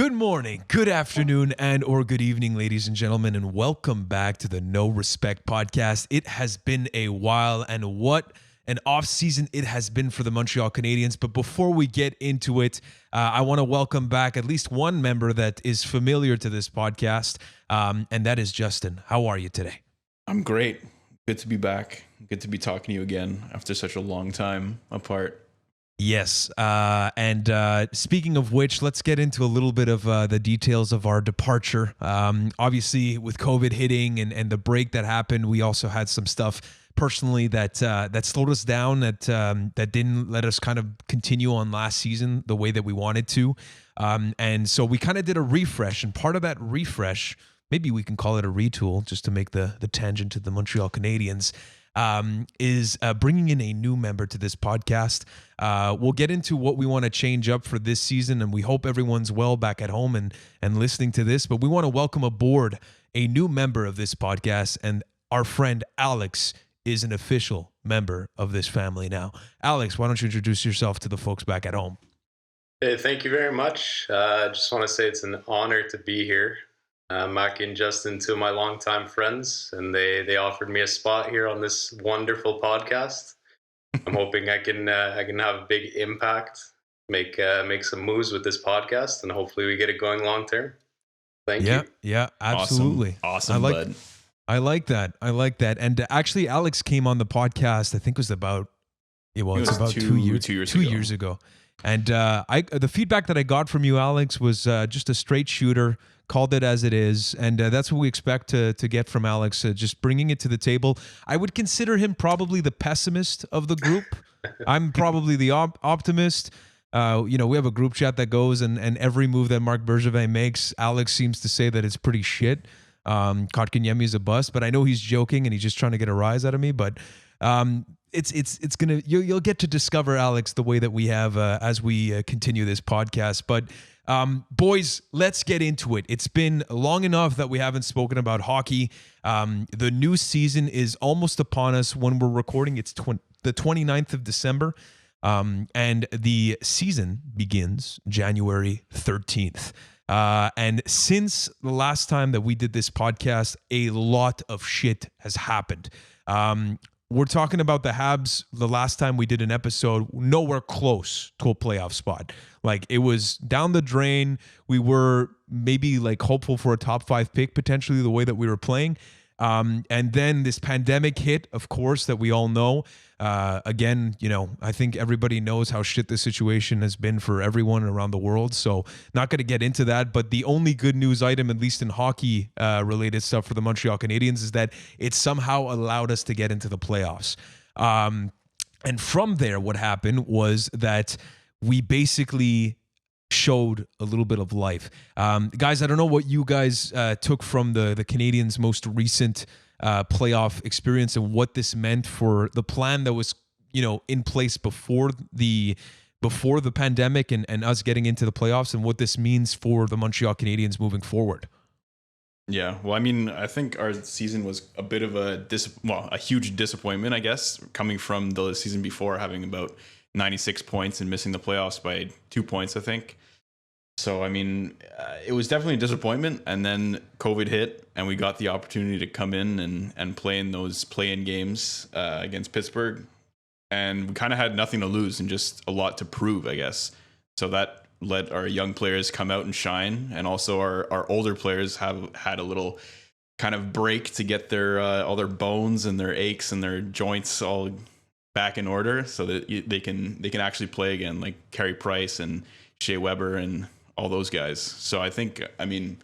Good morning, good afternoon, and or good evening, ladies and gentlemen, and welcome back to the No Respek Podcast. It has been a while, and what an off-season it has been for the Montreal Canadiens. But before we get into it, I want to welcome back at least one member that is familiar to this podcast, and that is Justin. How are you today? I'm great. Good to be back. Good to be talking to you again after such a long time apart. Yes, and speaking of which, let's get into a little bit of the details of our departure. Obviously, with COVID hitting and the break that happened, we also had some stuff personally that slowed us down, that didn't let us kind of continue on last season the way that we wanted to. And so we kind of did a refresh, and part of that refresh, maybe we can call it a retool, just to make the tangent to the Montreal Canadiens, is bringing in a new member to this podcast. We'll get into what we want to change up for this season, and we hope everyone's well back at home and listening to this. But we want to welcome aboard a new member of this podcast, and our friend Alex is an official member of this family now. Alex, why don't you introduce yourself to the folks back at home? Hey, thank you very much. I just want to say it's an honor to be here. Makis and Justin, two of my longtime friends, and they offered me a spot here on this wonderful podcast. I'm hoping I can have a big impact, make some moves with this podcast, and hopefully we get it going long term. Thank you. Yeah, absolutely. Awesome, bud. I like that. And actually, Alex came on the podcast. I think it was about 2 years ago. And the feedback that I got from you, Alex, was just a straight shooter. Called it as it is, and that's what we expect to get from Alex, just bringing it to the table. I would consider him probably the pessimist of the group. I'm probably the optimist. We have a group chat that goes, and every move that Marc Bergevin makes, Alex seems to say that it's pretty shit. Kotkaniemi is a bust, but I know he's joking and he's just trying to get a rise out of me. But it's gonna you'll get to discover Alex the way that we have as we continue this podcast. But boys, let's get into it. It's been long enough that we haven't spoken about hockey. The new season is almost upon us when we're recording. It's the 29th of December, and the season begins January 13th. And since the last time that we did this podcast, a lot of shit has happened. We're talking about the Habs. The last time we did an episode, nowhere close to a playoff spot. Like, it was down the drain. We were maybe like hopeful for a top 5 pick potentially the way that we were playing. And then this pandemic hit, of course, that we all know. Again, I think everybody knows how shit this situation has been for everyone around the world. So not going to get into that. But the only good news item, at least in hockey related stuff for the Montreal Canadiens, is that it somehow allowed us to get into the playoffs. And from there, what happened was that we basically showed a little bit of life. Guys, I don't know what you guys took from the Canadiens' most recent playoff experience and what this meant for the plan that was, in place before the pandemic and us getting into the playoffs, and what this means for the Montreal Canadiens moving forward. Yeah, well, I mean, I think our season was a bit of a huge disappointment, I guess, coming from the season before having about 96 points and missing the playoffs by 2 points, I think. So, I mean, it was definitely a disappointment. And then COVID hit and we got the opportunity to come in and play in those play-in games against Pittsburgh. And we kind of had nothing to lose and just a lot to prove, I guess. So that let our young players come out and shine. And also our older players have had a little kind of break to get their all their bones and their aches and their joints all back in order so that they can actually play again, like Carey Price and Shea Weber and all those guys. So I think, I mean,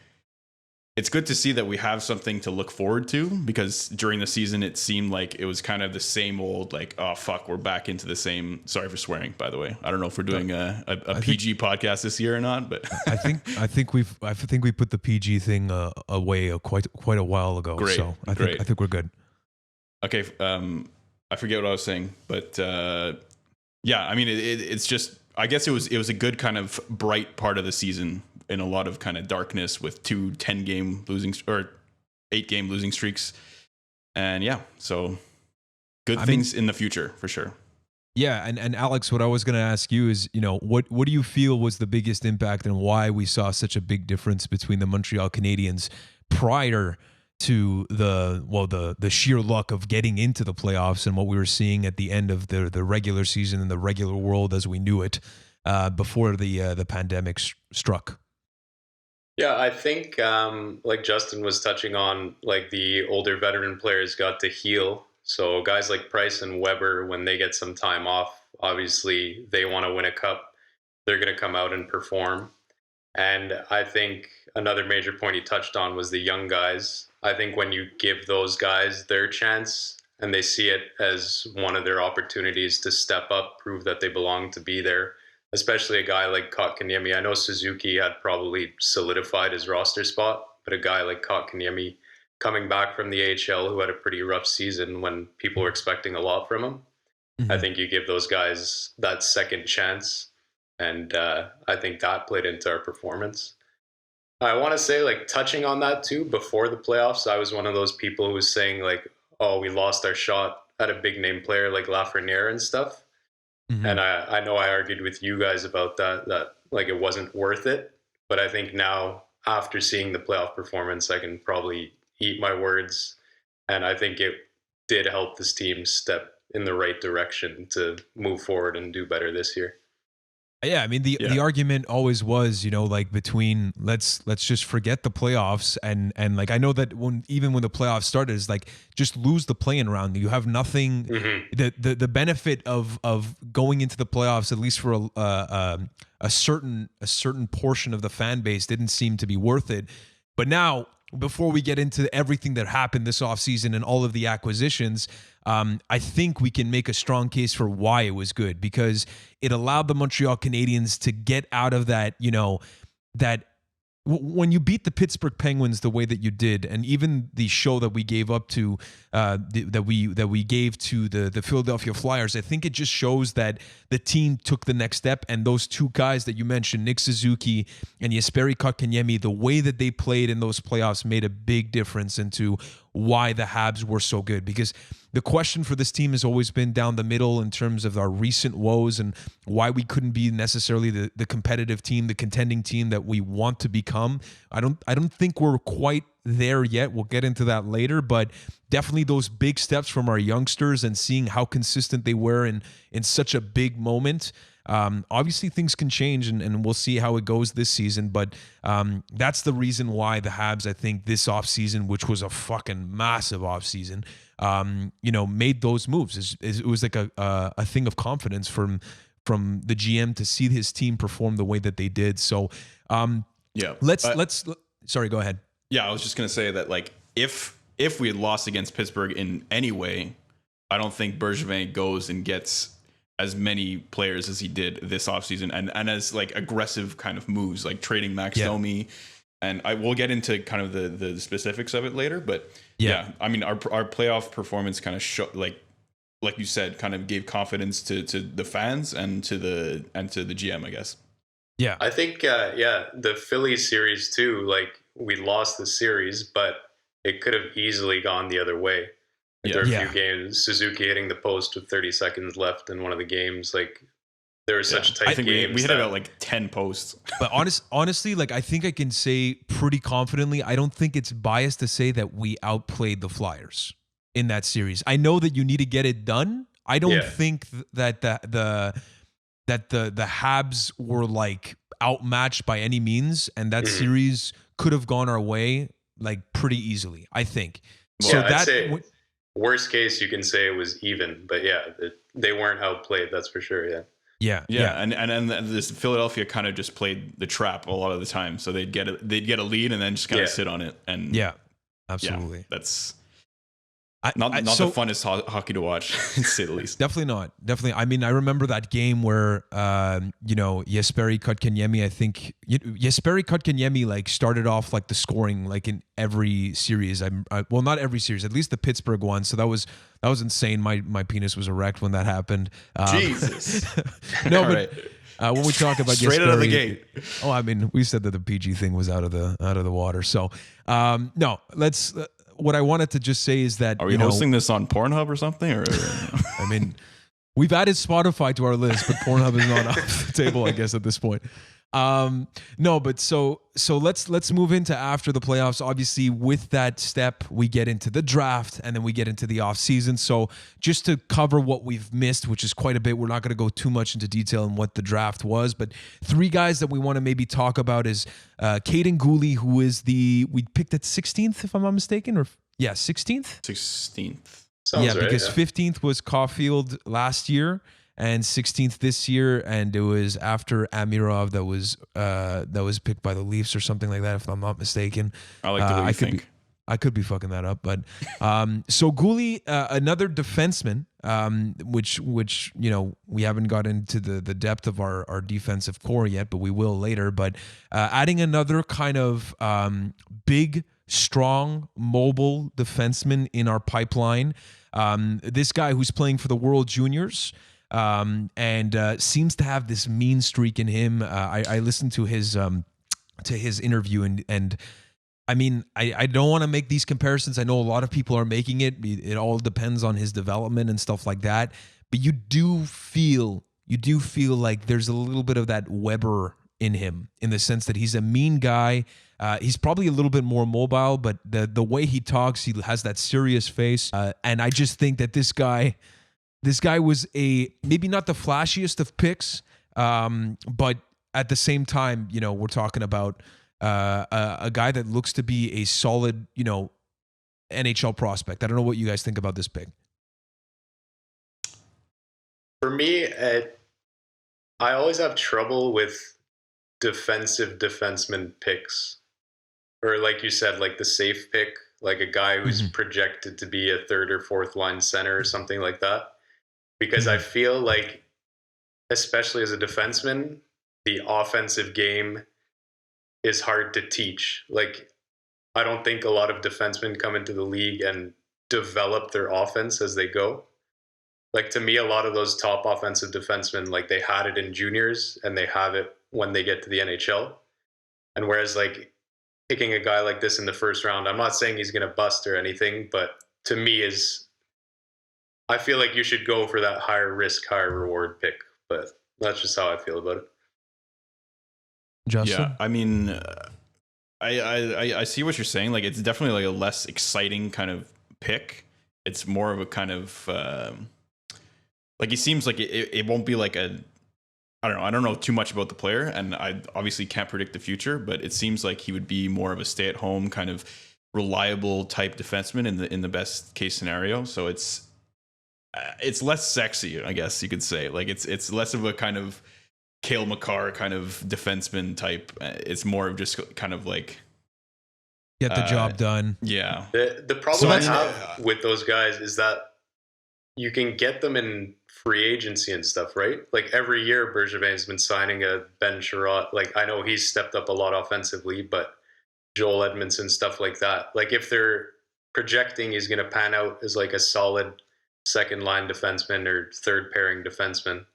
it's good to see that we have something to look forward to, because during the season it seemed like it was kind of the same old, like, oh fuck, we're back into the same. Sorry for swearing, by the way. I don't know if we're doing a PG podcast this year or not, but I think we put the PG thing away quite a while ago. Great, so I think we're good. Okay, I forget what I was saying, but yeah, I mean, it's just, I guess it was a good kind of bright part of the season in a lot of kind of darkness with 2 10-game losing or 8-game losing streaks. And yeah, so good things in the future for sure. Yeah, and Alex, what I was going to ask you is, what do you feel was the biggest impact and why we saw such a big difference between the Montreal Canadiens prior to the sheer luck of getting into the playoffs and what we were seeing at the end of the regular season and the regular world as we knew it before the pandemic struck? Yeah, I think like Justin was touching on, like the older veteran players got to heal. So guys like Price and Weber, when they get some time off, obviously they want to win a cup. They're going to come out and perform. And I think another major point he touched on was the young guys. I think when you give those guys their chance and they see it as one of their opportunities to step up, prove that they belong to be there, especially a guy like Kotkaniemi. I know Suzuki had probably solidified his roster spot, but a guy like Kotkaniemi coming back from the AHL who had a pretty rough season when people were expecting a lot from him. Mm-hmm. I think you give those guys that second chance, and I think that played into our performance. I want to say, like, touching on that too, before the playoffs, I was one of those people who was saying, like, oh, we lost our shot at a big name player like Lafreniere and stuff. Mm-hmm. And I know I argued with you guys about that like it wasn't worth it. But I think now, after seeing the playoff performance, I can probably eat my words. And I think it did help this team step in the right direction to move forward and do better this year. Yeah, I mean the argument always was, like between let's just forget the playoffs and like I know that even when the playoffs started is like just lose the play-in round. You have nothing. Mm-hmm. The benefit of going into the playoffs, at least for a certain portion of the fan base, didn't seem to be worth it. But now, before we get into everything that happened this offseason and all of the acquisitions, I think we can make a strong case for why it was good, because it allowed the Montreal Canadiens to get out of that, when you beat the Pittsburgh Penguins the way that you did, and even the show that we gave up to, that we gave to the Philadelphia Flyers, I think it just shows that the team took the next step. And those two guys that you mentioned, Nick Suzuki and Jesperi Kotkaniemi, the way that they played in those playoffs made a big difference into why the Habs were so good. Because the question for this team has always been down the middle in terms of our recent woes and why we couldn't be necessarily the competitive team, the contending team that we want to become. I don't think we're quite there yet. We'll get into that later, but definitely those big steps from our youngsters and seeing how consistent they were in such a big moment. Obviously things can change and we'll see how it goes this season, but that's the reason why the Habs, I think this offseason, which was a fucking massive offseason, made those moves. It was like a thing of confidence from the GM to see his team perform the way that they did. So let's sorry, go ahead. Yeah, I was just going to say that, like, if we had lost against Pittsburgh in any way, I don't think Bergevin goes and gets as many players as he did this offseason and as, like, aggressive kind of moves, like trading Max Domi. And we'll get into kind of the specifics of it later. But, yeah I mean, our playoff performance kind of like you said, kind of gave confidence to the fans and to the GM, I guess. Yeah. I think, the Philly series, too, like, we lost the series, but it could have easily gone the other way. There are a few games, Suzuki hitting the post with 30 seconds left in one of the games. Like, there were such tight games. We hit about like 10 posts. But honestly, like, I think I can say pretty confidently, I don't think it's biased to say that we outplayed the Flyers in that series. I know that you need to get it done. I don't think that the Habs were like outmatched by any means, and that series could have gone our way like pretty easily, I think. Well, so I'd say worst case you can say it was even, but they weren't outplayed, that's for sure. Yeah. And this Philadelphia kind of just played the trap a lot of the time, so they'd get a lead and then just kind of sit on it. And absolutely, that's not the funnest hockey to watch, to say the least. Definitely not. I mean, I remember that game where Jesperi Kotkaniemi, I think Jesperi Kotkaniemi like started off like the scoring like in every series. Well, not every series, at least the Pittsburgh one. So that was insane. My penis was erect when that happened. Jesus. No, but when we talk about straight Jesperi, out of the gate. Oh, I mean, we said that the PG thing was out of the water. So no, let's. What I wanted to just say is that... Are we hosting this on Pornhub or something? Or I mean, We've added Spotify to our list, but Pornhub is not off the table, I guess, at this point. No, but so let's move into after the playoffs. Obviously, with that step, we get into the draft and then we get into the off season. So just to cover what we've missed, which is quite a bit, we're not going to go too much into detail on what the draft was, but three guys that we want to maybe talk about is Caden Gooley, who is we picked at 16th, if I'm not mistaken, or 16th? 16th. Sounds right, because 15th was Caulfield last year and 16th this year, and it was after Amirov that was picked by the Leafs or something like that, if I'm not mistaken. I like the way you think. I could be fucking that up, but so Gooley, another defenseman, which we haven't got into the depth of our defensive core yet, but we will later. But adding another kind of big, strong, mobile defenseman in our pipeline. This guy who's playing for the World Juniors. And seems to have this mean streak in him. I listened to his interview and I mean, I don't want to make these comparisons. I know a lot of people are making it. It all depends on his development and stuff like that. But you do feel like there's a little bit of that Weber in him, in the sense that he's a mean guy. He's probably a little bit more mobile, but the way he talks, he has that serious face. And I just think that this guy was maybe not the flashiest of picks, but at the same time, we're talking about a guy that looks to be a solid, NHL prospect. I don't know what you guys think about this pick. For me, I always have trouble with defensive defenseman picks, or like you said, like the safe pick, like a guy who's projected to be a third or fourth line center or something like that. Because I feel like, especially as a defenseman, the offensive game is hard to teach. Like, I don't think a lot of defensemen come into the league and develop their offense as they go. Like, to me, a lot of those top offensive defensemen, like, they had it in juniors and they have it when they get to the NHL. And whereas, like, picking a guy like this in the first round, I'm not saying he's going to bust or anything, but to me I feel like you should go for that higher risk, higher reward pick, but that's just how I feel about it. Justin? Yeah, I mean, I see what you're saying. Like, it's definitely like a less exciting kind of pick. It's more of a kind of like, it seems like it won't be like I don't know too much about the player, and I obviously can't predict the future, but it seems like he would be more of a stay-at-home kind of reliable type defenseman in the best case scenario. So it's less sexy, I guess you could say. Like, it's less of a kind of Cale Makar kind of defenseman type. It's more of just kind of like get the job done. Yeah. The problem I have with those guys is that you can get them in free agency and stuff, right? Like, every year Bergevin's been signing a Ben Sherratt. Like, I know he's stepped up a lot offensively, but Joel Edmondson, stuff like that. Like, if they're projecting he's going to pan out as like a solid second line defenseman or third pairing defenseman.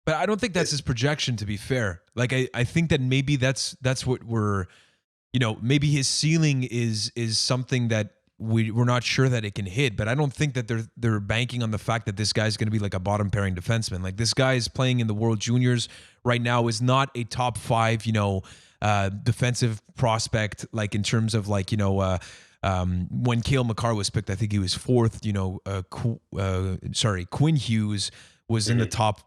But I don't think that's his projection, to be fair. Like, I think that maybe that's what we're, maybe his ceiling is something that we're not sure that it can hit. But I don't think that they're banking on the fact that this guy's going to be like a bottom pairing defenseman. Like, this guy is playing in the World Juniors right now, is not a top 5, defensive prospect, like in terms of like, when Cale Makar was picked, I think he was 4th. Quinn Hughes was in the top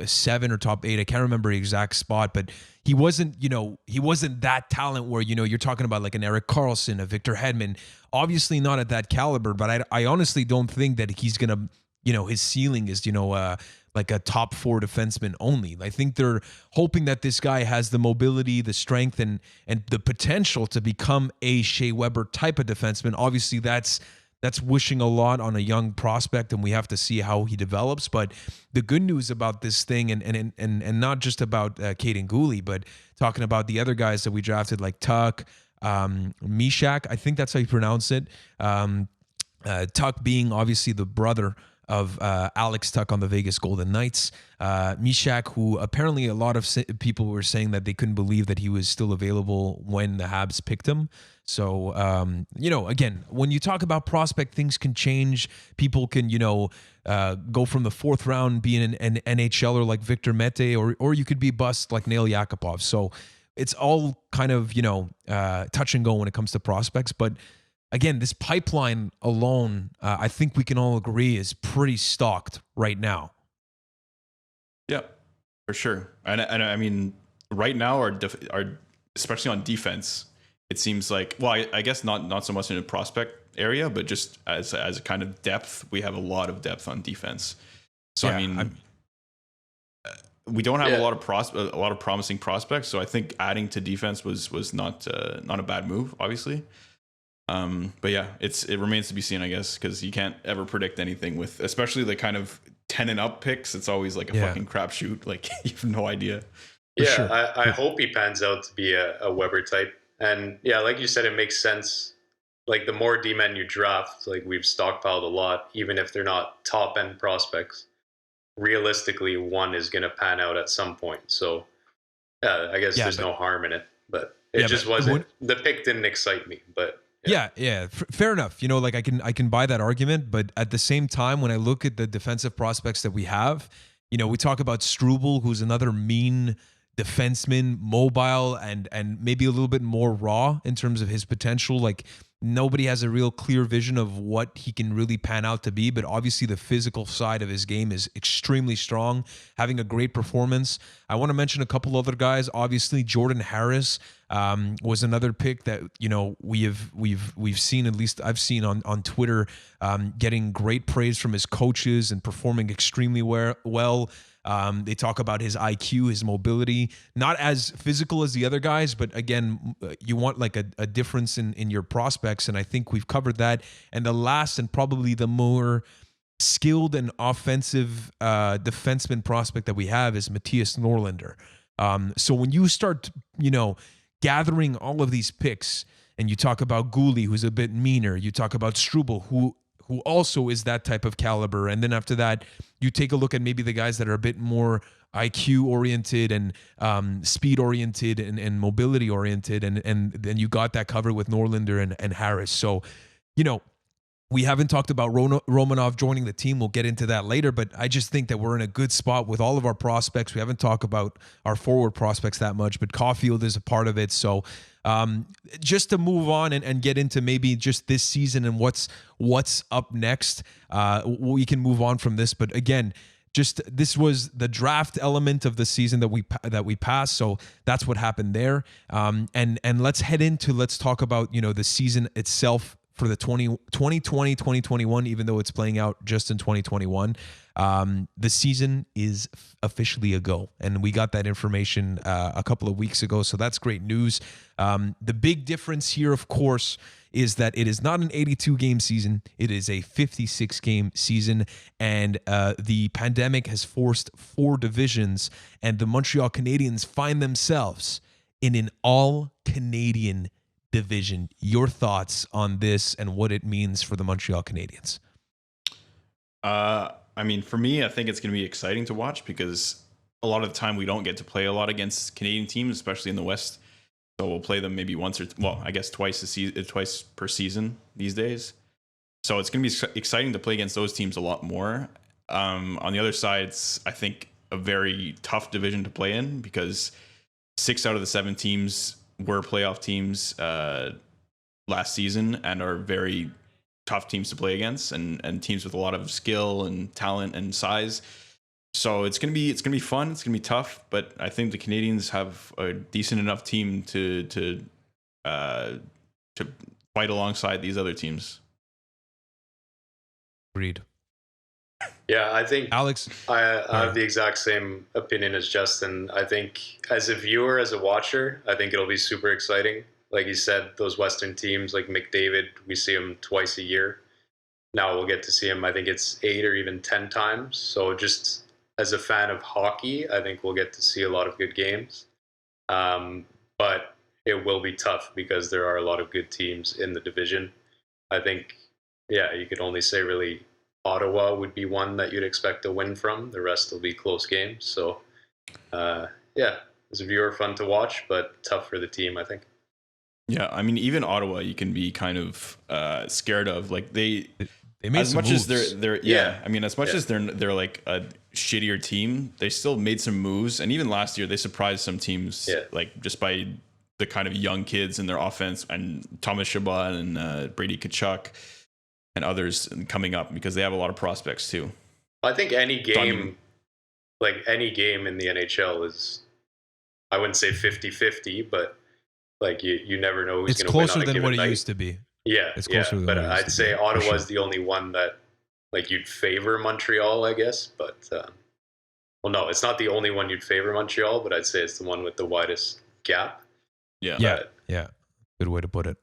7 or top 8. I can't remember the exact spot, but he wasn't that talent where, you're talking about like an Erik Karlsson, a Victor Hedman, obviously not at that caliber, but I honestly don't think that he's going to, his ceiling is, like a top 4 defenseman only. I think they're hoping that this guy has the mobility, the strength, and the potential to become a Shea Weber type of defenseman. Obviously, that's wishing a lot on a young prospect, and we have to see how he develops. But the good news about this thing, and not just about Caden Gooley, but talking about the other guys that we drafted, like Tuck, Mishak, I think that's how you pronounce it. Tuck being obviously the brother Alex Tuck on the Vegas Golden Knights. Mishak, who apparently a lot of people were saying that they couldn't believe that he was still available when the Habs picked him. So, again, when you talk about prospect, things can change. People can, go from the fourth round being an NHLer like Victor Mete, or you could be bust like Nail Yakupov. So it's all kind of, touch and go when it comes to prospects. But again, this pipeline alone, I think we can all agree is pretty stocked right now. Yeah, for sure. And I mean, right now, our especially on defense, it seems like, well, I guess not so much in the prospect area, but just as a kind of depth, we have a lot of depth on defense. So yeah, I mean, we don't have a lot of promising prospects. So I think adding to defense was not a bad move, obviously. But yeah, it remains to be seen, I guess, because you can't ever predict anything with, especially the kind of 10 and up picks. It's always like a fucking crapshoot. Like, you have no idea. Yeah, sure. I hope he pans out to be a Weber type. And yeah, like you said, it makes sense. Like, the more D-men you draft, like, we've stockpiled a lot, even if they're not top end prospects. Realistically, one is going to pan out at some point. So I guess there's no harm in it, but it just wasn't. The pick didn't excite me, but. Yeah. Fair enough. Like, I can buy that argument, but at the same time, when I look at the defensive prospects that we have, we talk about Struble, who's another mean defenseman, mobile and maybe a little bit more raw in terms of his potential. Like, nobody has a real clear vision of what he can really pan out to be, but obviously the physical side of his game is extremely strong, having a great performance. I want to mention a couple other guys. Obviously, Jordan Harris was another pick that we've seen, at least I've seen on Twitter, getting great praise from his coaches and performing extremely well. They talk about his IQ, his mobility, not as physical as the other guys, but again, you want like a difference in your prospects, and I think we've covered that. And the last and probably the more skilled and offensive defenseman prospect that we have is Matthias Norlinder. So when you start, gathering all of these picks, and you talk about Gouli, who's a bit meaner, you talk about Struble, who also is that type of caliber. And then after that, you take a look at maybe the guys that are a bit more IQ oriented and speed oriented and mobility oriented. And then you got that covered with Norlinder and Harris. So, we haven't talked about Romanov joining the team. We'll get into that later, but I just think that we're in a good spot with all of our prospects. We haven't talked about our forward prospects that much, but Caulfield is a part of it. So just to move on and get into maybe just this season and what's up next, we can move on from this. But again, just this was the draft element of the season that we passed. So that's what happened there. And let's talk about, the season itself for the 2020-2021, even though it's playing out just in 2021. The season is officially a go, and we got that information a couple of weeks ago, so that's great news. The big difference here, of course, is that it is not an 82-game season. It is a 56-game season, and the pandemic has forced 4 divisions, and the Montreal Canadiens find themselves in an all-Canadian division. Your thoughts on this and what it means for the Montreal Canadiens? I mean, for me, I think it's going to be exciting to watch because a lot of the time we don't get to play a lot against Canadian teams, especially in the West. So we'll play them maybe twice per season these days. So it's going to be exciting to play against those teams a lot more. On the other side, it's, I think, a very tough division to play in because 6 out of the 7 teams were playoff teams last season and are very tough teams to play against and teams with a lot of skill and talent and size. So it's gonna be fun. It's gonna be tough, but I think the Canadiens have a decent enough team to fight alongside these other teams. Agreed. Yeah, I think Alex, I have the exact same opinion as Justin. I think as a viewer, as a watcher, I think it'll be super exciting. Like you said, those Western teams like McDavid, we see him twice a year. Now we'll get to see him, I think it's 8 or even 10 times. So just as a fan of hockey, I think we'll get to see a lot of good games. But it will be tough because there are a lot of good teams in the division. I think, yeah, you could only say really Ottawa would be one that you'd expect a win from. The rest will be close games. So, yeah, as a viewer, fun to watch, but tough for the team, I think. Yeah, I mean, even Ottawa, you can be kind of scared of. Like they made as some much moves. as they're I mean, as much as they're like a shittier team, they still made some moves. And even last year, they surprised some teams, like just by the kind of young kids in their offense, and Thomas Chabot and Brady Tkachuk and others coming up, because they have a lot of prospects too. I think any game in the NHL is, I wouldn't say 50-50, but like you never know who's going to win on a given night. It's closer than what it used to be. Yeah, it's closer than but what it used I'd to say be, Ottawa's the only one that like you'd favor Montreal, I guess. But well, no, it's not the only one you'd favor Montreal, but I'd say it's the one with the widest gap. Yeah. Good way to put it.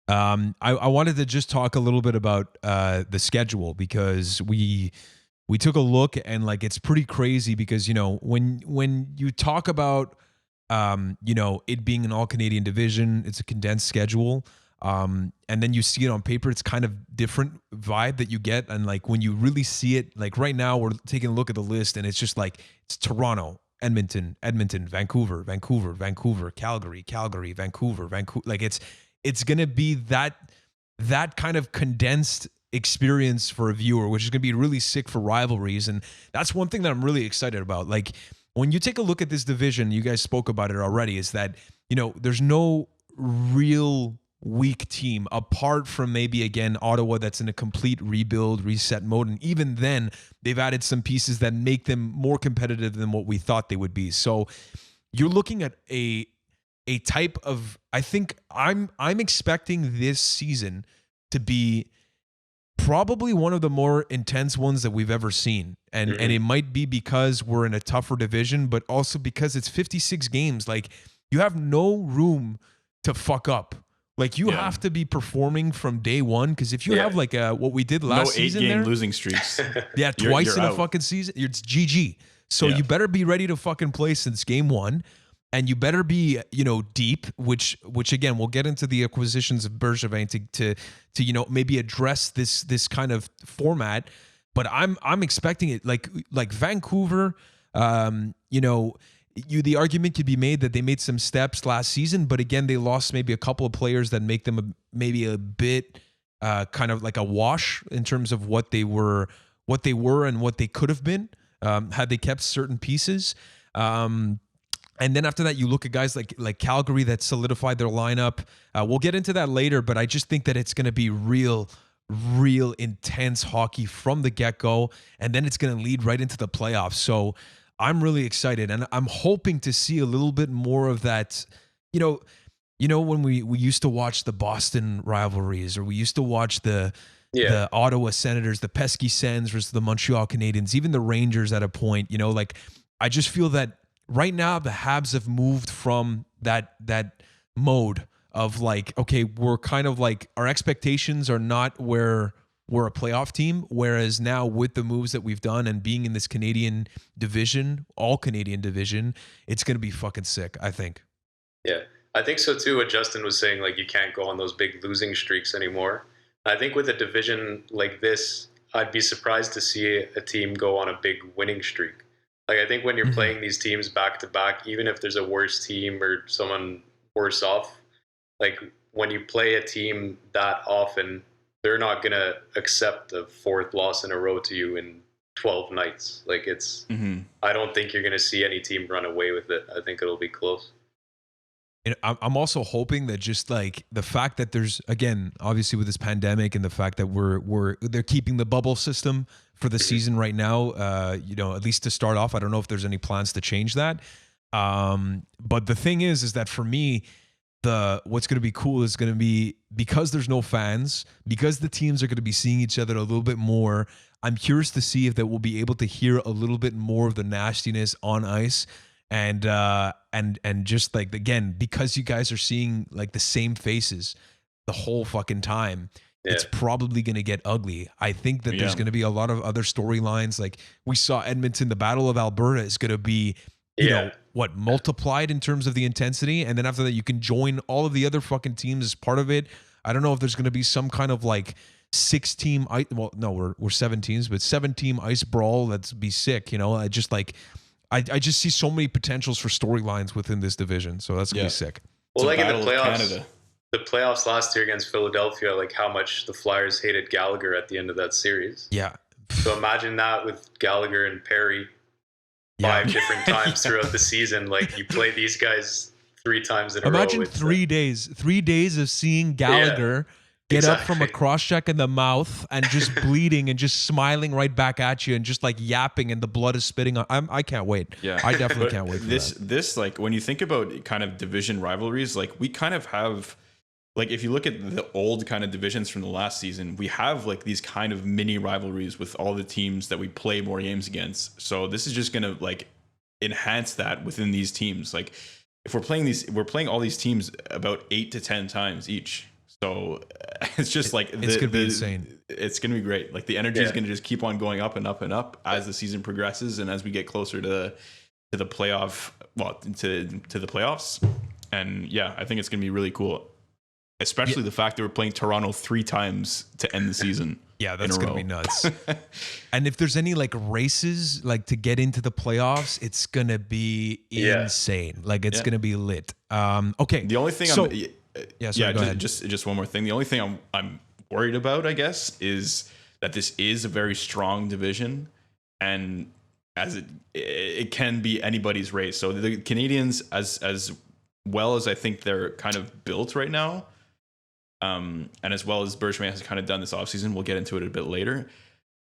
I wanted to just talk a little bit about the schedule, because we took a look, and like it's pretty crazy, because when you talk about it being an all Canadian division, it's a condensed schedule, and then you see it on paper, it's kind of different vibe that you get, and like when you really see it, like right now we're taking a look at the list, and it's just like it's Toronto, Edmonton, Vancouver, Calgary, Vancouver. Like it's going to be that kind of condensed experience for a viewer, which is going to be really sick for rivalries. And that's one thing that I'm really excited about. Like when you take a look at this division, you guys spoke about it already, is that, there's no real weak team apart from maybe, again, Ottawa, that's in a complete rebuild, reset mode. And even then they've added some pieces that make them more competitive than what we thought they would be. So you're looking at a type of, I think I'm expecting this season to be probably one of the more intense ones that we've ever seen. And and it might be because we're in a tougher division, but also because it's 56 games. Like you have no room to fuck up. Like you have to be performing from day one, because if you have like what we did last season, 8-game losing streaks. Twice you're in out. a fucking season, it's GG. So you better be ready to fucking play since game one. And you better be, deep, which again, we'll get into the acquisitions of Bergevin to maybe address this kind of format. But I'm expecting it like Vancouver. The argument could be made that they made some steps last season, but again, they lost maybe a couple of players that make them maybe a bit kind of like a wash in terms of what they were and what they could have been had they kept certain pieces. And then after that, you look at guys like Calgary that solidified their lineup. We'll get into that later, but I just think that it's going to be real intense hockey from the get-go, and then it's going to lead right into the playoffs. So I'm really excited, and I'm hoping to see a little bit more of that. When we used to watch the Boston rivalries, or we used to watch the Ottawa Senators, the pesky Sens versus the Montreal Canadiens, even the Rangers at a point. Like I just feel that right now, the Habs have moved from that mode of like, okay, we're kind of like, our expectations are not where we're a playoff team. Whereas now with the moves that we've done and being in this Canadian division, all Canadian division, it's going to be fucking sick, I think. Yeah, I think so too. What Justin was saying, like you can't go on those big losing streaks anymore. I think with a division like this, I'd be surprised to see a team go on a big winning streak. Like I think when you're playing these teams back to back, even if there's a worse team or someone worse off, like when you play a team that often, they're not going to accept a fourth loss in a row to you in 12 nights. Like it's, I don't think you're going to see any team run away with it. I think it'll be close. And I'm also hoping that just like the fact that there's, again, obviously with this pandemic and the fact that they're keeping the bubble system for the season right now, at least to start off. I don't know if there's any plans to change that. But the thing is that for me, what's going to be cool is going to be, because there's no fans, because the teams are going to be seeing each other a little bit more. I'm curious to see if that we'll be able to hear a little bit more of the nastiness on ice. And just like, again, because you guys are seeing like the same faces the whole fucking time, it's probably going to get ugly. I think that there's going to be a lot of other storylines. Like we saw Edmonton, the Battle of Alberta is going to be, multiplied in terms of the intensity. And then after that, you can join all of the other fucking teams as part of it. I don't know if there's going to be some kind of like 6-team. Well, no, we're 7 teams, but 7-team ice brawl. That's be sick. I just like. I just see so many potentials for storylines within this division, so that's gonna be sick. Well, like in the playoffs last year against Philadelphia, like how much the Flyers hated Gallagher at the end of that series. Yeah. So imagine that with Gallagher and Perry 5 different times throughout the season. Like you play these guys 3 times in a row. Imagine 3 days. 3 days of seeing Gallagher get up from a cross check in the mouth and just bleeding and just smiling right back at you and just like yapping and the blood is spitting on. I can't wait. Yeah, I definitely can't wait for this like when you think about kind of division rivalries, like we kind of have, like if you look at the old kind of divisions from the last season, we have like these kind of mini rivalries with all the teams that we play more games against. So this is just gonna like enhance that within these teams. Like if we're playing all these teams about 8 to 10 times each. So it's just like it's gonna be insane. It's gonna be great. Like the energy is gonna just keep on going up and up and up as the season progresses and as we get closer to the playoff, to the playoffs. And I think it's gonna be really cool, especially the fact that we're playing Toronto 3 times to end the season. Yeah, that's gonna be nuts. And if there's any like races like to get into the playoffs, it's gonna be insane. Like it's gonna be lit. Okay. The only thing go ahead. Just one more thing. The only thing I'm worried about, I guess, is that this is a very strong division, and as it can be anybody's race. So the Canadians, as well as I think they're kind of built right now, and as well as Bergevin has kind of done this offseason, we'll get into it a bit later.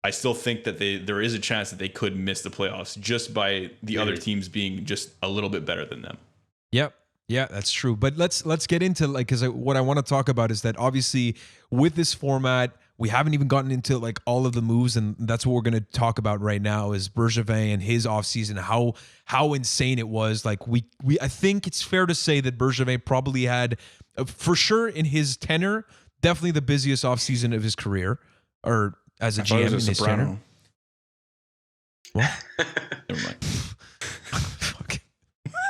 I still think that there is a chance that they could miss the playoffs just by the other teams being just a little bit better than them. Yep. Yeah, that's true. But let's get into like, because what I want to talk about is that obviously with this format, we haven't even gotten into like all of the moves, and that's what we're going to talk about right now is Bergevin and his offseason, how insane it was. Like I think it's fair to say that Bergevin probably had, for sure in his tenure, definitely the busiest offseason of his career, or as a GM in his tenure. What? Never mind.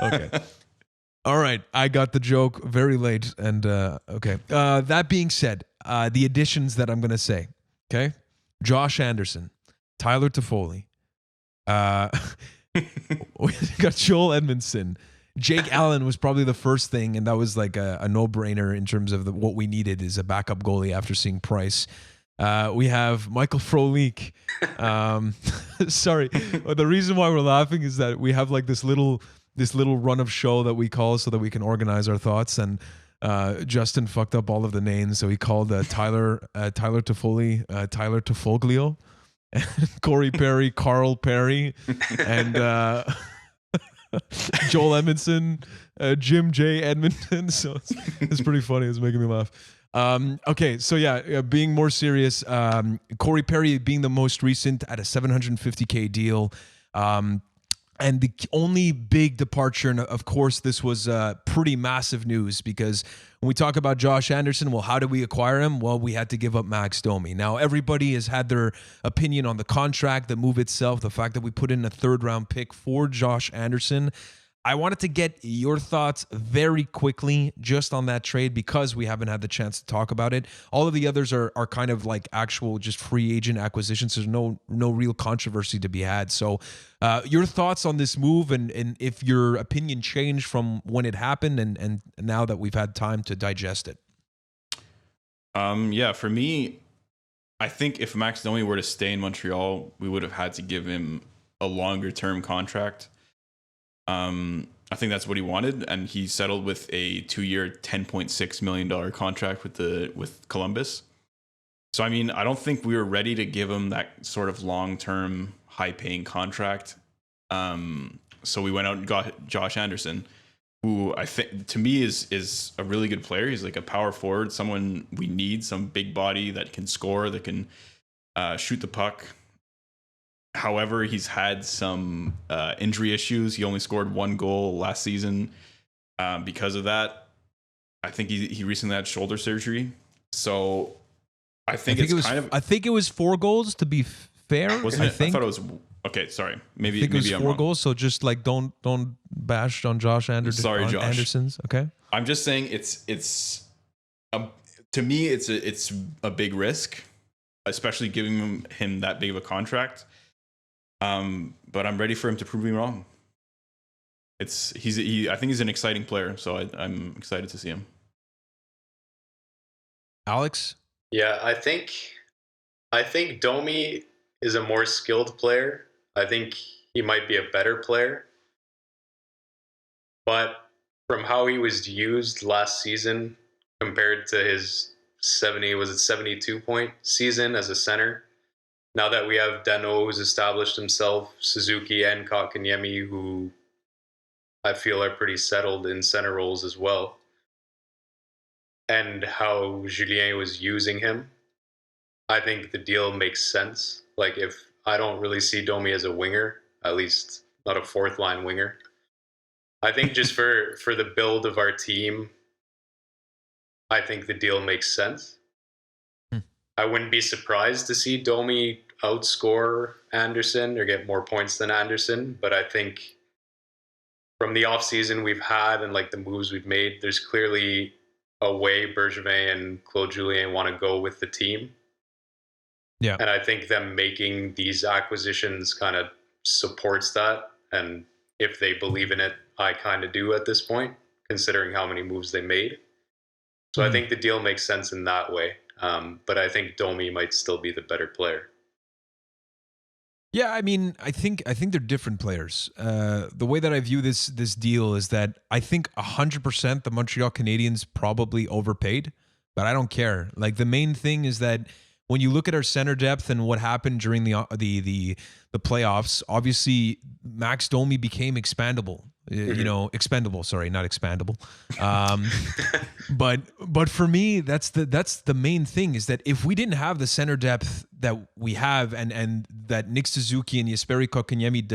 Okay. All right, I got the joke very late, and okay. That being said, the additions that I'm going to say, okay? Josh Anderson, Tyler Toffoli, we got Joel Edmondson. Jake Allen was probably the first thing, and that was like a no-brainer in terms of what we needed is a backup goalie after seeing Price. We have Michael Frolik. Sorry, the reason why we're laughing is that we have like this little run of show that we call so that we can organize our thoughts, and Justin fucked up all of the names, so he called Tyler Toffoli Tyler Toffoglio, and Corey Perry Carl Perry, and Joel Edmondson Jim J Edmonton. So it's pretty funny. It's making me laugh. Okay, so being more serious, Corey Perry being the most recent at a $750K deal. And the only big departure, and of course, this was pretty massive news because when we talk about Josh Anderson, well, how did we acquire him? Well, we had to give up Max Domi. Now, everybody has had their opinion on the contract, the move itself, the fact that we put in a 3rd-round pick for Josh Anderson. I wanted to get your thoughts very quickly just on that trade because we haven't had the chance to talk about it. All of the others are kind of like actual just free agent acquisitions. There's no real controversy to be had. So your thoughts on this move and if your opinion changed from when it happened and now that we've had time to digest it. For me, I think if Max Domi were to stay in Montreal, we would have had to give him a longer term contract. I think that's what he wanted, and he settled with a 2-year, $10.6 million contract with Columbus. So, I mean, I don't think we were ready to give him that sort of long-term, high-paying contract. So we went out and got Josh Anderson, who I think, to me, is a really good player. He's like a power forward, someone we need, some big body that can score, that can shoot the puck. However, he's had some injury issues. He only scored 1 goal last season because of that. I think he recently had shoulder surgery. So I think it was 4 goals to be fair. Wasn't it? I thought it was. Okay, sorry. Maybe it was 4 wrong. goals. So just like don't bash on Josh Anderson. Sorry, Josh. Anderson's. Okay. I'm just saying it's to me, it's a big risk, especially giving him that big of a contract. But I'm ready for him to prove me wrong. I think he's an exciting player, so I'm excited to see him. Alex? Yeah, I think Domi is a more skilled player. I think he might be a better player. But from how he was used last season compared to his 72 point season as a center, now that we have Dano who's established himself, Suzuki and Kotkaniemi who I feel are pretty settled in center roles as well, and how Julien was using him, I think the deal makes sense. Like, if I don't really see Domi as a winger, at least not a fourth line winger. I think just for the build of our team, I think the deal makes sense. I wouldn't be surprised to see Domi outscore Anderson or get more points than Anderson, but I think from the offseason we've had and like the moves we've made, there's clearly a way Bergevin and Claude Julien want to go with the team. Yeah. And I think them making these acquisitions kind of supports that. And if they believe in it, I kind of do at this point, considering how many moves they made. So I think the deal makes sense in that way. But I think Domi might still be the better player. Yeah, I mean, I think they're different players. The way that I view this deal is that I think 100% the Montreal Canadiens probably overpaid, but I don't care. Like, the main thing is that when you look at our center depth and what happened during the playoffs, obviously Max Domi became expandable. You know, expendable. Sorry, not expandable. But for me, that's the main thing, is that if we didn't have the center depth that we have, and that Nick Suzuki and Jesperi Kotkaniemi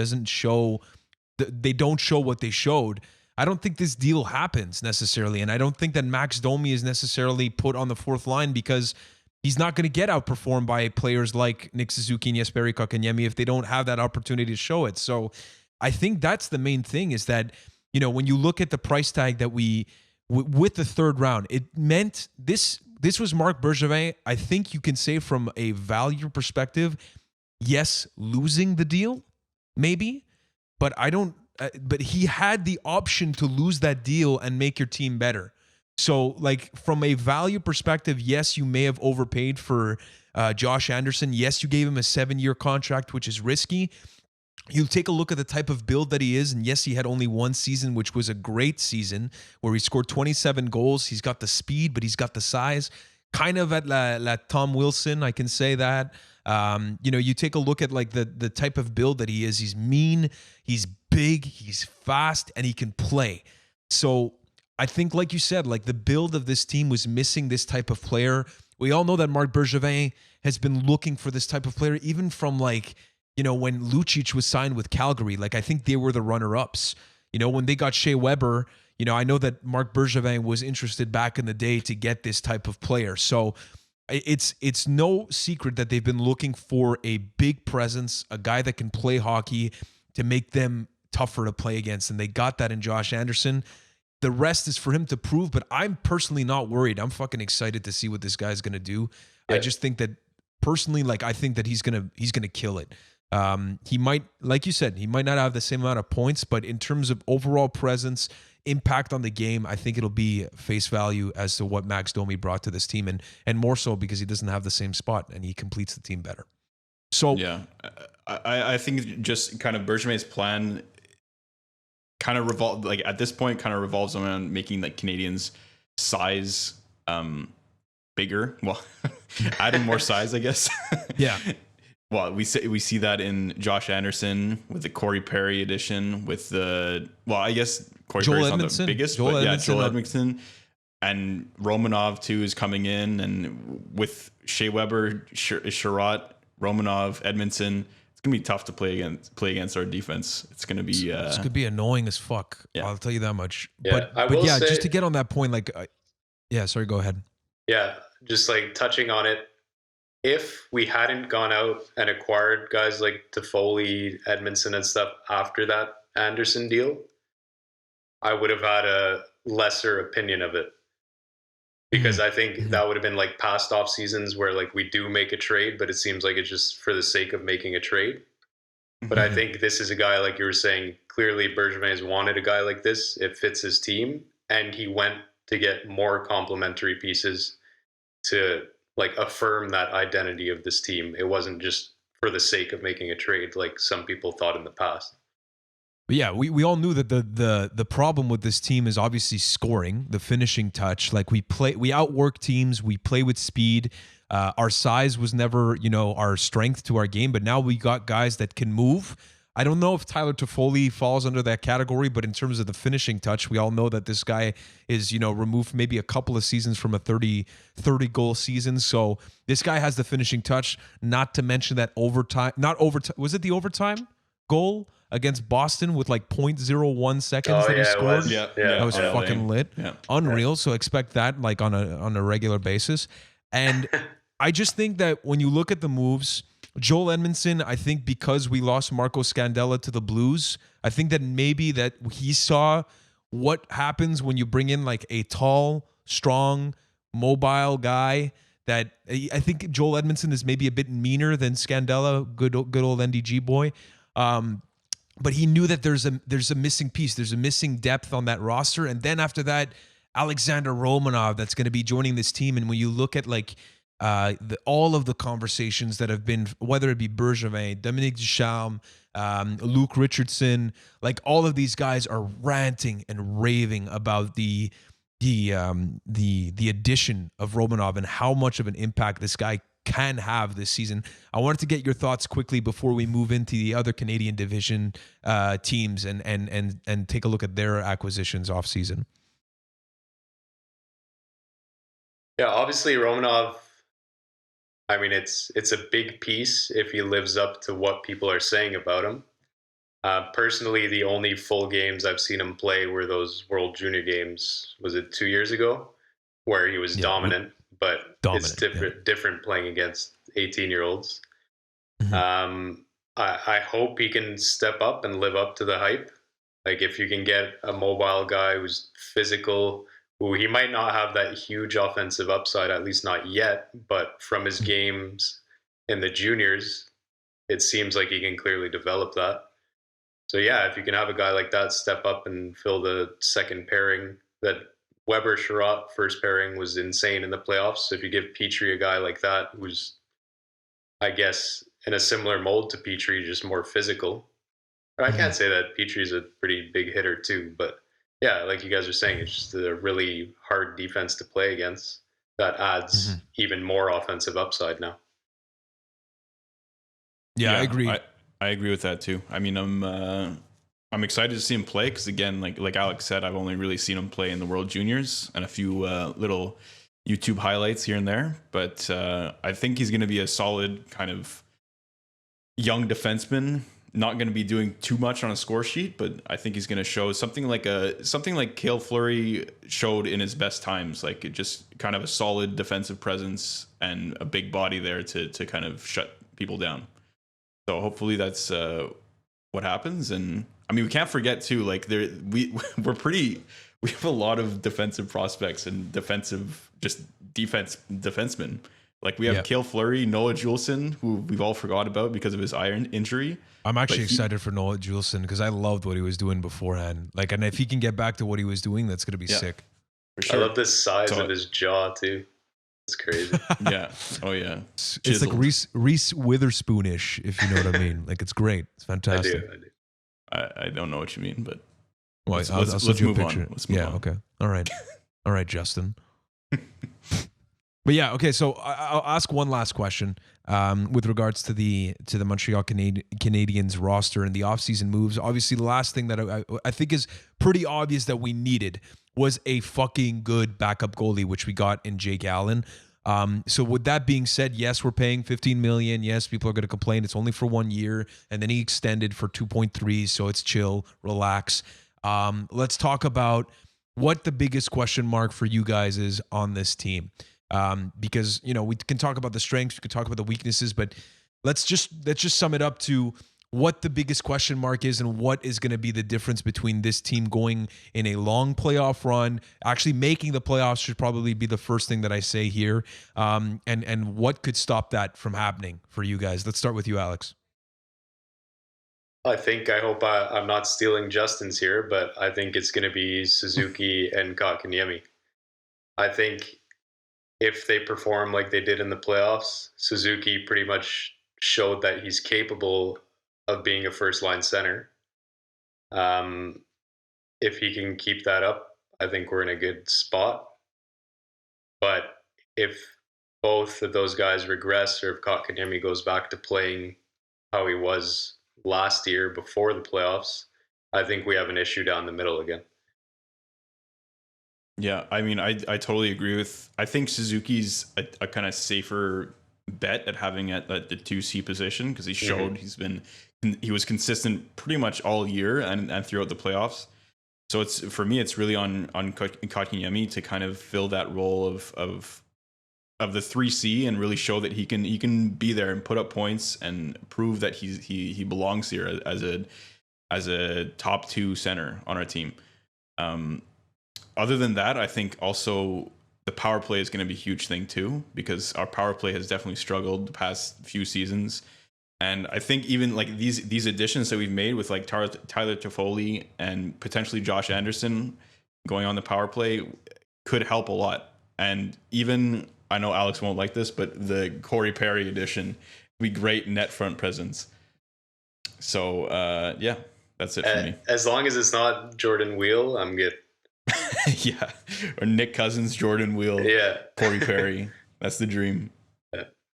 they don't show what they showed, I don't think this deal happens necessarily, and I don't think that Max Domi is necessarily put on the fourth line because he's not going to get outperformed by players like Nick Suzuki and Jesperi Kotkaniemi if they don't have that opportunity to show it. So I think that's the main thing, is that, you know, when you look at the price tag that with the third round, it meant this was Marc Bergevin. I think you can say from a value perspective, yes, losing the deal, maybe, but but he had the option to lose that deal and make your team better. So, like, from a value perspective, yes, you may have overpaid for Josh Anderson. Yes, you gave him a 7-year contract, which is risky. You take a look at the type of build that he is, and yes, he had only one season, which was a great season, where he scored 27 goals. He's got the speed, but he's got the size. Kind of at la Tom Wilson, I can say that. You know, you take a look at like the type of build that he is. He's mean, he's big, he's fast, and he can play. So I think, like you said, like the build of this team was missing this type of player. We all know that Marc Bergevin has been looking for this type of player, even from like, you know, when Lucic was signed with Calgary. Like, I think they were the runner-ups. You know, when they got Shea Weber, you know, I know that Marc Bergevin was interested back in the day to get this type of player. So it's no secret that they've been looking for a big presence, a guy that can play hockey to make them tougher to play against. And they got that in Josh Anderson. The rest is for him to prove, but I'm personally not worried. I'm fucking excited to see what this guy's going to do. Yeah. I just think that personally, like, I think that he's going to kill it. He might, like you said, he might not have the same amount of points, but in terms of overall presence, impact on the game, I think it'll be face value as to what Max Domi brought to this team, and more so because he doesn't have the same spot and he completes the team better. So yeah, I think just kind of Bergevin's plan kind of revolves around making like Canadians' size bigger. Well, adding more size, I guess. Yeah. Well, we see that in Josh Anderson with the Corey Perry edition, with I guess Corey Perry's not the biggest, Joel Edmondson, and Romanov too is coming in, and with Shea Weber, Sherratt, Romanov, Edmondson, it's gonna be tough to play against our defense. It's gonna be it's gonna be annoying as fuck. Yeah. I'll tell you that much. Yeah, but yeah, just to get on that point, like, sorry, go ahead. Yeah, just like touching on it. If we hadn't gone out and acquired guys like Toffoli, Edmondson, and stuff after that Anderson deal, I would have had a lesser opinion of it. because I think that would have been like past off seasons where like we do make a trade, but it seems like it's just for the sake of making a trade. But I think this is a guy, like you were saying, clearly Bergevin's wanted a guy like this. It fits his team, and he went to get more complementary pieces to like affirm that identity of this team. It wasn't just for the sake of making a trade like some people thought in the past. But yeah, we all knew that the problem with this team is obviously scoring, the finishing touch. Like we outwork teams, we play with speed. Our size was never, our strength to our game, but now we got guys that can move. I don't know if Tyler Toffoli falls under that category, but in terms of the finishing touch, we all know that this guy is, removed maybe a couple of seasons from a 30 goal season. So this guy has the finishing touch, not to mention that was it the overtime goal against Boston with like 0.01 seconds that he scored? That was fucking lit. Yeah. Unreal. So expect that like on a regular basis. And I just think that when you look at the moves, Joel Edmondson, I think because we lost Marco Scandella to the Blues, I think that maybe that he saw what happens when you bring in like a tall, strong, mobile guy. That I think Joel Edmondson is maybe a bit meaner than Scandella, good old NDG boy. But he knew that there's a missing piece. There's a missing depth on that roster. And then after that, Alexander Romanov that's going to be joining this team. And when you look at like all of the conversations that have been, whether it be Bergevin, Dominique Ducharme, Luke Richardson, like all of these guys are ranting and raving about the addition of Romanov and how much of an impact this guy can have this season. I wanted to get your thoughts quickly before we move into the other Canadian Division teams and take a look at their acquisitions off season. Yeah, obviously Romanov, I mean, it's a big piece if he lives up to what people are saying about him. Personally, the only full games I've seen him play were those World Junior games. Was it 2 years ago? Where he was dominant, but it's different playing against 18-year-olds. Mm-hmm. I hope he can step up and live up to the hype. Like if you can get a mobile guy who's physical, who he might not have that huge offensive upside, at least not yet, but from his games in the juniors, it seems like he can clearly develop that. So yeah, if you can have a guy like that step up and fill the second pairing, that Weber-Sherratt first pairing was insane in the playoffs. So if you give Petrie a guy like that, who's, I guess, in a similar mold to Petrie, just more physical. I can't say that Petrie's a pretty big hitter too, but yeah, like you guys are saying, it's just a really hard defense to play against. That adds even more offensive upside now. Yeah, I agree. I agree with that too. I mean, I'm excited to see him play because again, like Alex said, I've only really seen him play in the World Juniors and a few little YouTube highlights here and there. But I think he's going to be a solid kind of young defenseman. Not going to be doing too much on a score sheet, but I think he's going to show something like Cale Fleury showed in his best times, like just kind of a solid defensive presence and a big body there to kind of shut people down. So hopefully that's what happens. And I mean, we can't forget too, like we have a lot of defensive prospects and defensemen. Like we have Cale Fleury, Noah Juleson, who we've all forgot about because of his iron injury. I'm actually excited for Noah Juleson because I loved what he was doing beforehand. Like, and if he can get back to what he was doing, that's going to be sick. For sure. I love the size of his jaw too. It's crazy. Yeah. Oh yeah. It's like Reese Witherspoon-ish, if you know what I mean. Like it's great. It's fantastic. I do. I don't know what you mean, but let's move on. Let's move on. Okay. All right, Justin. But yeah, okay. So I'll ask one last question with regards to the Montreal Canadiens roster and the offseason moves. Obviously, the last thing that I think is pretty obvious that we needed was a fucking good backup goalie, which we got in Jake Allen. So with that being said, yes, we're paying $15 million. Yes, people are going to complain. It's only for 1 year, and then he extended for 2.3. So it's chill, relax. Let's talk about what the biggest question mark for you guys is on this team. Because, we can talk about the strengths, we can talk about the weaknesses, but let's just sum it up to what the biggest question mark is and what is going to be the difference between this team going in a long playoff run, actually making the playoffs should probably be the first thing that I say here. And what could stop that from happening for you guys? Let's start with you, Alex. I hope I'm not stealing Justin's here, but I think it's going to be Suzuki and Kotkaniemi. I think if they perform like they did in the playoffs, Suzuki pretty much showed that he's capable of being a first-line center. If he can keep that up, I think we're in a good spot. But if both of those guys regress, or if Kotkaniemi goes back to playing how he was last year before the playoffs, I think we have an issue down the middle again. Yeah, I mean, I totally agree with. I think Suzuki's a kind of safer bet at having at the 2C position, because he showed he was consistent pretty much all year and throughout the playoffs. So it's, for me, it's really on Kotkaniemi to kind of fill that role of the 3C and really show that he can be there and put up points and prove that he belongs here as a top 2 center on our team. Other than that, I think also the power play is going to be a huge thing too, because our power play has definitely struggled the past few seasons. And I think even like these additions that we've made with like Tyler Toffoli and potentially Josh Anderson going on the power play could help a lot. And even, I know Alex won't like this, but the Corey Perry addition would be great net front presence. So yeah, that's it for me. As long as it's not Jordan Wheel, I'm good. Yeah, or Nick Cousins, Jordan Wheel, yeah, Corey Perry. That's the dream.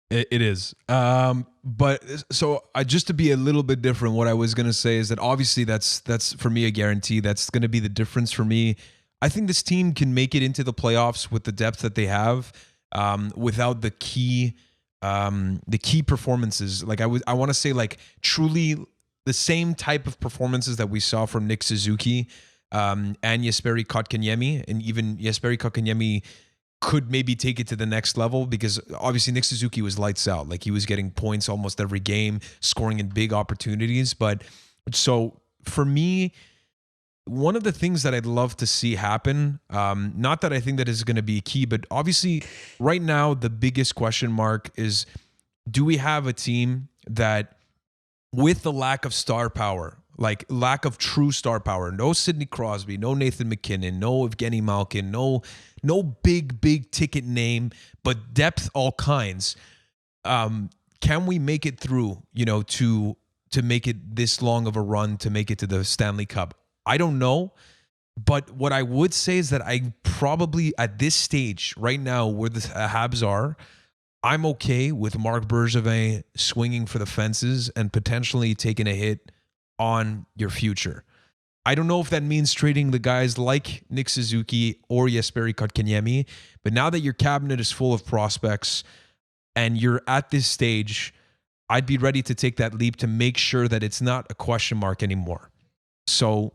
It is. But so just to be a little bit different, what I was going to say is that obviously that's for me a guarantee. That's going to be the difference for me. I think this team can make it into the playoffs with the depth that they have, without the key performances. Like I want to say like truly the same type of performances that we saw from Nick Suzuki, and Jesperi Kotkaniemi, and even Jesperi Kotkaniemi could maybe take it to the next level, because obviously Nick Suzuki was lights out. Like he was getting points almost every game, scoring in big opportunities. But so for me, one of the things that I'd love to see happen, not that I think that is going to be key, but obviously right now the biggest question mark is, do we have a team that, with the lack of star power, like lack of true star power, no Sidney Crosby, no Nathan McKinnon, no Evgeny Malkin, no big ticket name, but depth all kinds. Can we make it through, to make it this long of a run, to make it to the Stanley Cup? I don't know. But what I would say is that I probably, at this stage right now where the Habs are, I'm okay with Marc Bergevin swinging for the fences and potentially taking a hit on your future. I don't know if that means trading the guys like Nick Suzuki or Jesperi Kotkaniemi, but now that your cabinet is full of prospects and you're at this stage, I'd be ready to take that leap to make sure that it's not a question mark anymore. So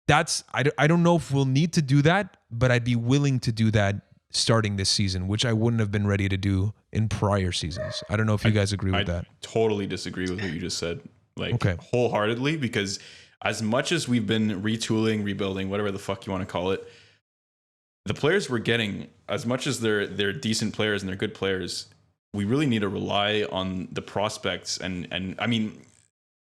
I don't know if we'll need to do that, but I'd be willing to do that starting this season, which I wouldn't have been ready to do in prior seasons. I don't know if you guys agree with that. I totally disagree with what you just said. Wholeheartedly, because as much as we've been retooling, rebuilding, whatever the fuck you want to call it, the players we're getting, as much as they're decent players and they're good players, we really need to rely on the prospects. And I mean,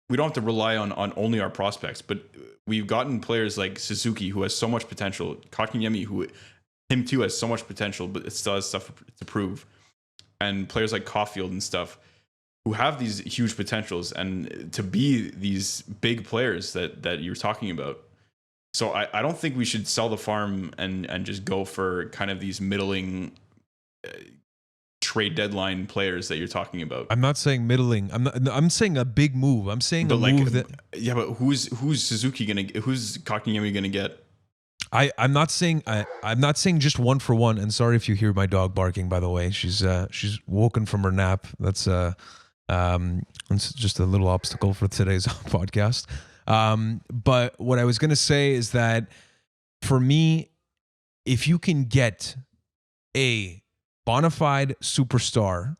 we don't have to rely on only our prospects, but we've gotten players like Suzuki, who has so much potential, Kotkaniemi, him too has so much potential, but it still has stuff to prove, and players like Caulfield and stuff, who have these huge potentials and to be these big players that you're talking about. So I don't think we should sell the farm and just go for kind of these middling trade deadline players that you're talking about. I'm not saying middling. I'm saying a big move. I'm saying move that. Yeah, but who's Kotkaniemi gonna get? I'm not saying just one for one. And sorry if you hear my dog barking. By the way, she's woken from her nap. That's it's just a little obstacle for today's podcast. But what I was going to say is that for me, if you can get a bona fide superstar,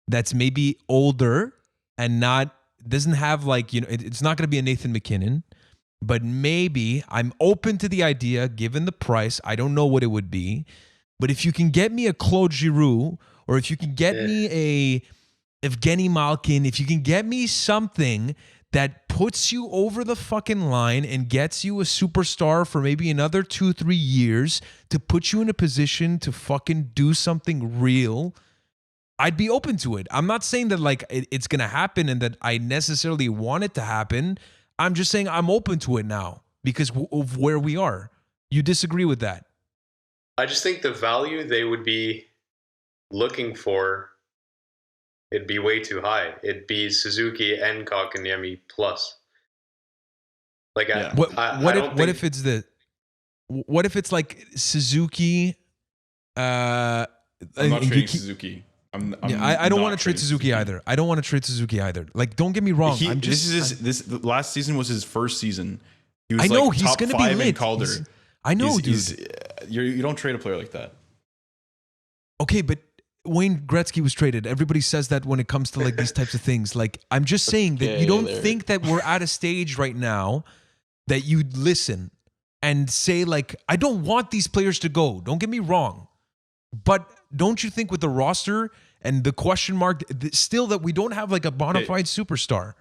that's maybe older and not doesn't have like, it's not going to be a Nathan McKinnon, but maybe I'm open to the idea given the price. I don't know what it would be, but if you can get me a Claude Giroux, or if you can get me a Evgeny Malkin, if you can get me something that puts you over the fucking line and gets you a superstar for maybe another 2-3 years to put you in a position to fucking do something real, I'd be open to it. I'm not saying that like it's going to happen and that I necessarily want it to happen. I'm just saying I'm open to it now because of where we are. You disagree with that? I just think the value they would be looking for, it'd be way too high. It'd be Suzuki and Kotkaniemi plus. Like, what if it's like Suzuki? I'm not trading Suzuki. I don't want to trade Suzuki either. I don't want to trade Suzuki either. Like, don't get me wrong. This last season was his first season. He was I know like he's top going to be 5 lit. in Calder. I know, dude. You don't trade a player like that. Okay, but Wayne Gretzky was traded. Everybody says that when it comes to like these types of things. Like, I'm just saying that you don't think that we're at a stage right now that you'd listen and say like, I don't want these players to go. Don't get me wrong. But don't you think with the roster and the question mark still that we don't have like a bona fide superstar?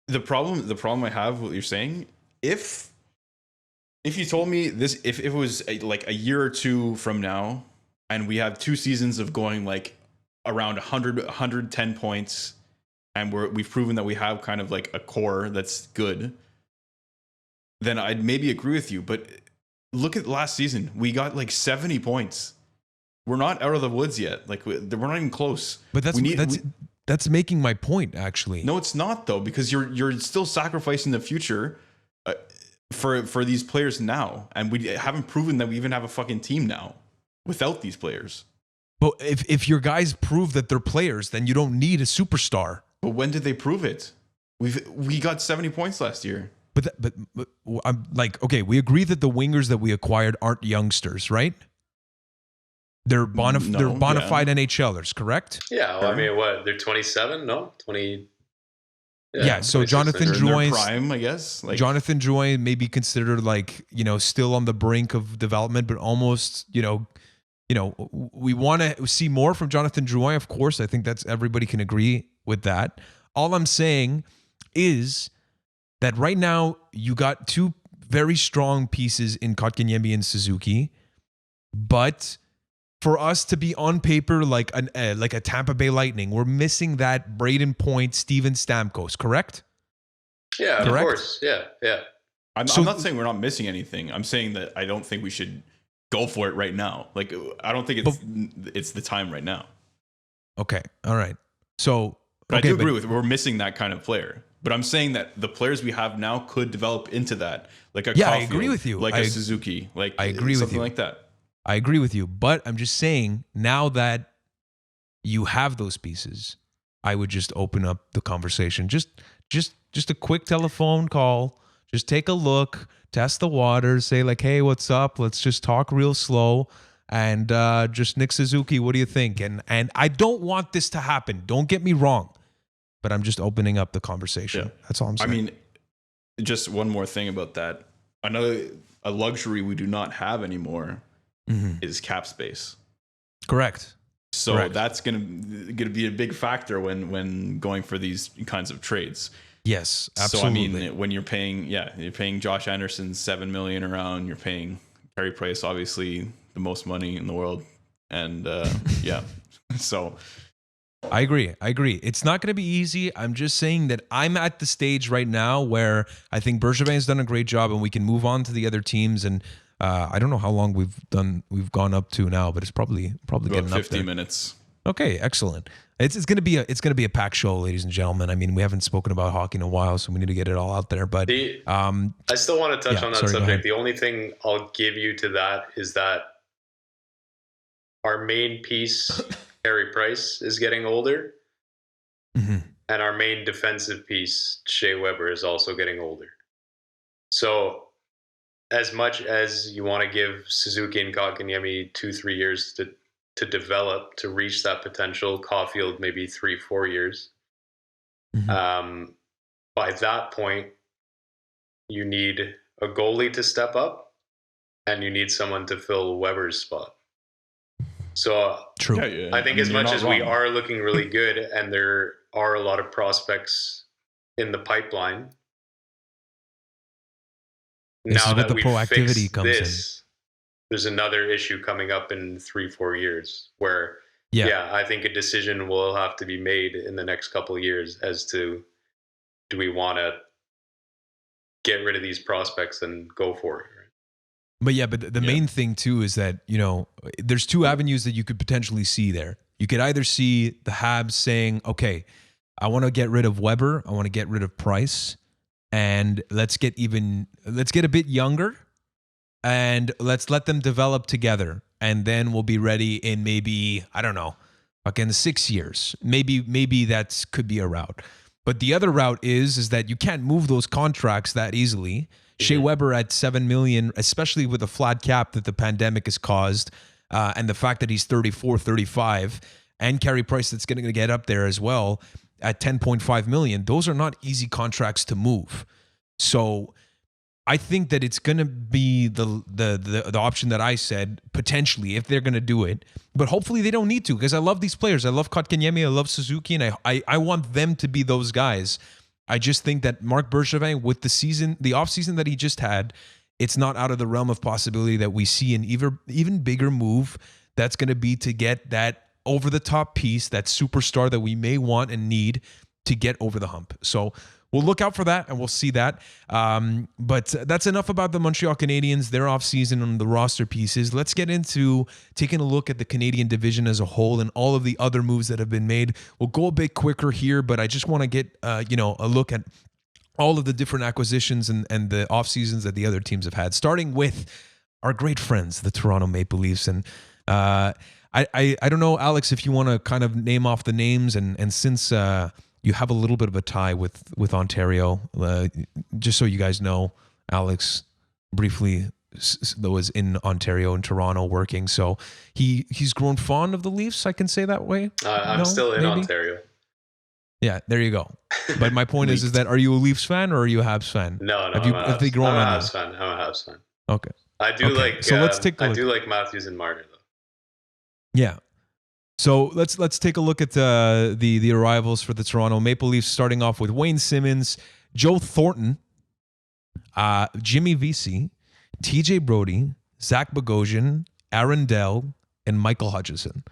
The problem I have with what you're saying, if you told me this, if it was like a year or two from now, and we have 2 seasons of going like around 110 points, and we've proven that we have kind of like a core that's good, then I'd maybe agree with you. But look at last season. We got like 70 points. We're not out of the woods yet. Like we're not even close. But that's making my point, actually. No, it's not though, because you're still sacrificing the future for these players now, and we haven't proven that we even have a fucking team now without these players. But if your guys prove that they're players, then you don't need a superstar. But when did they prove it? We got 70 points last year. But I'm like, okay, we agree that the wingers that we acquired aren't youngsters, right? They're bona fide NHLers, correct? Yeah, well, I mean, what? They're 27? No, 20. Yeah, so Jonathan Drouin, prime, I guess. Like, Jonathan Drouin may be considered like, still on the brink of development, but almost, we want to see more from Jonathan Drouin, of course. I think that's everybody can agree with that. All I'm saying is that right now you got 2 very strong pieces in Kotkaniemi and Suzuki, but for us to be on paper like a Tampa Bay Lightning, we're missing that Braden Point, Steven Stamkos, correct? Yeah, correct? Of course. Yeah. I'm not saying we're not missing anything. I'm saying that I don't think we should go for it right now. Like, I don't think it's the time right now. Okay. All right. So, but I do agree with we're missing that kind of player. But I'm saying that the players we have now could develop into that, like a Caulfield, I agree with you. Like a Suzuki, like I agree with something you. like that. I agree with you, but I'm just saying now that you have those pieces, I would just open up the conversation. Just a quick telephone call. Just take a look, test the waters, say like, hey, what's up? Let's just talk real slow. And just Nick Suzuki, what do you think? And I don't want this to happen. Don't get me wrong. But I'm just opening up the conversation. Yeah. That's all I'm saying. I mean, just one more thing about that. A luxury we do not have anymore is cap space. Correct. So that's gonna be a big factor when going for these kinds of trades. Yes, absolutely. So I mean, when you're paying Josh Anderson $7 million around, you're paying Carey Price obviously the most money in the world, and so I agree. It's not going to be easy. I'm just saying that I'm at the stage right now where I think Bergevin's done a great job, and we can move on to the other teams. And I don't know how long we've gone up to now, but it's probably about getting 50 up there. minutes. Okay, excellent. It's going to be a packed show, ladies and gentlemen. I mean, we haven't spoken about hockey in a while, so we need to get it all out there. But I still want to touch on that subject. The only thing I'll give you to that is that our main piece, Carey Price, is getting older, and our main defensive piece, Shea Weber, is also getting older. So, as much as you want to give Suzuki and Kotkaniemi 2-3 years to develop, to reach that potential, Caulfield maybe 3-4 years, By that point, you need a goalie to step up, and you need someone to fill Weber's spot. So True. I think as much as we are looking really good, and there are a lot of prospects in the pipeline, this now is what that the proactivity comes this, there's another issue coming up in 3-4 years where, I think a decision will have to be made in the next couple of years as to, do we want to get rid of these prospects and go for it? But the main thing too is that, you know, there's two avenues that you could potentially see there. You could either see the Habs saying, okay, I want to get rid of Weber, I want to get rid of Price, and let's get a bit younger, and let's let them develop together, and then we'll be ready in maybe, I don't know, fucking 6 years. Maybe that could be a route. But the other route is that you can't move those contracts that easily. Shea Weber at $7 million, especially with the flat cap that the pandemic has caused, and the fact that he's 34, 35, and Carey Price that's going to get up there as well at $10.5 million. Those are not easy contracts to move. So I think that it's going to be the option that I said, potentially, if they're going to do it. But hopefully they don't need to, because I love these players. I love Kotkaniemi, I love Suzuki, and I want them to be those guys. I just think that Marc Bergevin, with the offseason that he just had, it's not out of the realm of possibility that we see an even bigger move that's going to be to get that over-the-top piece, that superstar that we may want and need to get over the hump. So we'll look out for that, and we'll see that. But that's enough about the Montreal Canadiens, their offseason, and the roster pieces. Let's get into taking a look at the Canadian division as a whole and all of the other moves that have been made. We'll go a bit quicker here, but I just want to get a look at all of the different acquisitions and the off seasons that the other teams have had, starting with our great friends, the Toronto Maple Leafs. And I don't know, Alex, if you want to kind of name off the names, and since you have a little bit of a tie with Ontario, just so you guys know, Alex briefly was in Ontario and Toronto working, so he's grown fond of the Leafs, I can say that way. I'm still in Ontario. Yeah, there you go. But my point is that, are you a Leafs fan or are you a Habs fan? No, I'm a Habs fan. I'm a Habs fan. Okay. I do like. So let's take. I do like Matthews and Marner though. Yeah. So let's take a look at the arrivals for the Toronto Maple Leafs, starting off with Wayne Simmons, Joe Thornton, Jimmy Vesey, TJ Brody, Zach Bogosian, Aaron Dell, and Michael Hutchison.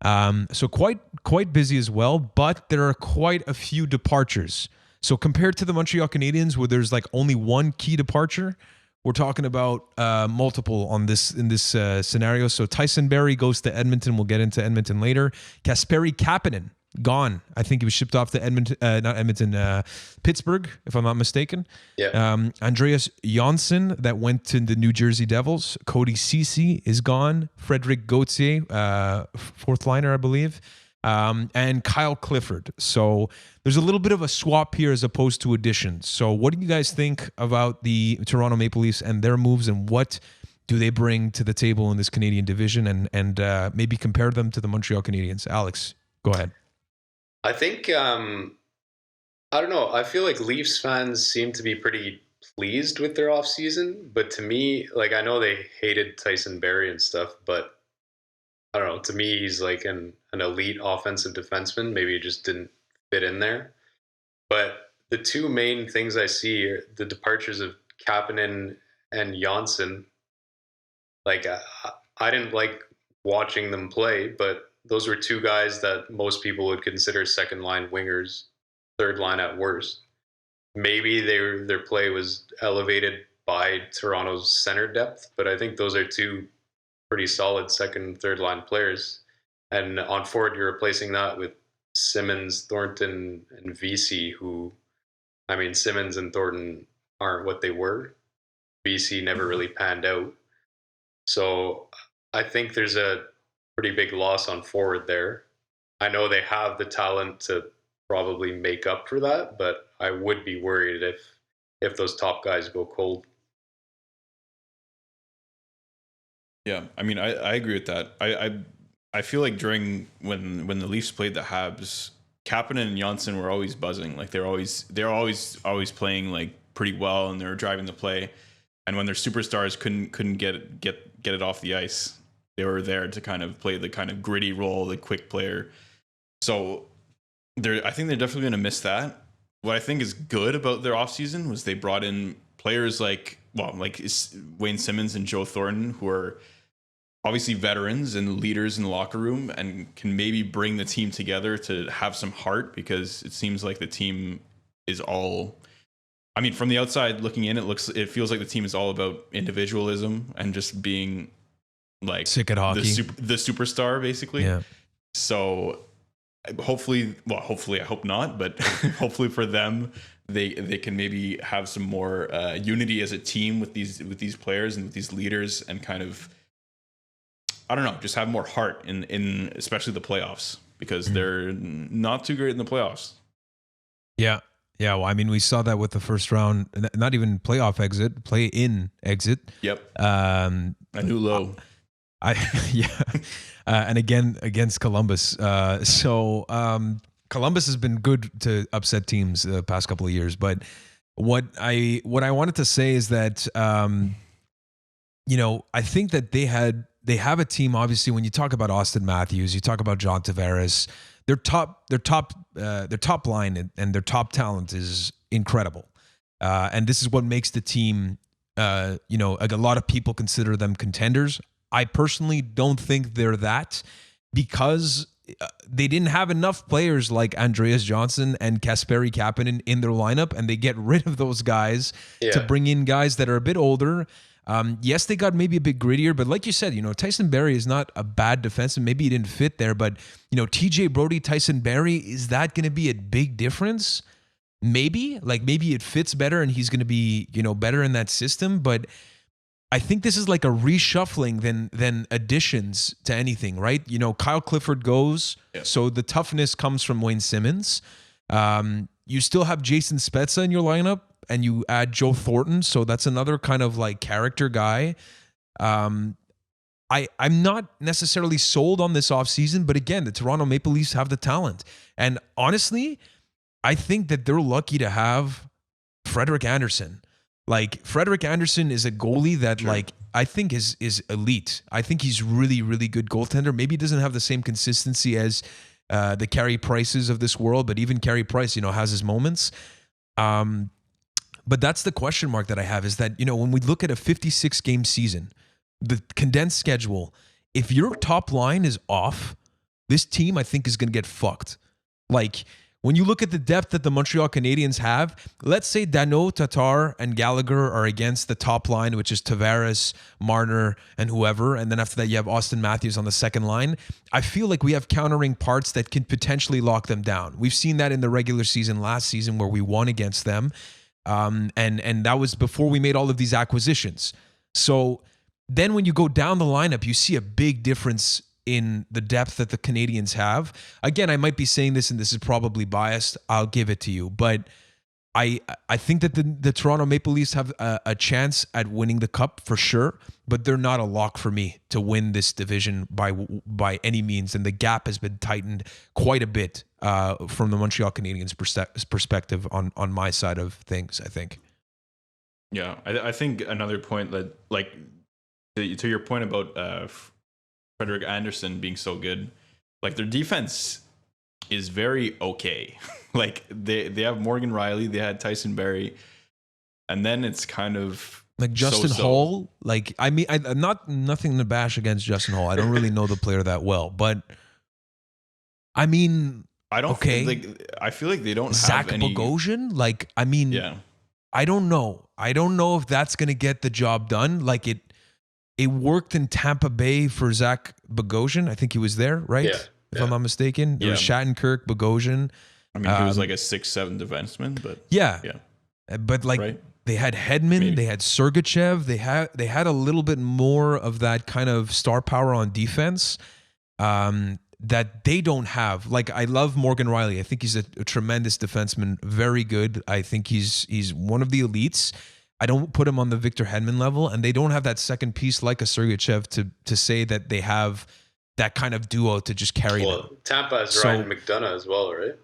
So quite busy as well, but there are quite a few departures. So compared to the Montreal Canadiens, where there's like only one key departure, we're talking about multiple in this scenario. So Tyson Barrie goes to Edmonton. We'll get into Edmonton later. Kasperi Kapanen, gone. I think he was shipped off to Pittsburgh, if I'm not mistaken. Yeah. Andreas Johnsson, that went to the New Jersey Devils. Cody Ceci is gone. Frederick Gauthier, fourth liner, I believe. And Kyle Clifford. So there's a little bit of a swap here as opposed to additions. So what do you guys think about the Toronto Maple Leafs and their moves, and what do they bring to the table in this Canadian division, and maybe compare them to the Montreal Canadiens? Alex, go ahead. I think, I don't know. I feel like Leafs fans seem to be pretty pleased with their offseason, but to me, like, I know they hated Tyson Barrie and stuff, but I don't know. To me, he's like an elite offensive defenseman. Maybe he just didn't fit in there. But the two main things I see are the departures of Kapanen and Johnsson. Like, I didn't like watching them play, but those were two guys that most people would consider second line wingers, third line at worst. Maybe their play was elevated by Toronto's center depth, but I think those are two pretty solid second, third line players. And on forward, you're replacing that with Simmons, Thornton, and Vesey, who, I mean, Simmons and Thornton aren't what they were. Vesey never really panned out. So I think there's a pretty big loss on forward there. I know they have the talent to probably make up for that, but I would be worried if those top guys go cold. Yeah, I mean, I agree with that. I feel like during when the Leafs played the Habs, Kapanen and Janssen were always buzzing. Like they're always playing like pretty well, and they were driving the play. And when their superstars couldn't get it off the ice, they were there to kind of play the kind of gritty role, the quick player. So I think they're definitely going to miss that. What I think is good about their offseason was they brought in players like Wayne Simmons and Joe Thornton, who are obviously veterans and leaders in the locker room and can maybe bring the team together to have some heart, because it seems like the team is all, I mean, from the outside looking in, it feels like the team is all about individualism and just being like sick at hockey, the superstar basically. Yeah. So hopefully I hope not, but hopefully for them, they can maybe have some more unity as a team with these players and with these leaders, and kind of, I don't know, just have more heart in especially the playoffs, because they're not too great in the playoffs. Yeah. Yeah. Well, I mean, we saw that with the first round, not even playoff exit, play-in exit. Yep. A new low. And again against Columbus. So Columbus has been good to upset teams the past couple of years. But what I wanted to say is that I think that they have a team. Obviously, when you talk about Austin Matthews, you talk about John Tavares, their top line and their top talent is incredible. And this is what makes the team. A lot of people consider them contenders. I personally don't think they're that, because they didn't have enough players like Andreas Johnson and Kasperi Kapanen in their lineup, and they get rid of those guys to bring in guys that are a bit older. Yes, they got maybe a bit grittier, but like you said, Tyson Barrie is not a bad defenseman. Maybe he didn't fit there, but TJ Brodie, Tyson Barrie, is that going to be a big difference? Maybe it fits better and he's going to be, better in that system, but I think this is like a reshuffling than additions to anything, right? Kyle Clifford goes, so the toughness comes from Wayne Simmons. You still have Jason Spezza in your lineup, and you add Joe Thornton, so that's another kind of like character guy. I'm not necessarily sold on this offseason, but again, the Toronto Maple Leafs have the talent. And honestly, I think that they're lucky to have Frederik Andersen. Like, Frederik Andersen is a goalie that, I think is elite. I think he's really, really good goaltender. Maybe he doesn't have the same consistency as the Carey Prices of this world, but even Carey Price, has his moments. But that's the question mark that I have, is that, when we look at a 56-game season, the condensed schedule, if your top line is off, this team, I think, is going to get fucked. Like, when you look at the depth that the Montreal Canadiens have, let's say Danault, Tatar, and Gallagher are against the top line, which is Tavares, Marner, and whoever. And then after that, you have Austin Matthews on the second line. I feel like we have countering parts that can potentially lock them down. We've seen that in the regular season last season, where we won against them. And that was before we made all of these acquisitions. So then when you go down the lineup, you see a big difference in the depth that the Canadians have. Again, I might be saying this, and this is probably biased. I'll give it to you. But I think that the Toronto Maple Leafs have a chance at winning the cup for sure, but they're not a lock for me to win this division by any means. And the gap has been tightened quite a bit from the Montreal Canadiens perspective on my side of things, I think. Yeah, I think another point that, like, to your point about Frederik Andersen being so good, like, their defense is very okay. Like, they have Morgan Riley, they had Tyson Barrie, and then it's kind of like Justin Hall. Like, I mean, I'm nothing to bash against Justin Hall. I don't really know the player that well, but I mean, I feel like they don't Zach have any. Bogosian. Like, I mean, yeah, I don't know if that's gonna get the job done. Like, it worked in Tampa Bay for Zach Bogosian. I think he was there, right? Yeah. If I'm not mistaken. It was Shattenkirk, Bogosian. I mean, he was like a 6'7" defenseman, but yeah. But like, right? They had Hedman, Maybe. They had Sergachev, they had a little bit more of that kind of star power on defense that they don't have. Like, I love Morgan Riley. I think he's a tremendous defenseman, very good. I think he's one of the elites. I don't put him on the Victor Hedman level, and they don't have that second piece like a Sergachev to say that they have that kind of duo to just carry them. Tampa has Ryan McDonough as well, right?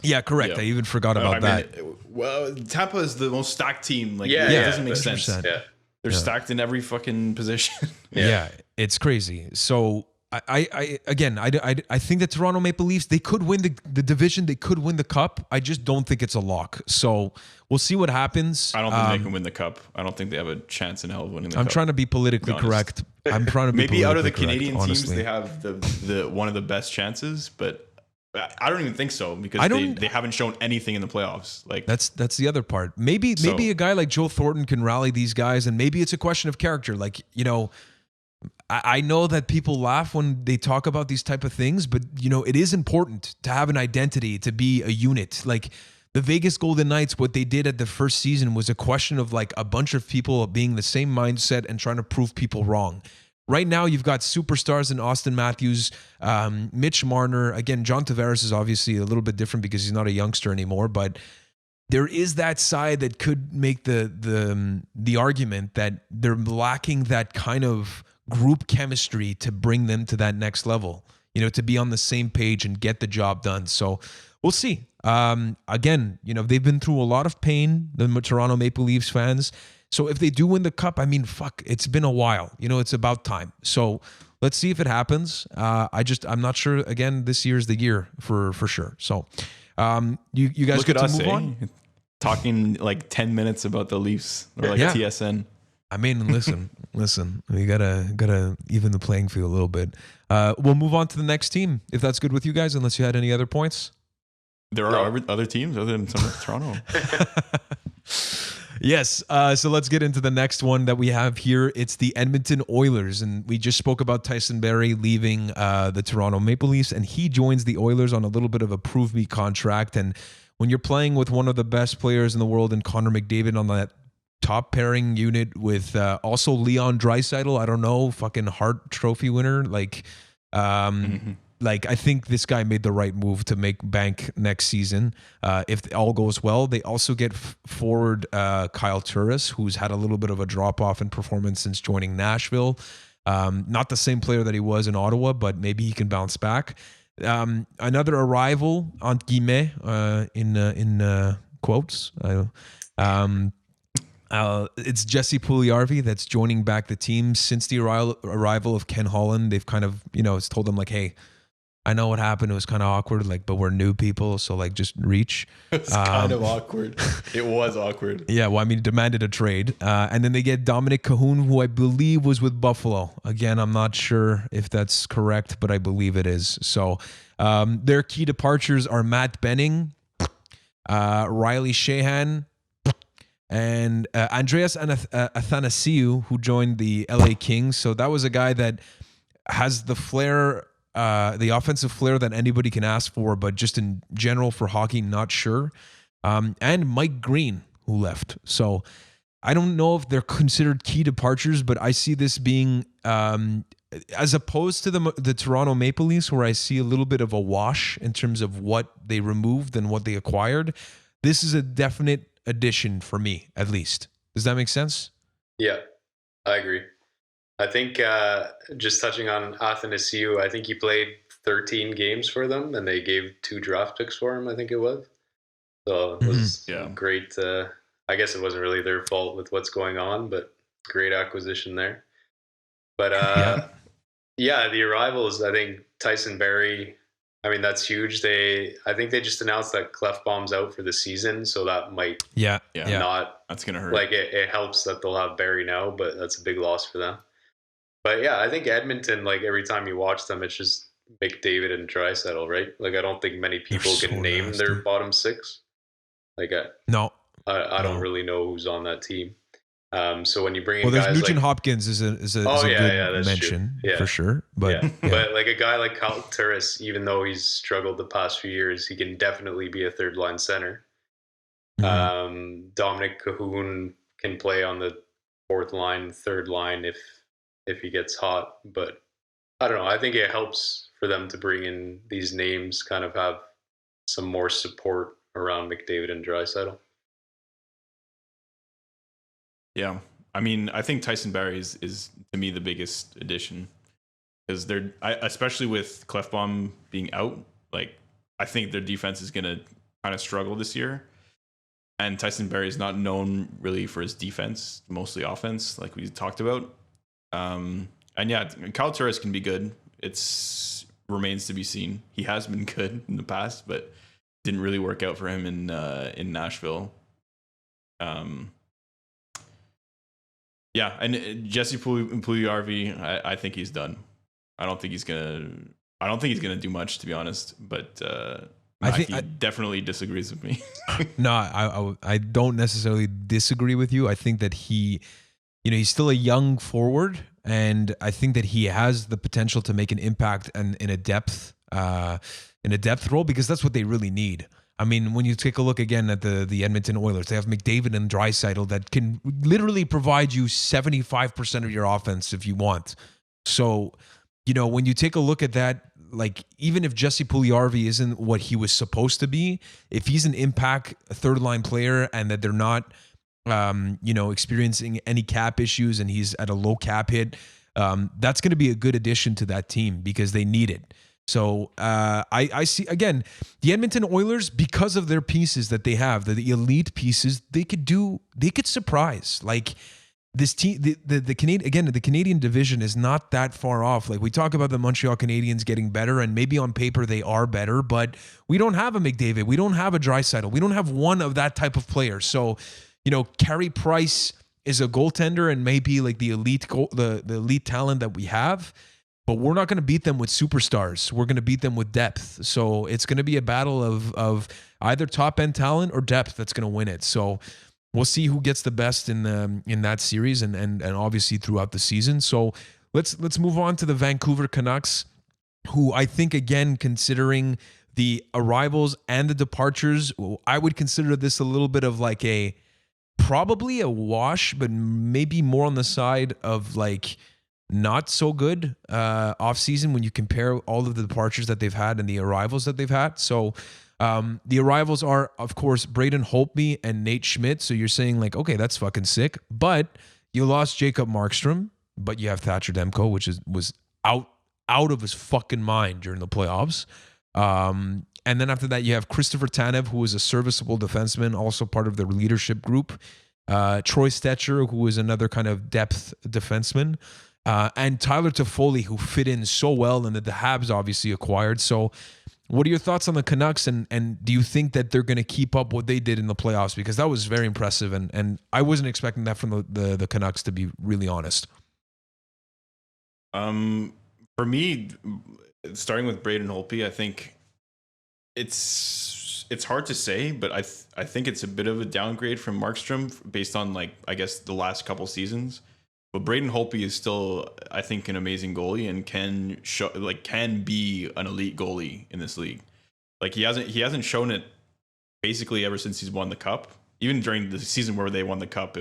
Yeah, correct. Yeah. I even forgot about that. Well, Tampa is the most stacked team. Like, Yeah, it yeah, doesn't make sense. 100%. Yeah. They're stacked in every fucking position. Yeah, it's crazy. So I think that Toronto Maple Leafs, they could win the division, they could win the cup. I just don't think it's a lock. So we'll see what happens. I don't think they can win the cup. I don't think they have a chance in hell of winning the cup. I'm trying to be politically correct. I'm trying to be maybe out of the politically correct, Canadian honestly. teams, they have the one of the best chances, but I don't even think so because they haven't shown anything in the playoffs. Like that's the other part. Maybe a guy like Joe Thornton can rally these guys, and maybe it's a question of character. Like, you know, I know that people laugh when they talk about these type of things, but you know, it is important to have an identity, to be a unit. Like the Vegas Golden Knights, what they did at the first season was a question of like a bunch of people being the same mindset and trying to prove people wrong. Right now, you've got superstars in Austin Matthews, Mitch Marner. Again, John Tavares is obviously a little bit different because he's not a youngster anymore, but there is that side that could make the argument that they're lacking that kind of group chemistry to bring them to that next level, you know, to be on the same page and get the job done. So we'll see. Again, you know, they've been through a lot of pain, the Toronto Maple Leafs fans. So if they do win the cup, I mean, fuck, it's been a while. You know, it's about time. So let's see if it happens. I'm not sure. Again, this year's the year for sure. So you guys look get at to us, move on? Talking like 10 minutes about the Leafs or like TSN. I mean, listen, we gotta even the playing field a little bit. We'll move on to the next team if that's good with you guys. Unless you had any other points. There are other teams other than Toronto. Yes. So let's get into the next one that we have here. It's the Edmonton Oilers. And we just spoke about Tyson Barrie leaving the Toronto Maple Leafs, and he joins the Oilers on a little bit of a prove me contract. And when you're playing with one of the best players in the world and Connor McDavid on that top pairing unit with also Leon Draisaitl, I don't know, fucking Hart Trophy winner, like like I think this guy made the right move to make bank next season. If all goes well, they also get forward Kyle Turris, who's had a little bit of a drop off in performance since joining Nashville. Not the same player that he was in Ottawa, but maybe he can bounce back. Another arrival, entre guillemets, in quotes. It's Jesse Puljujarvi that's joining back the team since the arrival of Ken Holland. They've kind of, you know, it's told them like, hey, I know what happened. It was kind of awkward, like, but we're new people, so like, just reach. It's kind of awkward. It was awkward. Yeah, well, I mean, demanded a trade, and then they get Dominic Cahoon, who I believe was with Buffalo. Again, I'm not sure if that's correct, but I believe it is. So, their key departures are Matt Benning, Riley Sheahan, and Andreas Athanasiou, who joined the LA Kings. So that was a guy that has the flair. The offensive flair that anybody can ask for, but just in general for hockey, not sure. And Mike Green, who left. So I don't know if they're considered key departures, but I see this being, as opposed to the Toronto Maple Leafs, where I see a little bit of a wash in terms of what they removed and what they acquired. This is a definite addition for me, at least. Does that make sense? Yeah, I agree. I think just touching on Athanasiou, I think he played 13 games for them, and they gave 2 draft picks for him, I think it was. So it was great. I guess it wasn't really their fault with what's going on, but great acquisition there. But the arrivals, I think Tyson Barrie, I mean, that's huge. I think they just announced that Clefbaum's out for the season, so that might not. That's going to hurt. Like, it helps that they'll have Barrie now, but that's a big loss for them. But yeah, I think Edmonton, like every time you watch them, it's just McDavid and Draisaitl, right? Like I don't think many people can name their bottom 6. Like I don't really know who's on that team. So when you bring in there's guys Nugent like Hopkins is a good mention for sure. But but like a guy like Kyle Turris, even though he's struggled the past few years, he can definitely be a third line center. Mm-hmm. Dominic Cahoon can play on the 4th line, 3rd line if he gets hot, but I don't know. I think it helps for them to bring in these names, kind of have some more support around McDavid and Draisaitl. Yeah, I mean, I think Tyson Barrie is to me the biggest addition because especially with Clefbaum being out, like I think their defense is gonna kind of struggled this year. And Tyson Barrie is not known really for his defense, mostly offense, like we talked about. And yeah, Kyle Turris can be good. It's remains to be seen. He has been good in the past, but didn't really work out for him in Nashville. Yeah, and Jesse Puljujarvi, I think he's done. I don't think he's gonna do much, to be honest. But I think he definitely disagrees with me. No, I don't necessarily disagree with you. I think that he's still a young forward, and I think that he has the potential to make an impact and in a depth role, because that's what they really need. I mean, when you take a look again at the Edmonton Oilers, they have McDavid and Draisaitl that can literally provide you 75% of your offense if you want. So, when you take a look at that, like, even if Jesse Puljujarvi isn't what he was supposed to be, if he's an impact third line player and that they're not, experiencing any cap issues and he's at a low cap hit, that's going to be a good addition to that team because they need it. So I see, again, the Edmonton Oilers, because of their pieces that they have, the elite pieces, they could surprise. Like, this team, the Canadian division is not that far off. Like, we talk about the Montreal Canadiens getting better, and maybe on paper they are better, but we don't have a McDavid, we don't have a Draisaitl, we don't have one of that type of player. So, Carey Price is a goaltender and maybe like the elite talent that we have, but we're not going to beat them with superstars. We're going to beat them with depth. So it's going to be a battle of either top end talent or depth that's going to win it. So we'll see who gets the best in that series and obviously throughout the season. So let's move on to the Vancouver Canucks, who I think, again, considering the arrivals and the departures, I would consider this a little bit of like probably a wash, but maybe more on the side of like not so good offseason when you compare all of the departures that they've had and the arrivals that they've had. So the arrivals are, of course, Braden Holtby and Nate Schmidt. So you're saying like, okay, that's fucking sick. But you lost Jacob Markstrom, but you have Thatcher Demko, which was out of his fucking mind during the playoffs. And then after that, you have Christopher Tanev, who is a serviceable defenseman, also part of their leadership group. Troy Stetcher, who is another kind of depth defenseman. And Tyler Toffoli, who fit in so well and that the Habs obviously acquired. So what are your thoughts on the Canucks? And do you think that they're going to keep up what they did in the playoffs? Because that was very impressive. And I wasn't expecting that from the Canucks, to be really honest. For me, starting with Braden Holtby, I think it's hard to say, but I think it's a bit of a downgrade from Markstrom based on, like, I guess the last couple seasons. But Braden Holtby is still, I think, an amazing goalie and can be an elite goalie in this league. Like, he hasn't shown it basically ever since he's won the cup. Even during the season where they won the cup,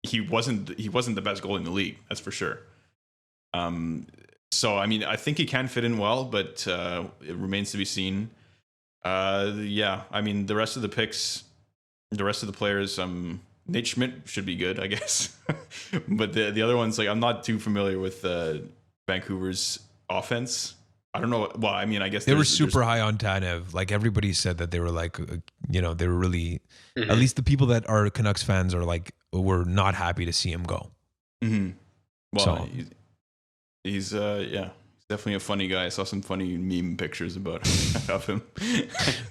he wasn't the best goalie in the league. That's for sure. So I mean, I think he can fit in well, but it remains to be seen. Yeah, I mean, the rest of the picks, the rest of the players, Nate Schmidt should be good, I guess. But the other ones, like, I'm not too familiar with Vancouver's offense. I don't know. Well, I mean, I guess they were super high on Tanev. Like, everybody said that they were like, they were really, at least the people that are Canucks fans are like, were not happy to see him go. Mm-hmm. Well, so. He's definitely a funny guy. I saw some funny meme pictures of him.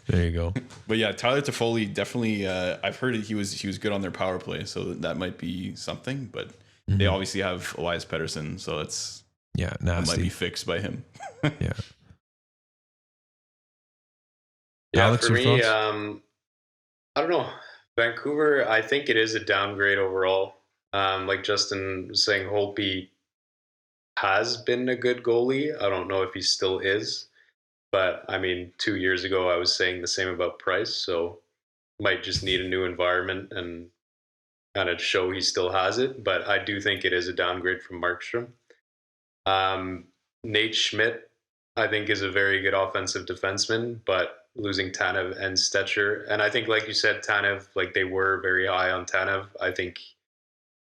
There you go. But yeah, Tyler Toffoli definitely. I've heard he was good on their power play, so that might be something. But they obviously have Elias Pettersson, so it's nasty. That might be fixed by him. Yeah. Alex, for me, I don't know. Vancouver, I think it is a downgrade overall. Like Justin was saying, Holtby has been a good goalie. I don't know if he still is, but I mean, 2 years ago I was saying the same about Price, so might just need a new environment and kind of show he still has it. But I do think it is a downgrade from Markstrom. Nate Schmidt, I think, is a very good offensive defenseman, but losing Tanev and Stetcher, and I think, like you said, Tanev, like, they were very high on Tanev. I think,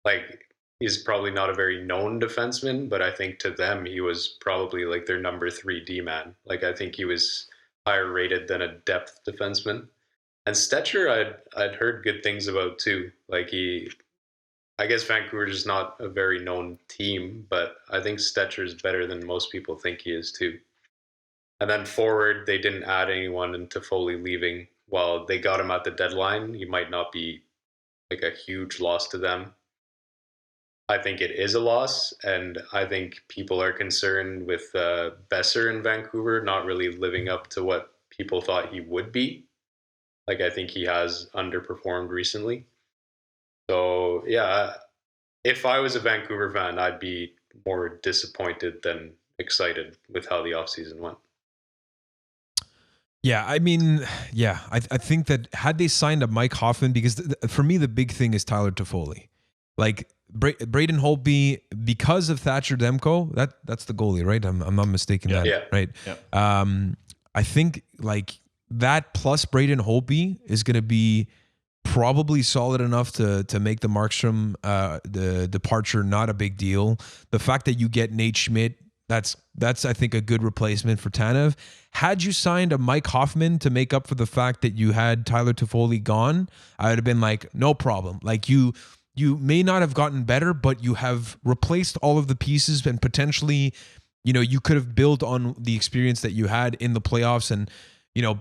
like, he's probably not a very known defenseman, but I think to them, he was probably like their number 3 D-man. Like, I think he was higher rated than a depth defenseman. And Stetcher, I'd heard good things about too. Like I guess Vancouver's just not a very known team, but I think Stetcher's better than most people think he is too. And then forward, they didn't add anyone, and Toffoli leaving. While they got him at the deadline, he might not be like a huge loss to them. I think it is a loss, and I think people are concerned with Besser in Vancouver not really living up to what people thought he would be. Like, I think he has underperformed recently. So, yeah, if I was a Vancouver fan, I'd be more disappointed than excited with how the offseason went. Yeah, I mean, yeah, I think that had they signed up Mike Hoffman, because for me, the big thing is Tyler Toffoli. Like, Braden Holtby, because of Thatcher Demko, that's the goalie, right? I'm not mistaken that, right? Yeah. I think, like, that plus Braden Holtby is going to be probably solid enough to make the Markstrom the departure not a big deal. The fact that you get Nate Schmidt, that's I think a good replacement for Tanev. Had you signed a Mike Hoffman to make up for the fact that you had Tyler Toffoli gone, I would have been like, no problem. Like, you may not have gotten better, but you have replaced all of the pieces, and potentially, you could have built on the experience that you had in the playoffs. And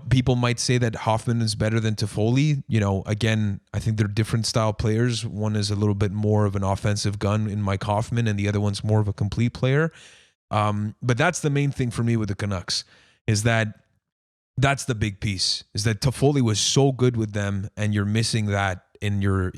people might say that Hoffman is better than Toffoli. Again, I think they're different style players. One is a little bit more of an offensive gun in Mike Hoffman, and the other one's more of a complete player. But that's the main thing for me with the Canucks, is that's the big piece, is that Toffoli was so good with them, and you're missing that in your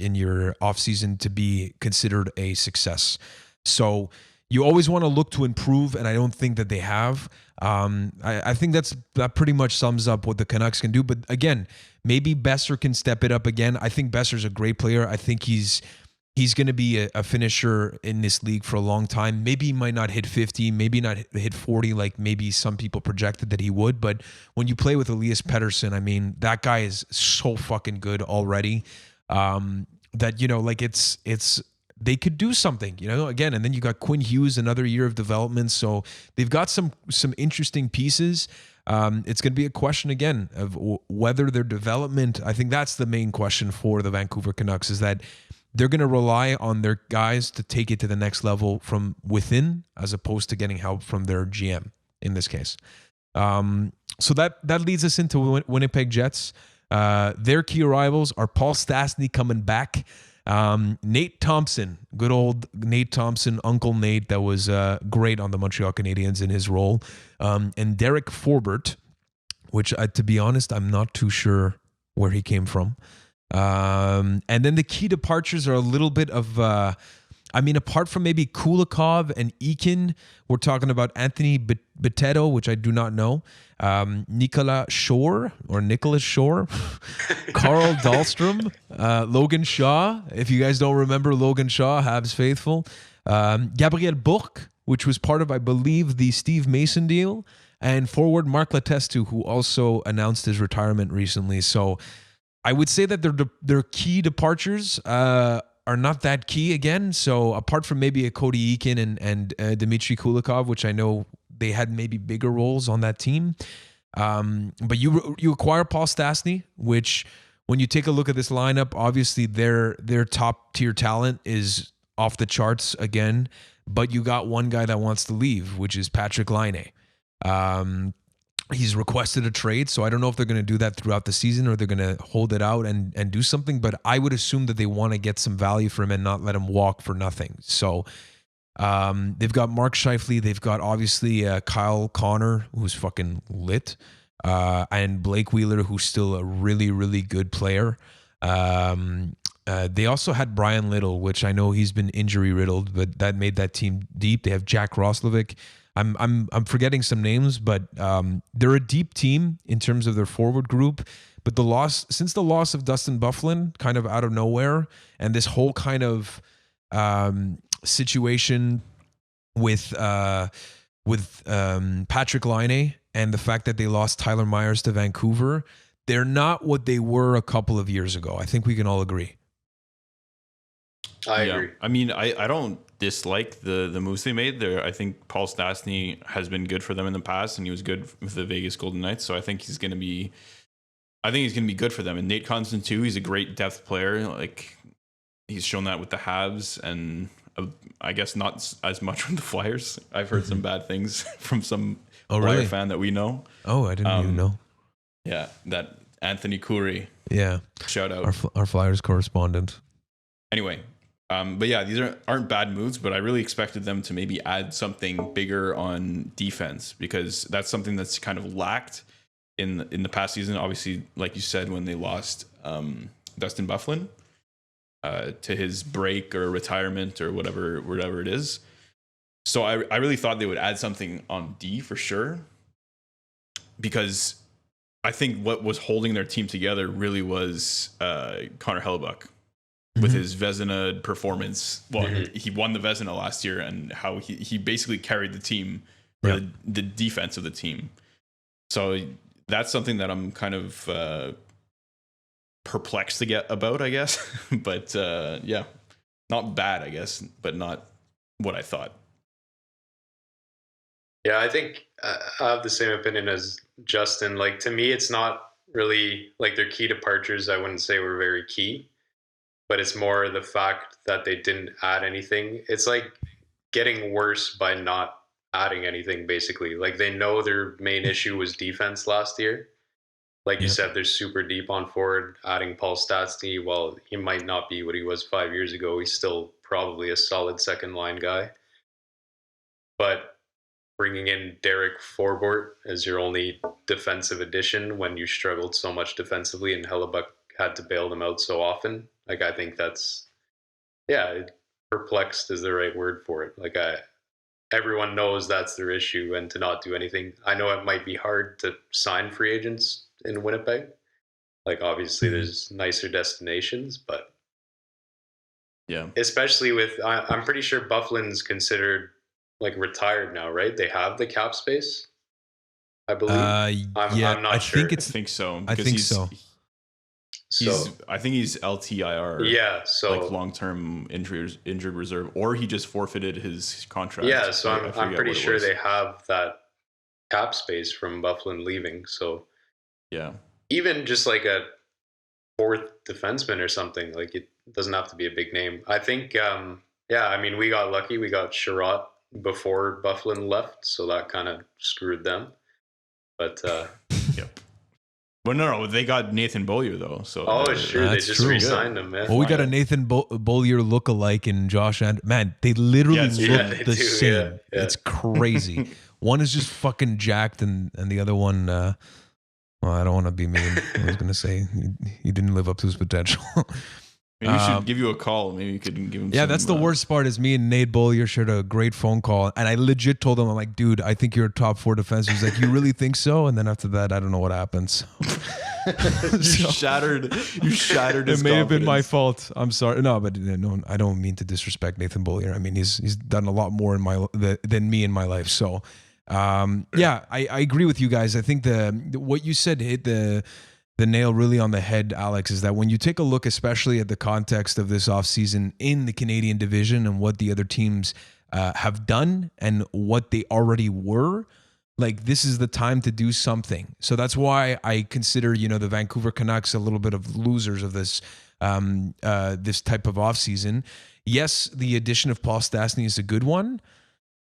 offseason to be considered a success. So you always want to look to improve, and I don't think that they have. I think that pretty much sums up what the Canucks can do. But again, maybe Besser can step it up again. I think Besser's a great player. I think he's going to be a finisher in this league for a long time. Maybe he might not hit 50, maybe not hit 40 like maybe some people projected that he would. But when you play with Elias Pettersson, I mean, that guy is so fucking good already that, like it's they could do something, again. And then you got Quinn Hughes, another year of development. So they've got some interesting pieces. It's going to be a question again of whether their development, I think that's the main question for the Vancouver Canucks, is that they're going to rely on their guys to take it to the next level from within, as opposed to getting help from their GM in this case. So that leads us into Winnipeg Jets. Their key arrivals are Paul Stastny coming back, Nate Thompson, good old Nate Thompson, Uncle Nate, that was great on the Montreal Canadiens in his role, and Derek Forbort, which to be honest, I'm not too sure where he came from. And then the key departures are a little bit of, apart from maybe Kulikov and Eakin, we're talking about Anthony Bitetto, which I do not know, Nicholas Shore, Carl Dahlstrom, Logan Shaw, if you guys don't remember Logan Shaw, Habs faithful, Gabriel Bourque, which was part of, I believe, the Steve Mason deal, and forward Mark Letestu, who also announced his retirement recently. So I would say that their key departures are not that key again. So apart from maybe a Cody Eakin and Dmitry Kulikov, which I know they had maybe bigger roles on that team. But you acquire Paul Stastny, which when you take a look at this lineup, obviously their top tier talent is off the charts again. But you got one guy that wants to leave, which is Patrick Laine. He's requested a trade, so I don't know if they're going to do that throughout the season or they're going to hold it out and do something, but I would assume that they want to get some value for him and not let him walk for nothing. So they've got Mark Scheifele, they've got obviously Kyle Connor, who's fucking lit, and Blake Wheeler, who's still a really, really good player. They also had Brian Little, which I know he's been injury riddled, but that made that team deep. They have Jack Roslovic. I'm forgetting some names, but they're a deep team in terms of their forward group. But since the loss of Dustin Byfuglien, kind of out of nowhere, and this whole kind of situation with Patrick Laine and the fact that they lost Tyler Myers to Vancouver, they're not what they were a couple of years ago. I think we can all agree. I agree. I mean, I don't dislike the moves they made there. I think Paul Stastny has been good for them in the past, and he was good with the Vegas Golden Knights. So I think he's going to be I think he's going to be good for them. And Nate Constant too. He's a great depth player. Like he's shown that with the Habs, and I guess not as much with the Flyers. I've heard some bad things from some Flyer fan that we know. Oh, I didn't even know. Yeah, that Anthony Curry. Yeah, shout out our Flyers correspondent. Anyway, but yeah, these aren't bad moves, but I really expected them to maybe add something bigger on defense, because that's something that's kind of lacked in the past season. Obviously, like you said, when they lost Dustin Byfuglien to his break or retirement or whatever it is. So I really thought they would add something on D for sure, because I think what was holding their team together really was Connor Hellebuck. With his Vezina performance. Well, he won the Vezina last year, and how he basically carried the team, or the defense of the team. So that's something that I'm kind of perplexed about, I guess. But yeah, not bad, I guess, but not what I thought. Yeah, I think I have the same opinion as Justin. Like, to me, it's not really like their key departures. I wouldn't say were very key. But it's more the fact that they didn't add anything. It's like getting worse by not adding anything, basically. Like, they know their main issue was defense last year. Like you said, they're super deep on forward. Adding Paul Stastny, well, he might not be what he was 5 years ago. He's still probably a solid second line guy. But bringing in Derek Forbort as your only defensive addition when you struggled so much defensively and Hellebuck had to bail them out so often. Like, I think that's, perplexed is the right word for it. Like, everyone knows that's their issue, and to not do anything. I know it might be hard to sign free agents in Winnipeg. Like, obviously there's nicer destinations, but yeah, especially with, I'm pretty sure Byfuglien's considered like retired now, right? They have the cap space, I believe. I'm not sure. I think so. I think so. I think he's LTIR. Yeah, so like long-term injured reserve, or he just forfeited his contract. Yeah, so I'm pretty sure they have that cap space from Byfuglien leaving. So yeah, even just like a fourth defenseman or something, like, it doesn't have to be a big name. I think, I mean, we got lucky. We got Sherratt before Byfuglien left, so that kind of screwed them. But yep. Well, no, they got Nathan Beaulieu though. So it's true. They just re-signed him, man. Well, we got a Nathan Beaulieu look-alike in Josh Man, they literally look the same. Yeah. It's crazy. One is just fucking jacked, and the other one, well, I don't want to be mean. I was going to say he didn't live up to his potential. Maybe we should give you a call. Maybe you could give him that's the worst part is me and Nate Beaulieu shared a great phone call. And I legit told him, I'm like, dude, I think you're a top 4 defenseman. He's like, you really think so? And then after that, I don't know what happened. You shattered his It may have been my fault. I'm sorry. No, but no, I don't mean to disrespect Nathan Beaulieu. I mean, he's done a lot more than me in my life. So, I agree with you guys. I think what you said hit the nail really on the head, Alex, is that when you take a look, especially at the context of this offseason in the Canadian Division and what the other teams have done and what they already were, like, this is the time to do something. So that's why I consider, the Vancouver Canucks a little bit of losers of this this type of offseason. Yes, the addition of Paul Stastny is a good one.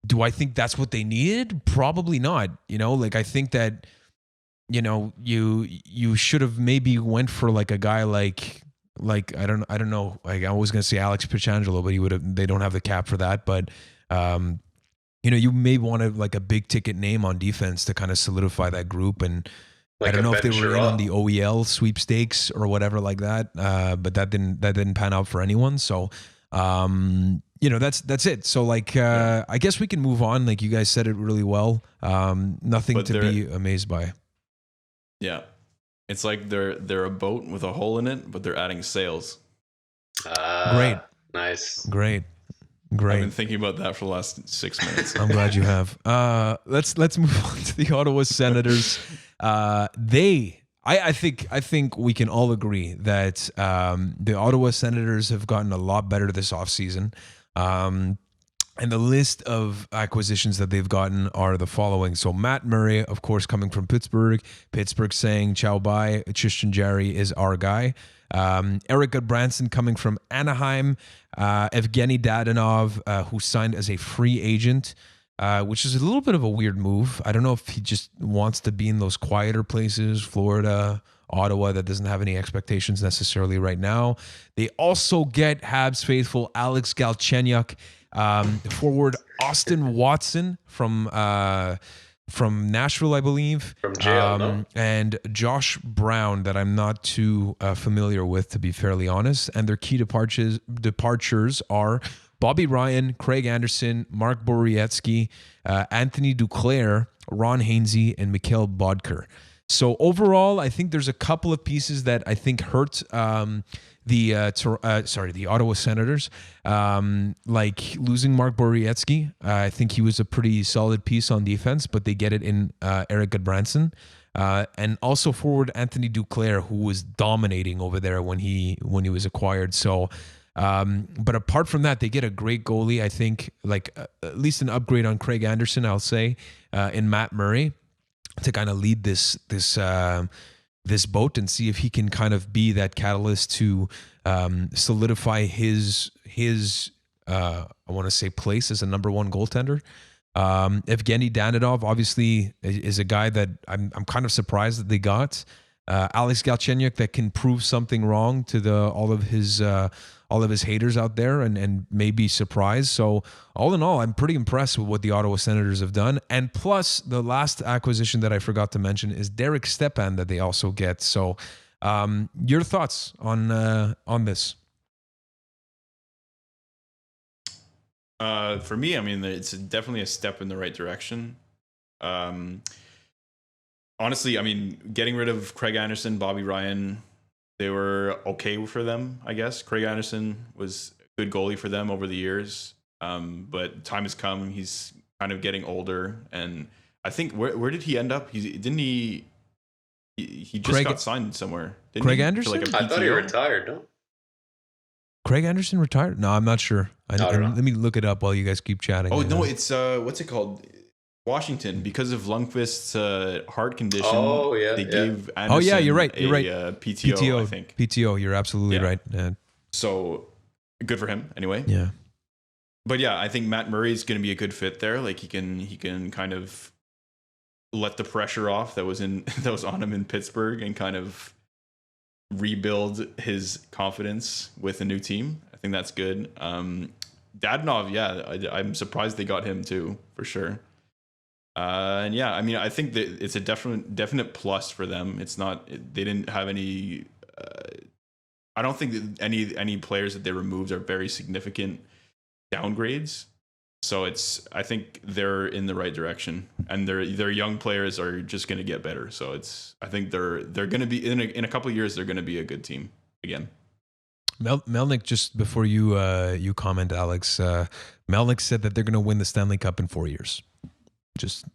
Do I think that's what they needed? Probably not. Like, I think that, you should have maybe went for like a guy like I don't know. Like, I was gonna say Alex Pietrangelo, but they don't have the cap for that. But you may want like a big ticket name on defense to kind of solidify that group. And like, I don't know if they were in on the OEL sweepstakes or whatever like that. But that didn't pan out for anyone. So that's it. So like, I guess we can move on. Like, you guys said it really well. Nothing to be amazed by. Yeah, it's like they're a boat with a hole in it, but they're adding sails. Great, nice, great. I've been thinking about that for the last 6 minutes. I'm glad you have. Let's move on to the Ottawa Senators. I think we can all agree that the Ottawa Senators have gotten a lot better this offseason. And the list of acquisitions that they've gotten are the following. So Matt Murray, of course, coming from Pittsburgh. Pittsburgh saying, ciao, bye. Tristan Jarry is our guy. Eric Goodbranson coming from Anaheim. Evgeny Dadonov, who signed as a free agent, which is a little bit of a weird move. I don't know if he just wants to be in those quieter places, Florida, Ottawa, that doesn't have any expectations necessarily right now. They also get Habs faithful Alex Galchenyuk, forward Austin Watson from Nashville, I believe. From jail, no? And Josh Brown, that I'm not too familiar with, to be fairly honest. And their key departures are Bobby Ryan, Craig Anderson, Mark Borowiecki, Anthony Duclair, Ron Hainsey, and Mikhail Bodker. So overall, I think there's a couple of pieces that I think hurt the Ottawa Senators, like losing Mark Borowiecki. I think he was a pretty solid piece on defense, but they get it in Eric Goodbranson. And also forward Anthony Duclair, who was dominating over there when he was acquired. So, but apart from that, they get a great goalie. I think at least an upgrade on Craig Anderson, I'll say, in Matt Murray, to kind of lead this boat and see if he can kind of be that catalyst to solidify his I want to say place as a number one goaltender. Evgeny Dadonov obviously is a guy that I'm kind of surprised that they got. Alex Galchenyuk, that can prove something wrong to all of his haters out there and maybe surprise. So all in all, I'm pretty impressed with what the Ottawa Senators have done. And plus, the last acquisition that I forgot to mention is Derek Stepan that they also get. So your thoughts on this? For me, I mean, it's definitely a step in the right direction. Honestly, I mean, getting rid of Craig Anderson, Bobby Ryan, they were okay for them, I guess. Craig Anderson was a good goalie for them over the years, but time has come. He's kind of getting older, and I think where did he end up? He just got signed somewhere. Didn't Craig he? Anderson? I thought he retired. No. Craig Anderson retired? No, I'm not sure. Let me look it up while you guys keep chatting. Oh no, it's what's it called? Washington, because of Lundqvist's heart condition. Oh yeah, they gave Anderson you're right. PTO, I think. PTO, you're absolutely right. So good for him anyway. Yeah. But yeah, I think Matt Murray is going to be a good fit there. Like he can kind of let the pressure off that was on him in Pittsburgh and kind of rebuild his confidence with a new team. I think that's good. Dadonov, yeah, I'm surprised they got him too, for sure. And yeah, I mean, I think that it's a definite plus for them. It's not, they didn't have any, I don't think that any players that they removed are very significant downgrades. So I think they're in the right direction, and their young players are just going to get better. So I think they're going to be in a couple of years, they're going to be a good team again. Melnick, just before you comment, Alex, Melnick said that they're going to win the Stanley Cup in 4 years. Just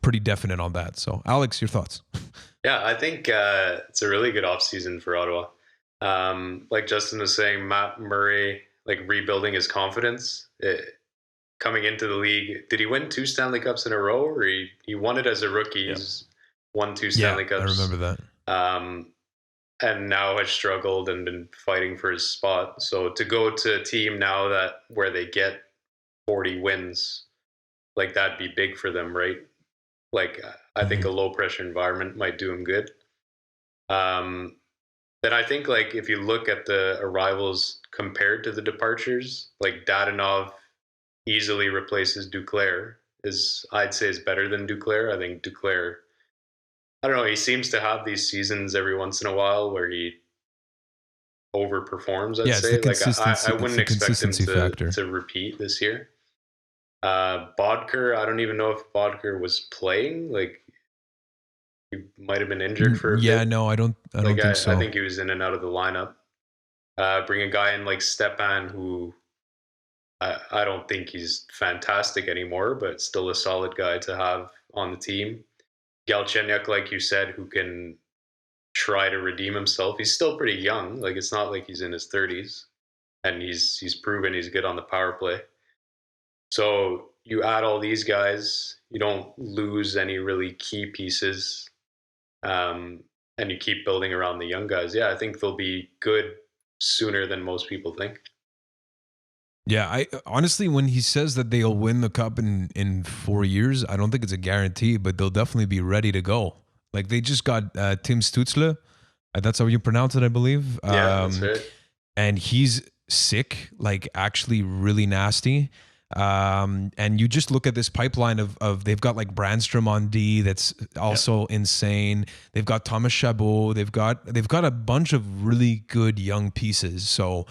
pretty definite on that. So, Alex, your thoughts? Yeah, I think it's a really good offseason for Ottawa. Like Justin was saying, Matt Murray, like rebuilding his confidence. Coming into the league, did he win 2 Stanley Cups in a row, or he won it as a rookie? Yeah. He's won 2 Stanley Cups. I remember that. And now has struggled and been fighting for his spot. So to go to a team now where they get 40 wins, like that'd be big for them, right? Like I think a low pressure environment might do him good. Then I think like if you look at the arrivals compared to the departures, like Dadonov easily replaces Duclair. I'd say is better than Duclair. I think Duclair, I don't know, he seems to have these seasons every once in a while where he overperforms, I'd say. Like I wouldn't expect him to repeat this year. Bodker, I don't even know if Bodker was playing. Like he might have been injured for a bit. No, I don't think so. I think he was in and out of the lineup. Bring a guy in like Stepan, who I don't think he's fantastic anymore, but still a solid guy to have on the team. Galchenyuk, like you said, who can try to redeem himself. He's still pretty young. Like it's not like he's in his 30s, and he's proven he's good on the power play. So you add all these guys, you don't lose any really key pieces, and you keep building around the young guys. Yeah, I think they'll be good sooner than most people think. Yeah, I honestly, when he says that they'll win the cup in 4 years, I don't think it's a guarantee, but they'll definitely be ready to go. Like they just got Tim Stutzle, that's how you pronounce it, I believe. Yeah, that's right. And he's sick, like actually really nasty. And you just look at this pipeline of they've got like Brandstrom on D, that's also insane. They've got Thomas Chabot. They've got a bunch of really good young pieces. So.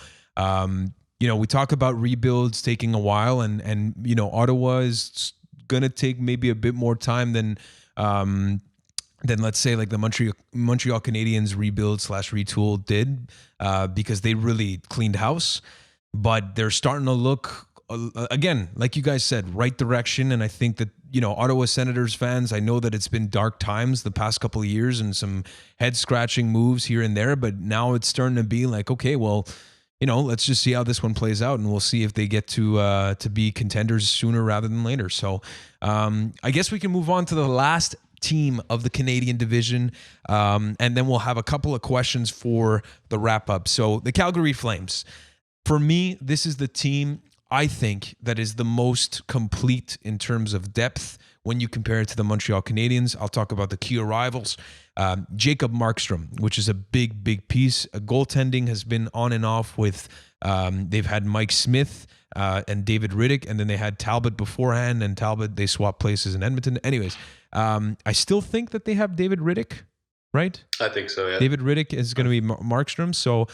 We talk about rebuilds taking a while, and Ottawa is gonna take maybe a bit more time than let's say like the Montreal Canadiens rebuild / retool did, because they really cleaned house. But they're starting to look again, like you guys said, right direction. And I think that Ottawa Senators fans, I know that it's been dark times the past couple of years and some head scratching moves here and there, but now it's starting to be like, okay, well. Let's just see how this one plays out, and we'll see if they get to be contenders sooner rather than later. So I guess we can move on to the last team of the Canadian division, and then we'll have a couple of questions for the wrap-up. So the Calgary Flames. For me, this is the team I think that is the most complete in terms of depth when you compare it to the Montreal Canadiens. I'll talk about the key arrivals. Jacob Markstrom, which is a big piece. Goaltending has been on and off with, they've had Mike Smith and David Riddick, and then they had Talbot beforehand, and Talbot, they swapped places in Edmonton. Anyways, I still think that they have David Riddick, right? I think so, yeah. David Riddick is going to be Markstrom, so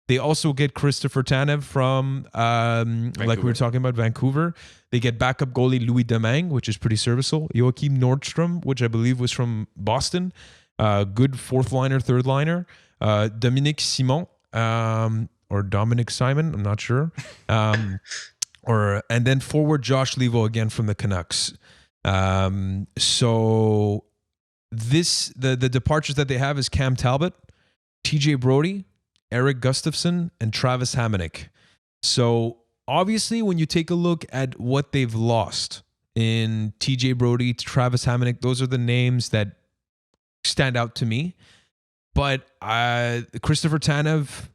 they also get Christopher Tanev from, like we were talking about, Vancouver. They get backup goalie Louis Domingue, which is pretty serviceable. Joachim Nordstrom, which I believe was from Boston. Good fourth liner, third liner. Dominique Simon, or Dominic Simon, I'm not sure. And then forward Josh Levo again from the Canucks. So the departures that they have is Cam Talbot, TJ Brody, Eric Gustafson, and Travis Hamonic. So obviously, when you take a look at what they've lost in TJ Brody, Travis Hamonic, those are the names that stand out to me. But Christopher Tanev,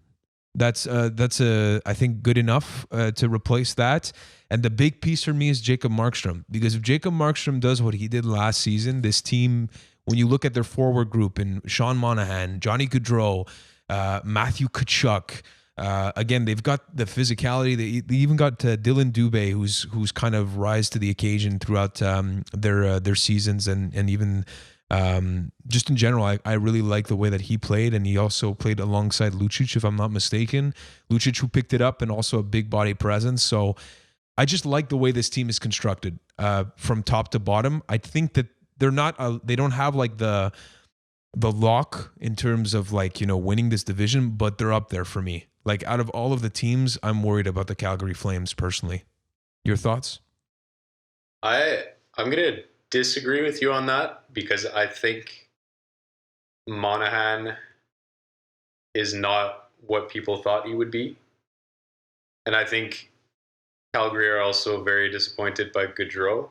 that's I think good enough to replace that. And the big piece for me is Jacob Markstrom, because if Jacob Markstrom does what he did last season, this team, when you look at their forward group and Sean Monahan, Johnny Gaudreau, Matthew Tkachuk, again, they've got the physicality. They even got Dylan Dubé, who's kind of rise to the occasion throughout their seasons, and even just in general, I really like the way that he played, and he also played alongside Lucic, if I'm not mistaken. Lucic, who picked it up, and also a big body presence. So I just like the way this team is constructed from top to bottom. I think that they don't have like the lock in terms of like, winning this division, but they're up there for me. Like out of all of the teams, I'm worried about the Calgary Flames personally. Your thoughts? I'm going to disagree with you on that, because I think Monahan is not what people thought he would be. And I think Calgary are also very disappointed by Gaudreau.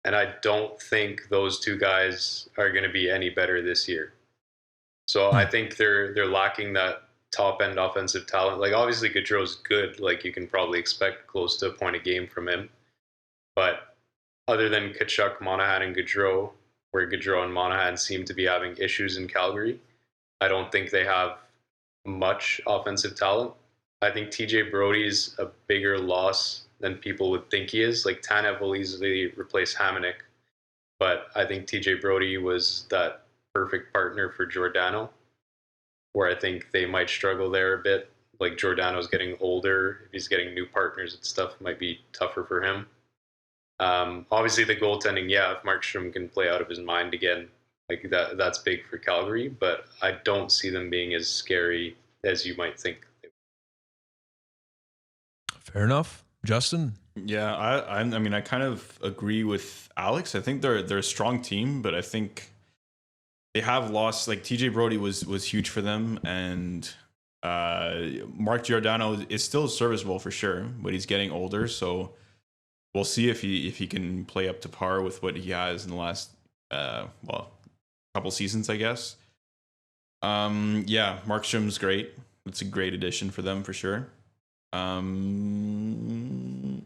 And I don't think those two guys are going to be any better this year. So I think they're lacking that top end offensive talent. Like obviously Gaudreau's good. Like you can probably expect close to a point a game from him. But other than Tkachuk, Monahan, and Gaudreau, where Gaudreau and Monahan seem to be having issues in Calgary, I don't think they have much offensive talent. I think TJ Brody's a bigger loss than people would think he is. Like Tanev will easily replace Hamonic, but I think TJ Brody was that perfect partner for Giordano, where I think they might struggle there a bit. Like Giordano's getting older. If he's getting new partners and stuff, it might be tougher for him. Obviously the goaltending, if Markstrom can play out of his mind again, like that's big for Calgary, but I don't see them being as scary as you might think. Fair enough. Justin? Yeah, I mean, I kind of agree with Alex. I think they're a strong team, but I think they have lost. Like TJ Brody was huge for them, and Mark Giordano is still serviceable for sure, but he's getting older. So we'll see if he can play up to par with what he has in the last couple seasons, I guess. Markstrom's great. It's a great addition for them for sure. And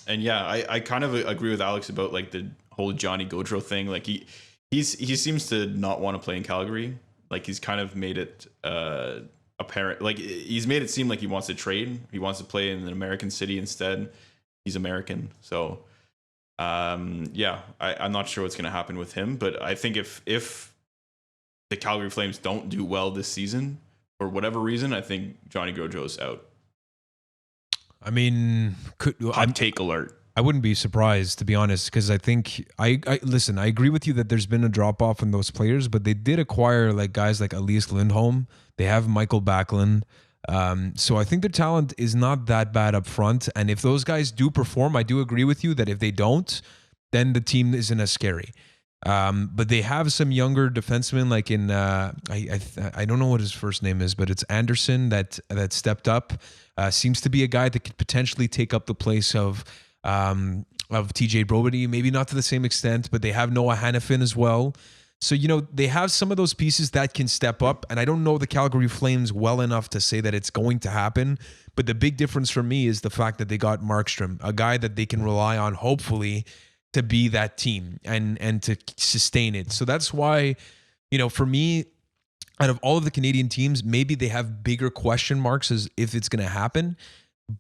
yeah, I kind of agree with Alex about like the whole Johnny Gaudreau thing. Like he seems to not want to play in Calgary. Like he's kind of made it apparent. Like he's made it seem like he wants to trade. He wants to play in an American city instead. He's American, so I'm not sure what's going to happen with him. But I think if the Calgary Flames don't do well this season for whatever reason, I think Johnny Gaudreau's out. I mean, hot take alert. I wouldn't be surprised, to be honest, because I think I agree with you that there's been a drop off in those players, but they did acquire like guys like Elias Lindholm. They have Michael Backlund. So I think their talent is not that bad up front. And if those guys do perform, I do agree with you that if they don't, then the team isn't as scary. But they have some younger defensemen, like in I don't know what his first name is, but it's Anderson that stepped up. Seems to be a guy that could potentially take up the place of TJ Brody, maybe not to the same extent, but they have Noah Hannafin as well. So, they have some of those pieces that can step up, and I don't know the Calgary Flames well enough to say that it's going to happen, but the big difference for me is the fact that they got Markstrom, a guy that they can rely on, hopefully, to be that team and to sustain it. So that's why, for me, out of all of the Canadian teams, maybe they have bigger question marks as if it's going to happen.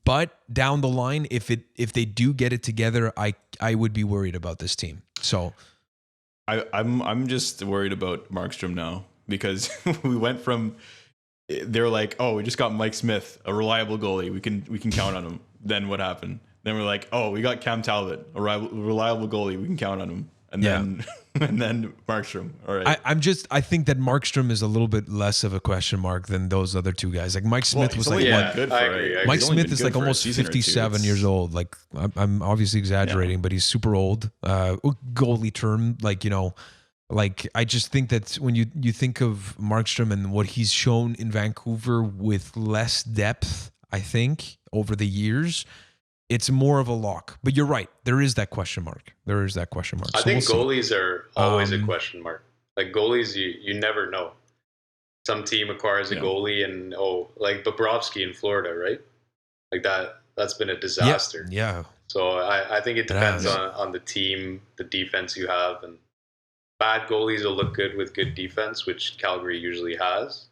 But down the line, if they do get it together, I would be worried about this team. So I'm just worried about Markstrom now because we went from they're like, oh, we just got Mike Smith, a reliable goalie. We can count on him. Then what happened? Then we're like, oh, we got Cam Talbot, a reliable goalie. We can count on him. And then Markstrom. All right. I think that Markstrom is a little bit less of a question mark than those other two guys. Like Mike Smith was like what? Good I agree. Mike Smith is like almost 57 years old. Like I'm obviously exaggerating, but he's super old. Goalie term, like I just think that when you think of Markstrom and what he's shown in Vancouver with less depth, I think over the years, it's more of a lock. But you're right. There is that question mark. I think goalies are always a question mark. Like goalies, you never know. Some team acquires a goalie and like Bobrovsky in Florida, right? Like that's been a disaster. Yeah. So I think it depends on the team, the defense you have, and bad goalies will look good with good defense, which Calgary usually has.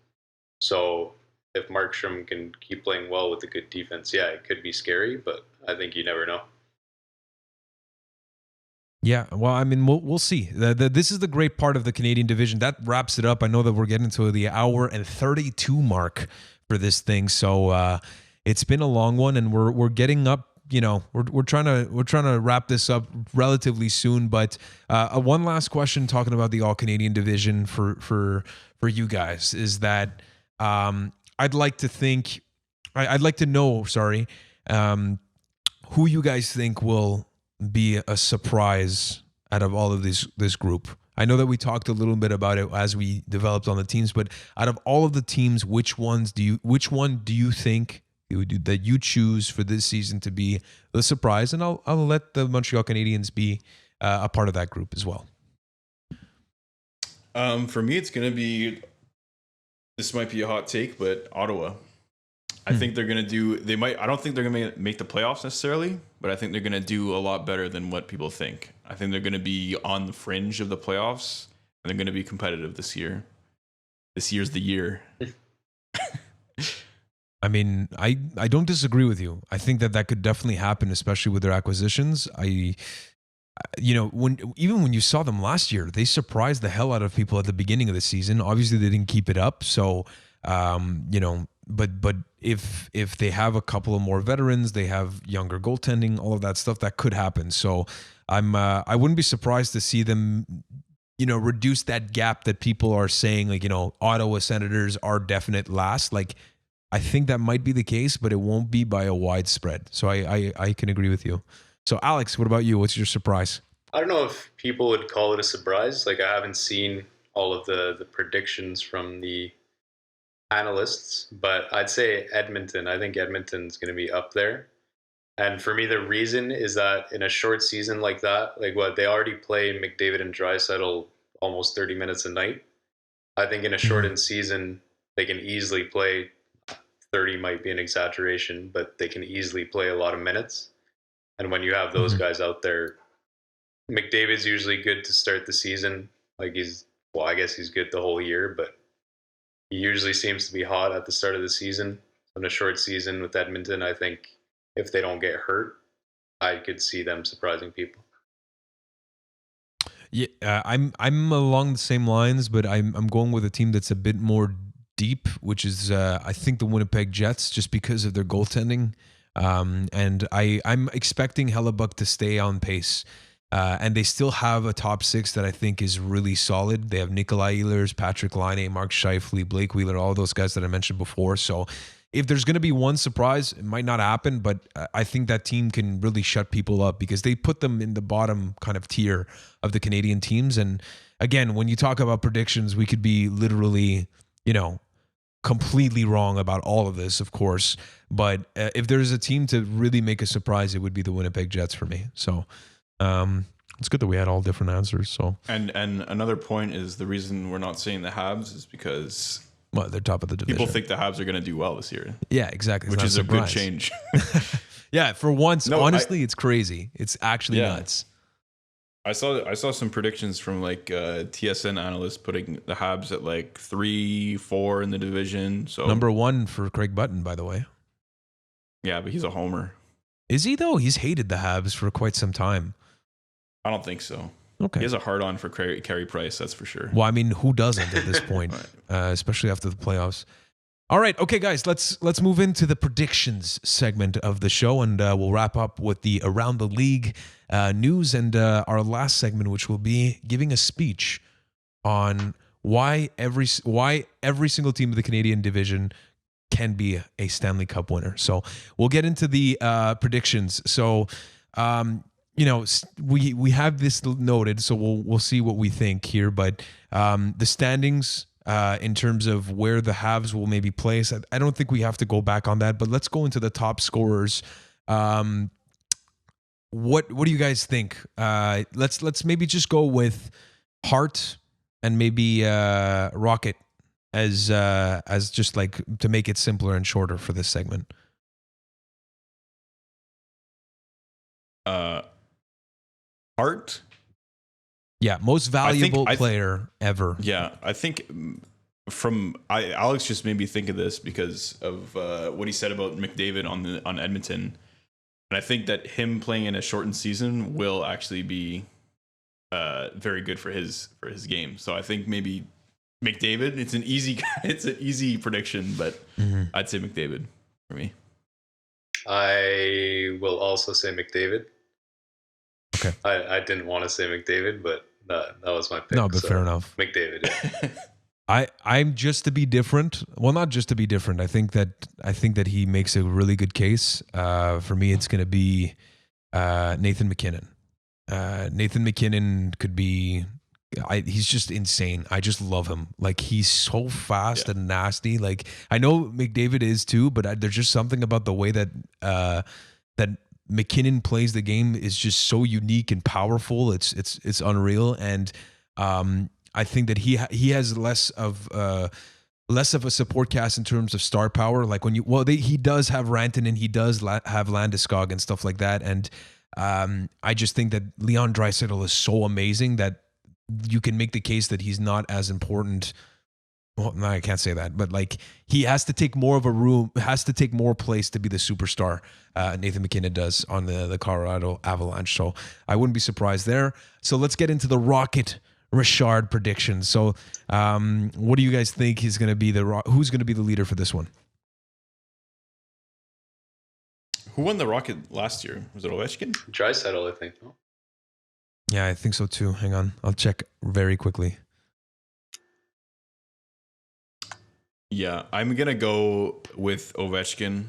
So if Markstrom can keep playing well with a good defense, it could be scary, but I think you never know. Yeah, well, I mean, we'll see. This is the great part of the Canadian division. That wraps it up. I know that we're getting to the hour and 32 mark for this thing, so it's been a long one, and we're getting up. We're trying to wrap this up relatively soon. But one last question, talking about the All Canadian division for you guys, is that I'd like to know. Who you guys think will be a surprise out of all of this group? I know that we talked a little bit about it as we developed on the teams, but out of all of the teams, which one do you think that you choose for this season to be the surprise? And I'll let the Montreal Canadiens be a part of that group as well. For me, it's going to be, this might be a hot take, but Ottawa. I think they're going to do, I don't think they're going to make the playoffs necessarily, but I think they're going to do a lot better than what people think. I think they're going to be on the fringe of the playoffs, and they're going to be competitive this year. This year's the year. I mean, I don't disagree with you. I think that could definitely happen, especially with their acquisitions. When you saw them last year, they surprised the hell out of people at the beginning of the season. Obviously, they didn't keep it up. So, but if they have a couple of more veterans, they have younger goaltending, all of that stuff, that could happen. So I wouldn't be surprised to see them, reduce that gap that people are saying, Ottawa Senators are definite last. Like, I think that might be the case, but it won't be by a wide spread. So I can agree with you. So Alex, what about you? What's your surprise? I don't know if people would call it a surprise. Like, I haven't seen all of the predictions from the analysts, but I'd say Edmonton. I think Edmonton's going to be up there. And for me, the reason is that in a short season like that, like what they already play McDavid and Draisaitl almost 30 minutes a night. I think in a shortened season, they can easily play 30 might be an exaggeration, but they can easily play a lot of minutes. And when you have those guys out there, McDavid's usually good to start the season. Like I guess he's good the whole year, but he usually seems to be hot at the start of the season. In a short season with Edmonton, I think if they don't get hurt, I could see them surprising people. Yeah, I'm along the same lines, but I'm going with a team that's a bit more deep, which is I think the Winnipeg Jets, just because of their goaltending, and I'm expecting Hellebuck to stay on pace, and they still have a top six that I think is really solid. They have Nikolai Ehlers, Patrick Laine, Mark Scheifele, Blake Wheeler, all those guys that I mentioned before. So if there's going to be one surprise, it might not happen, but I think that team can really shut people up because they put them in the bottom kind of tier of the Canadian teams. And again, when you talk about predictions, we could be literally, completely wrong about all of this, of course. But if there's a team to really make a surprise, it would be the Winnipeg Jets for me. So it's good that we had all different answers. So and another point is the reason we're not saying the Habs is because they're top of the division. People think the Habs are going to do well this year. Yeah, exactly. Which is a good change. Yeah, for once, honestly, it's crazy. It's actually nuts. I saw some predictions from like TSN analysts putting the Habs at like 3-4 in the division. So number 1 for Craig Button, by the way. Yeah, but he's a homer. Is he though? He's hated the Habs for quite some time. I don't think so. Okay. He has a hard on for Carey Price, that's for sure. Well, I mean, who doesn't at this point, especially after the playoffs? All right, okay, guys, let's move into the predictions segment of the show, and we'll wrap up with the Around the League news and our last segment, which will be giving a speech on why every single team of the Canadian division can be a Stanley Cup winner. So we'll get into the predictions. So. We have this noted, so we'll see what we think here. But the standings in terms of where the Habs will maybe place, I don't think we have to go back on that. But let's go into the top scorers. What do you guys think? Let's maybe just go with Hart and maybe Rocket as just like to make it simpler and shorter for this segment. Hart? Yeah, most valuable player ever. Yeah, I think Alex just made me think of this because of what he said about McDavid on Edmonton. And I think that him playing in a shortened season will actually be very good for his game. So I think maybe McDavid, it's an easy prediction, but I'd say McDavid for me. I will also say McDavid. Okay. I didn't want to say McDavid, but that was my pick. No, but fair enough. McDavid. Yeah. I'm just to be different. Well, not just to be different. I think that he makes a really good case. For me, it's going to be Nathan McKinnon. Nathan McKinnon could be. He's just insane. I just love him. Like, he's so fast and nasty. Like, I know McDavid is too, but there's just something about the way that that McKinnon plays the game is just so unique and powerful. It's unreal, and I think that he has less of a support cast in terms of star power. Like he does have Rantanen, he does have Landeskog and stuff like that, and I just think that Leon Draisaitl is so amazing that you can make the case that he's not as important. Well, no, I can't say that, but like he has to take more of a room, has to take more place to be the superstar Nathan McKinnon does on the Colorado Avalanche. So I wouldn't be surprised there. So let's get into the Rocket Richard predictions. So what do you guys think who's going to be the leader for this one? Who won the Rocket last year? Was it Ovechkin? Draisaitl, I think. No? Yeah, I think so too. Hang on. I'll check very quickly. Yeah, I'm going to go with Ovechkin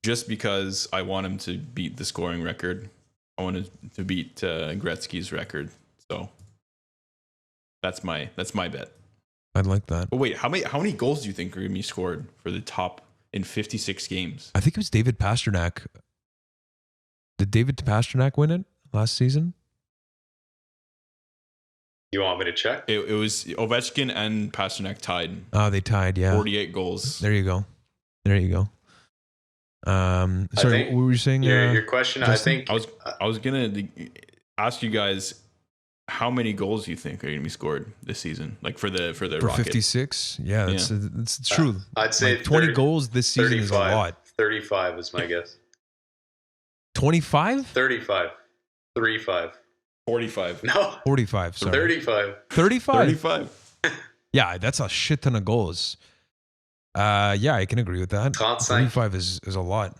just because I want him to beat the scoring record. I want him to beat Gretzky's record. So that's my bet. I'd like that. But wait, how many goals do you think are going to be scored for the top in 56 games? I think it was David Pastrnak Did David Pastrnak win it last season? You want me to check? It was Ovechkin and Pastrnak tied. Oh, they tied, yeah. 48 goals. There you go. Sorry, what were you saying? Your question, Justin? I was gonna ask you guys how many goals you think are gonna be scored this season, like for the Rocket. 56. Yeah, it's true. I'd say like 20 goals this season 35, is a lot. 35 is my guess. 25? 35. 35. 45. No. 45. Sorry. 35. 35. Yeah, that's a shit ton of goals. Yeah, I can agree with that. 35 is a lot.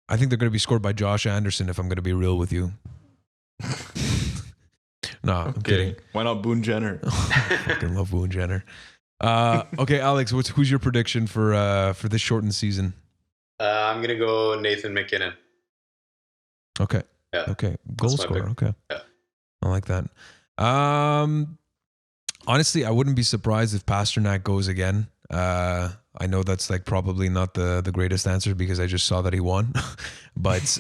I think they're going to be scored by Josh Anderson, if I'm going to be real with you. No, I'm kidding. Why not Boone Jenner? I fucking love Boone Jenner. Okay, Alex, who's your prediction for this shortened season? I'm going to go Nathan McKinnon. Okay. Yeah. Okay. Goal scorer. Okay. Yeah. I like that. Honestly, I wouldn't be surprised if Pastrnak goes again. I know that's like probably not the greatest answer because I just saw that he won. But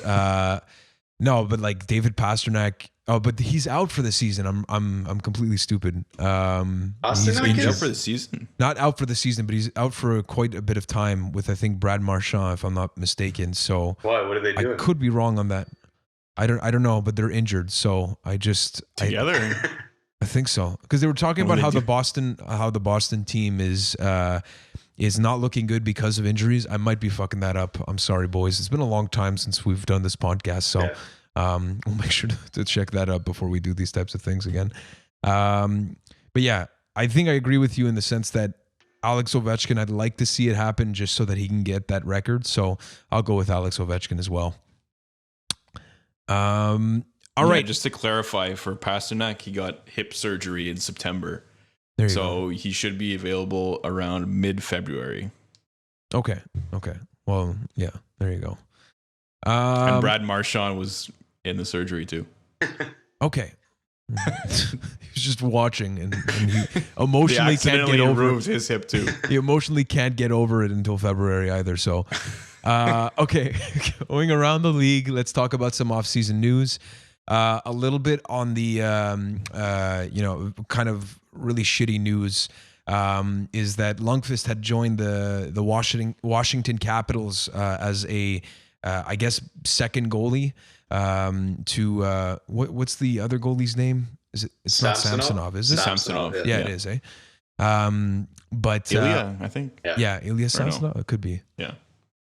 no, but like David Pastrnak. Oh, but he's out for the season. I'm completely stupid. He's injured for the season. Not out for the season, but he's out for quite a bit of time with I think Brad Marchand, if I'm not mistaken. So why? What are they doing? I could be wrong on that. I don't know, but they're injured. So I just together. I think so because they were talking about how the Boston team is not looking good because of injuries. I might be fucking that up. I'm sorry, boys. It's been a long time since we've done this podcast, so we'll make sure to check that up before we do these types of things again. But yeah, I think I agree with you in the sense that Alex Ovechkin, I'd like to see it happen just so that he can get that record. So I'll go with Alex Ovechkin as well. All right. Just to clarify for Pastrnak, he got hip surgery in September. So he should be available around mid-February. Okay. Well, yeah, there you go. And Brad Marchand was in the surgery too. Okay. He was just watching and he emotionally can't get over his hip too. He emotionally can't get over it until February either. So, okay, going around the league, let's talk about some off-season news. A little bit on the, kind of really shitty news is that Lundqvist had joined the Washington Capitals as a, I guess, second goalie to what's the other goalie's name? It's not Samsonov, is it? Samsonov. Yeah, it is, eh? But Ilya, I think. Yeah, Ilya Samsonov. No? It could be. Yeah.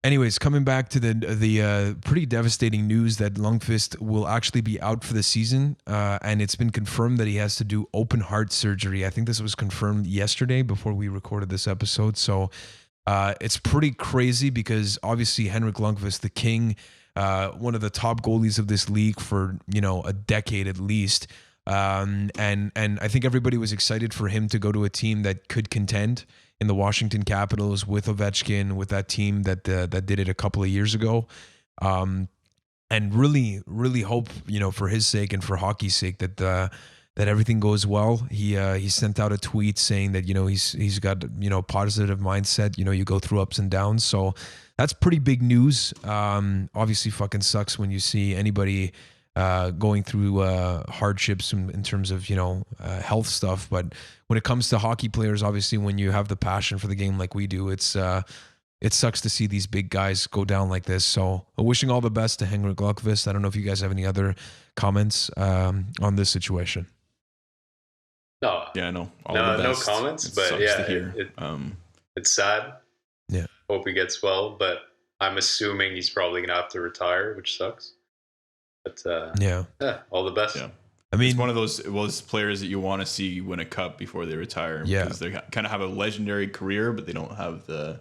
Anyways, coming back to the pretty devastating news that Lundqvist will actually be out for the season, and it's been confirmed that he has to do open heart surgery. I think this was confirmed yesterday before we recorded this episode. So it's pretty crazy because obviously Henrik Lundqvist, the king, one of the top goalies of this league for a decade at least, and I think everybody was excited for him to go to a team that could contend in the Washington Capitals with Ovechkin, with that team that did it a couple of years ago, and really, really hope for his sake and for hockey's sake that everything goes well. He sent out a tweet saying that he's got positive mindset. You go through ups and downs, so that's pretty big news. Obviously, fucking sucks when you see anybody going through hardships in terms of health stuff, but when it comes to hockey players, obviously when you have the passion for the game like we do, it sucks to see these big guys go down like this. So wishing all the best to Henrik Lundqvist. I don't know if you guys have any other comments on this situation. No. Yeah, no. No comments, but yeah, it's sad. Yeah. Hope he gets well, but I'm assuming he's probably gonna have to retire, which sucks. But yeah, all the best. Yeah. I mean, it's one of those players that you want to see win a cup before they retire. Yeah. Because they kind of have a legendary career, but they don't have the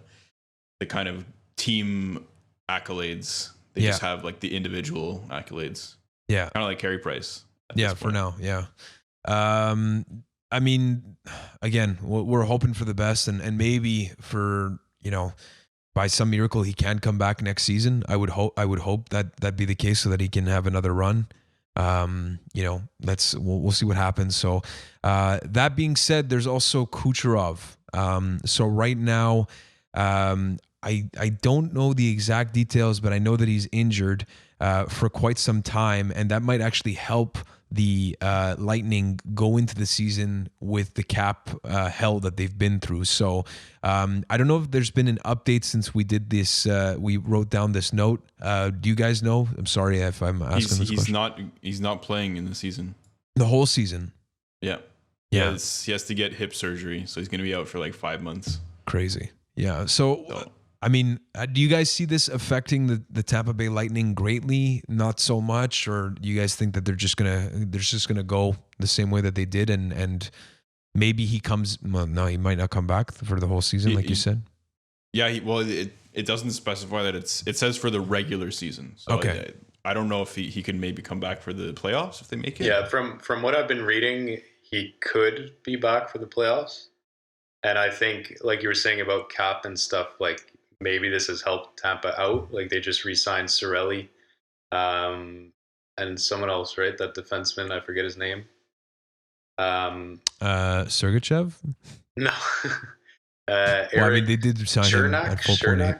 kind of team accolades. They just have like the individual accolades. Yeah. Kind of like Carey Price. Yeah, for now. Yeah. I mean, again, we're hoping for the best and maybe for, by some miracle he can come back next season. I would hope that be the case so that he can have another run. We'll see what happens. So that being said, there's also Kucherov. So right now, I don't know the exact details, but I know that he's injured. for quite some time, and that might actually help the Lightning go into the season with the cap hell that they've been through. So I don't know if there's been an update since we did this. We wrote down this note. Do you guys know? I'm sorry if I'm asking this question. He's not playing in the season. The whole season. Yeah. Yeah. He has to get hip surgery, so he's going to be out for like 5 months. Crazy. Yeah. So I mean, do you guys see this affecting the Tampa Bay Lightning greatly? Not so much, or do you guys think that they're just gonna go the same way that they did, and maybe he comes? Well, no, he might not come back for the whole season, like you said. Yeah, it doesn't specify that it says for the regular season. So okay. I don't know if he can maybe come back for the playoffs if they make it. Yeah, from what I've been reading, he could be back for the playoffs, and I think, like you were saying about cap and stuff, like. Maybe this has helped Tampa out. Like they just re-signed Cirelli, and someone else, right? That defenseman, I forget his name. Sergachev? No. Well, I mean, they did sign him at full point.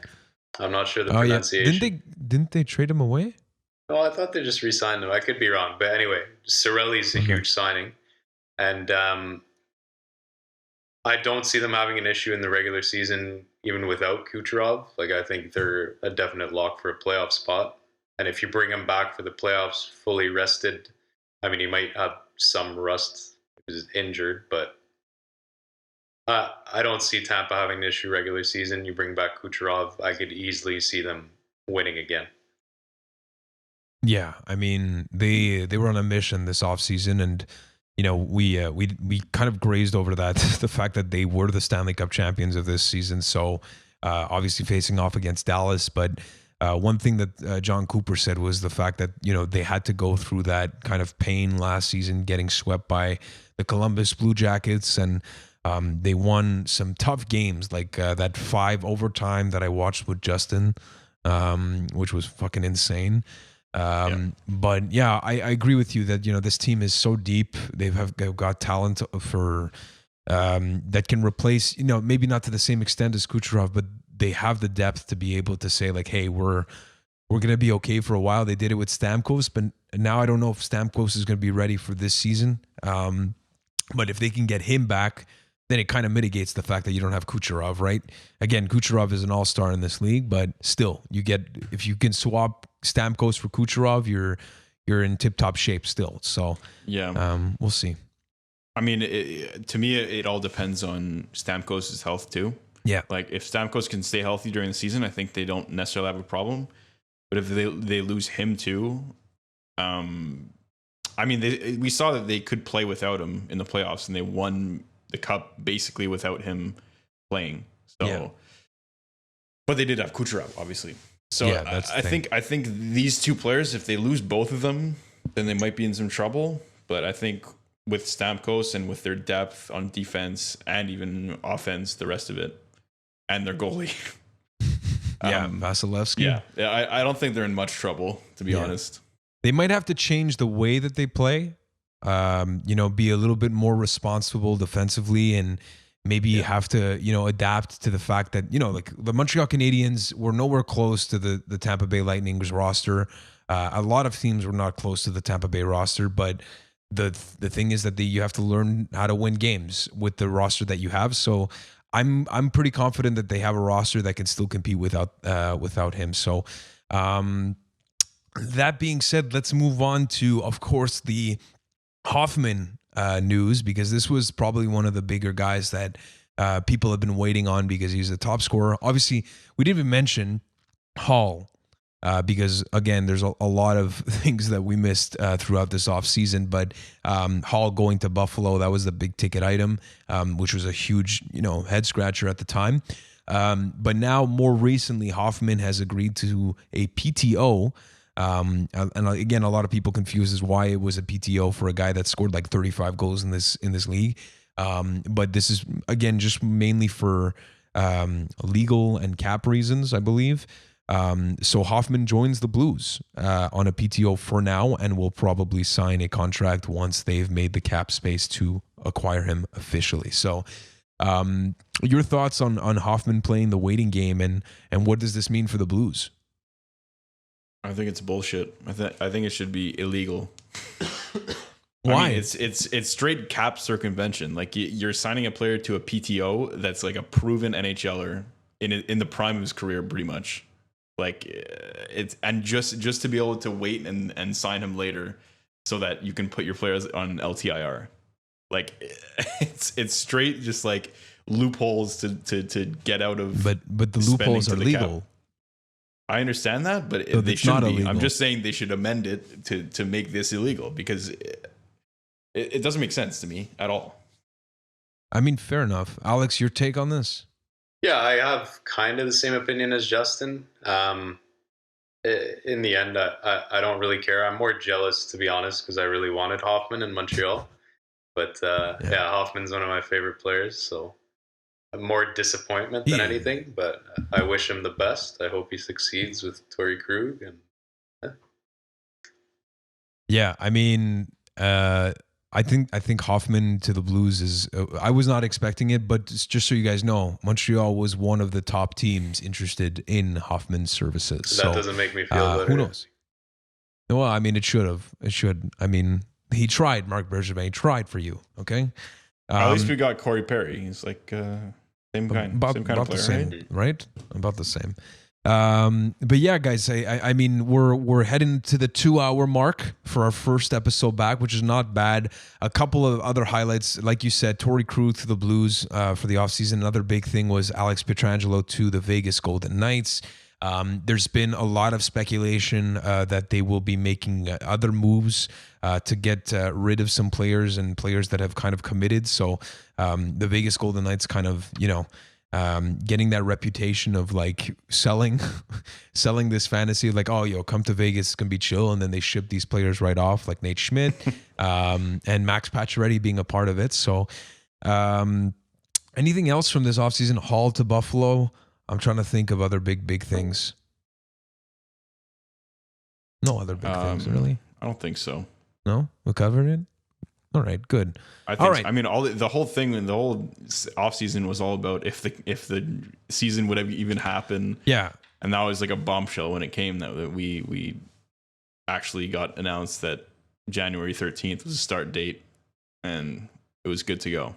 I'm not sure the pronunciation. Yeah. Didn't they trade him away? Oh, I thought they just re-signed him. I could be wrong, but anyway, Cirelli's a huge signing, and I don't see them having an issue in the regular season, even without Kucherov. Like, I think they're a definite lock for a playoff spot. And if you bring him back for the playoffs fully rested, I mean, he might have some rust if he's injured, but I don't see Tampa having an issue regular season. You bring back Kucherov, I could easily see them winning again. Yeah, I mean, they were on a mission this offseason, and you know, we kind of grazed over that, the fact that they were the Stanley Cup champions of this season. So obviously facing off against Dallas. But one thing that John Cooper said was the fact that, you know, they had to go through that kind of pain last season, getting swept by the Columbus Blue Jackets. And they won some tough games, like that 5 overtime that I watched with Justin, which was fucking insane. But yeah, I agree with you that, you know, this team is so deep. They've got talent for that can replace, you know, maybe not to the same extent as Kucherov, but they have the depth to be able to say like, hey, we're gonna be okay for a while. They did it with Stamkos, but now I don't know if Stamkos is gonna be ready for this season. But if they can get him back, then it kind of mitigates the fact that you don't have Kucherov, right? Again, Kucherov is an all-star in this league, but still, if you can swap Stamkos for Kucherov, you're in tip-top shape still. So yeah, we'll see. I mean, to me, it all depends on Stamkos' health too. Yeah, like if Stamkos can stay healthy during the season, I think they don't necessarily have a problem. But if they lose him too, I mean, we saw that they could play without him in the playoffs, and they won the cup basically without him playing. So, yeah. But they did have Kucherov, obviously. So yeah, I think these two players, if they lose both of them, then they might be in some trouble. But I think with Stamkos and with their depth on defense and even offense, the rest of it, and their goalie, Vasilevsky. Yeah, I don't think they're in much trouble, to be honest. They might have to change the way that they play. You know, be a little bit more responsible defensively, and maybe have to, you know, adapt to the fact that, you know, like the Montreal Canadiens were nowhere close to the Tampa Bay Lightning's roster. A lot of teams were not close to the Tampa Bay roster, but the thing is that you have to learn how to win games with the roster that you have. So I'm pretty confident that they have a roster that can still compete without him. So that being said, let's move on to, of course, the Hoffman news, because this was probably one of the bigger guys that people have been waiting on because he's the top scorer. Obviously, we didn't even mention Hall because, again, there's a lot of things that we missed throughout this offseason. But Hall going to Buffalo, that was the big ticket item, which was a huge, you know, head scratcher at the time. But now, more recently, Hoffman has agreed to a PTO. And again, a lot of people confuse as why it was a PTO for a guy that scored like 35 goals in this league. But this is, again, just mainly for legal and cap reasons, I believe. So Hoffman joins the Blues on a PTO for now, and will probably sign a contract once they've made the cap space to acquire him officially. So your thoughts on Hoffman playing the waiting game, and what does this mean for the Blues? I think it's bullshit. I think it should be illegal. Why? I mean, it's straight cap circumvention. Like you're signing a player to a PTO that's like a proven NHLer in the prime of his career, pretty much. Like it's and just to be able to wait and sign him later, so that you can put your players on LTIR. Like it's straight just like loopholes to get out of. But the loopholes are legal. I understand that, but so they shouldn't be. Illegal. I'm just saying they should amend it to make this illegal, because it doesn't make sense to me at all. I mean, fair enough. Alex, your take on this? Yeah, I have kind of the same opinion as Justin. In the end, I don't really care. I'm more jealous, to be honest, because I really wanted Hoffman in Montreal. But Hoffman's one of my favorite players, so more disappointment than anything. But I wish him the best. I hope he succeeds with Torrey Krug. And yeah, I mean, I think Hoffman to the Blues is. I was not expecting it, but just so you guys know, Montreal was one of the top teams interested in Hoffman's services. That doesn't make me feel better. Who knows? Well, I mean, it should have. It should. I mean, he tried, Mark Bergevin. He tried for you. Okay. At least we got Corey Perry. He's like same kind of player, the same, right? About the same. But yeah, guys, I mean, we're heading to the 2-hour mark for our first episode back, which is not bad. A couple of other highlights, like you said, Torrey Krug to the Blues for the offseason. Another big thing was Alex Pietrangelo to the Vegas Golden Knights. There's been a lot of speculation that they will be making other moves to get rid of some players and players that have kind of committed. So the Vegas Golden Knights kind of, getting that reputation of like selling this fantasy of like, oh, come to Vegas, it's gonna be chill, and then they ship these players right off, like Nate Schmidt and Max Pacioretty being a part of it. So anything else from this offseason? Hall to Buffalo. I'm trying to think of other big things. No other big things, really? I don't think so. No? We covered it? All right, good. I think. All right. I mean, the whole thing and the whole offseason was all about if the season would have even happened. Yeah, and that was like a bombshell when it came that we actually got announced that January 13th was the start date, and it was good to go.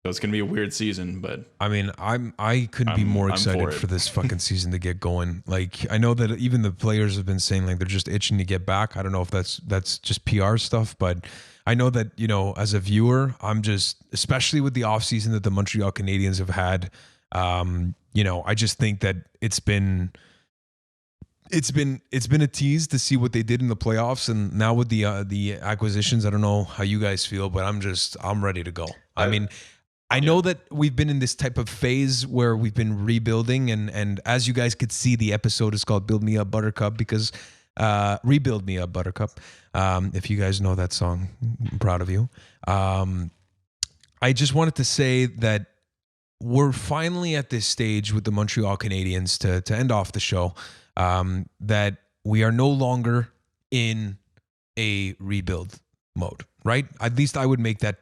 So it's gonna be a weird season, but I mean, I couldn't be more excited for this fucking season to get going. Like, I know that even the players have been saying like they're just itching to get back. I don't know if that's just PR stuff, but I know that, as a viewer, I'm just, especially with the offseason that the Montreal Canadiens have had, I just think that it's been a tease to see what they did in the playoffs, and now with the acquisitions, I don't know how you guys feel, but I'm ready to go. I mean, I know that we've been in this type of phase where we've been rebuilding, and as you guys could see, the episode is called "Build Me Up, Buttercup" because "Rebuild Me Up, Buttercup." If you guys know that song, I'm proud of you. I just wanted to say that we're finally at this stage with the Montreal Canadiens to end off the show, that we are no longer in a rebuild mode, right? At least I would make that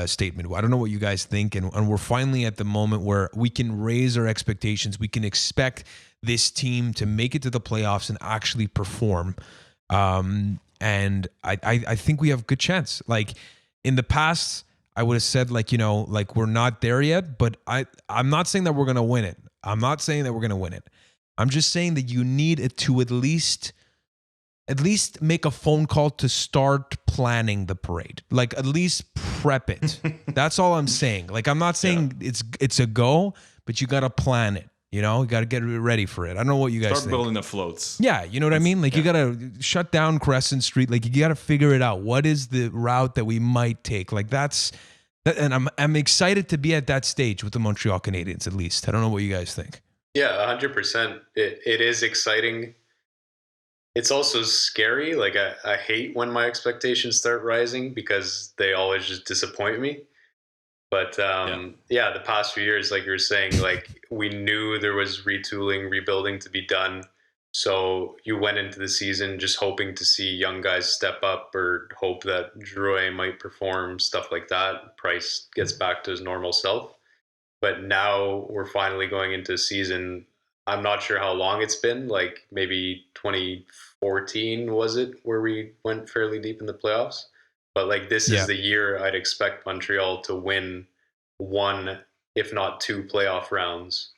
statement. I don't know what you guys think, and we're finally at the moment where we can raise our expectations. We can expect this team to make it to the playoffs and actually perform. And I think we have a good chance. Like in the past, I would have said like we're not there yet, but I'm not saying that we're gonna win it. I'm not saying that we're gonna win it. I'm just saying that you need it to at least make a phone call to start planning the parade. Like at least prep it. That's all I'm saying. Like I'm not saying it's a go, but you got to plan it. You got to get ready for it. I don't know what you guys start think. building the floats. Yeah, you know what I mean? Like you got to shut down Crescent Street. Like you got to figure it out. What is the route that we might take? Like and I'm excited to be at that stage with the Montreal Canadiens at least. I don't know what you guys think. Yeah, 100%. It is exciting. It's also scary. Like I hate when my expectations start rising because they always just disappoint me. But the past few years, like you were saying, like we knew there was retooling, rebuilding to be done. So you went into the season just hoping to see young guys step up or hope that Drouin might perform, stuff like that. Price gets back to his normal self. But now we're finally going into a season I'm not sure how long it's been, like maybe 2014 was it, where we went fairly deep in the playoffs. But like this is the year I'd expect Montreal to win one, if not two playoff rounds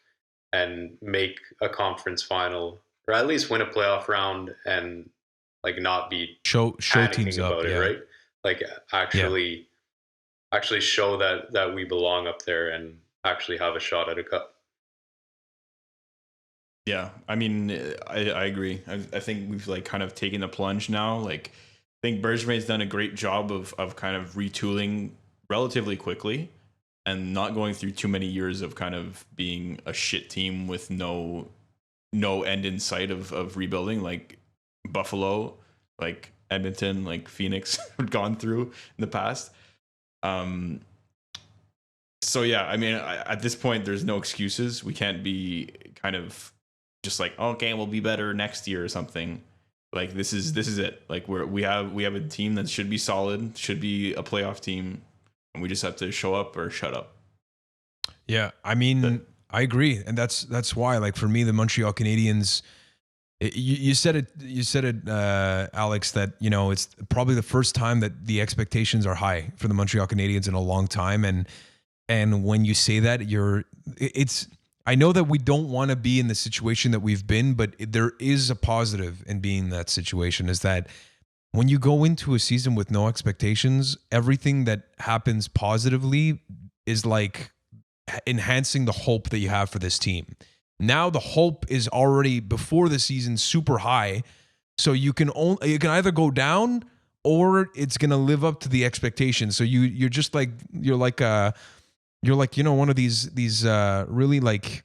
and make a conference final, or at least win a playoff round and like not be show teams about up, it, right? Like actually show that we belong up there and actually have a shot at a cup. Yeah, I mean, I agree. I think we've like kind of taken the plunge now. Like, I think Bergevin's done a great job of kind of retooling relatively quickly and not going through too many years of kind of being a shit team with no end in sight of rebuilding, like Buffalo, like Edmonton, like Phoenix have gone through in the past. So yeah, I mean, at this point, there's no excuses. We can't be kind of just like, okay, we'll be better next year or something. Like this is it. Like we have a team that should be solid, should be a playoff team, and we just have to show up or shut up. Yeah, I mean, I agree, and that's why. Like for me, the Montreal Canadiens. You said it, Alex. That it's probably the first time that the expectations are high for the Montreal Canadiens in a long time, and when you say that, it's. I know that we don't want to be in the situation that we've been, but there is a positive in being in that situation. Is that when you go into a season with no expectations, everything that happens positively is like enhancing the hope that you have for this team. Now the hope is already before the season super high, so you can either go down or it's gonna live up to the expectations. So you're like one of these really like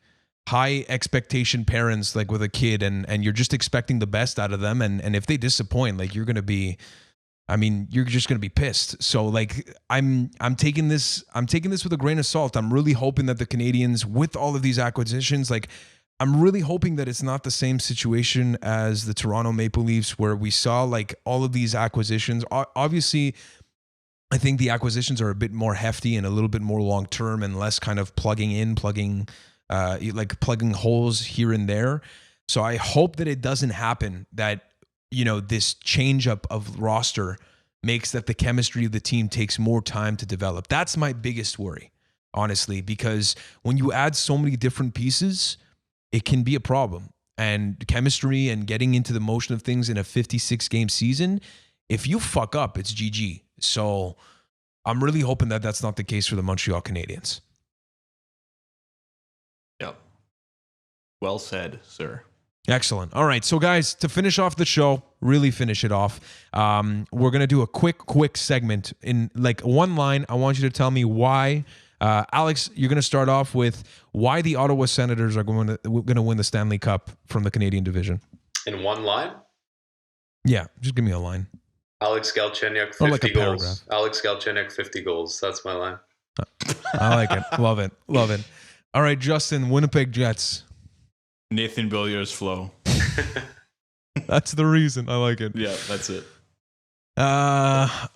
high expectation parents, like with a kid, and you're just expecting the best out of them, and if they disappoint, like you're just gonna be pissed. So like I'm taking this with a grain of salt. I'm really hoping that the Canadiens, with all of these acquisitions, like I'm really hoping that it's not the same situation as the Toronto Maple Leafs, where we saw like all of these acquisitions. Obviously, I think the acquisitions are a bit more hefty and a little bit more long term and less kind of plugging holes here and there. So I hope that it doesn't happen, that this change up of roster makes that the chemistry of the team takes more time to develop. That's my biggest worry, honestly, because when you add so many different pieces, it can be a problem. And chemistry and getting into the motion of things in a 56 game season, if you fuck up, it's GG. So I'm really hoping that that's not the case for the Montreal Canadiens. Yep. Well said, sir. Excellent. All right. So guys, to finish off the show, really finish it off, we're going to do a quick segment in like one line. I want you to tell me why, Alex, you're going to start off with why the Ottawa Senators are going to win the Stanley Cup from the Canadian Division. In one line? Yeah. Just give me a line. Alex Galchenyuk, 50 like goals. Paragraph. Alex Galchenyuk, 50 goals. That's my line. I like it. Love it. Love it. All right, Justin, Winnipeg Jets. Nathan Billier's flow. That's the reason. I like it. Yeah, that's it.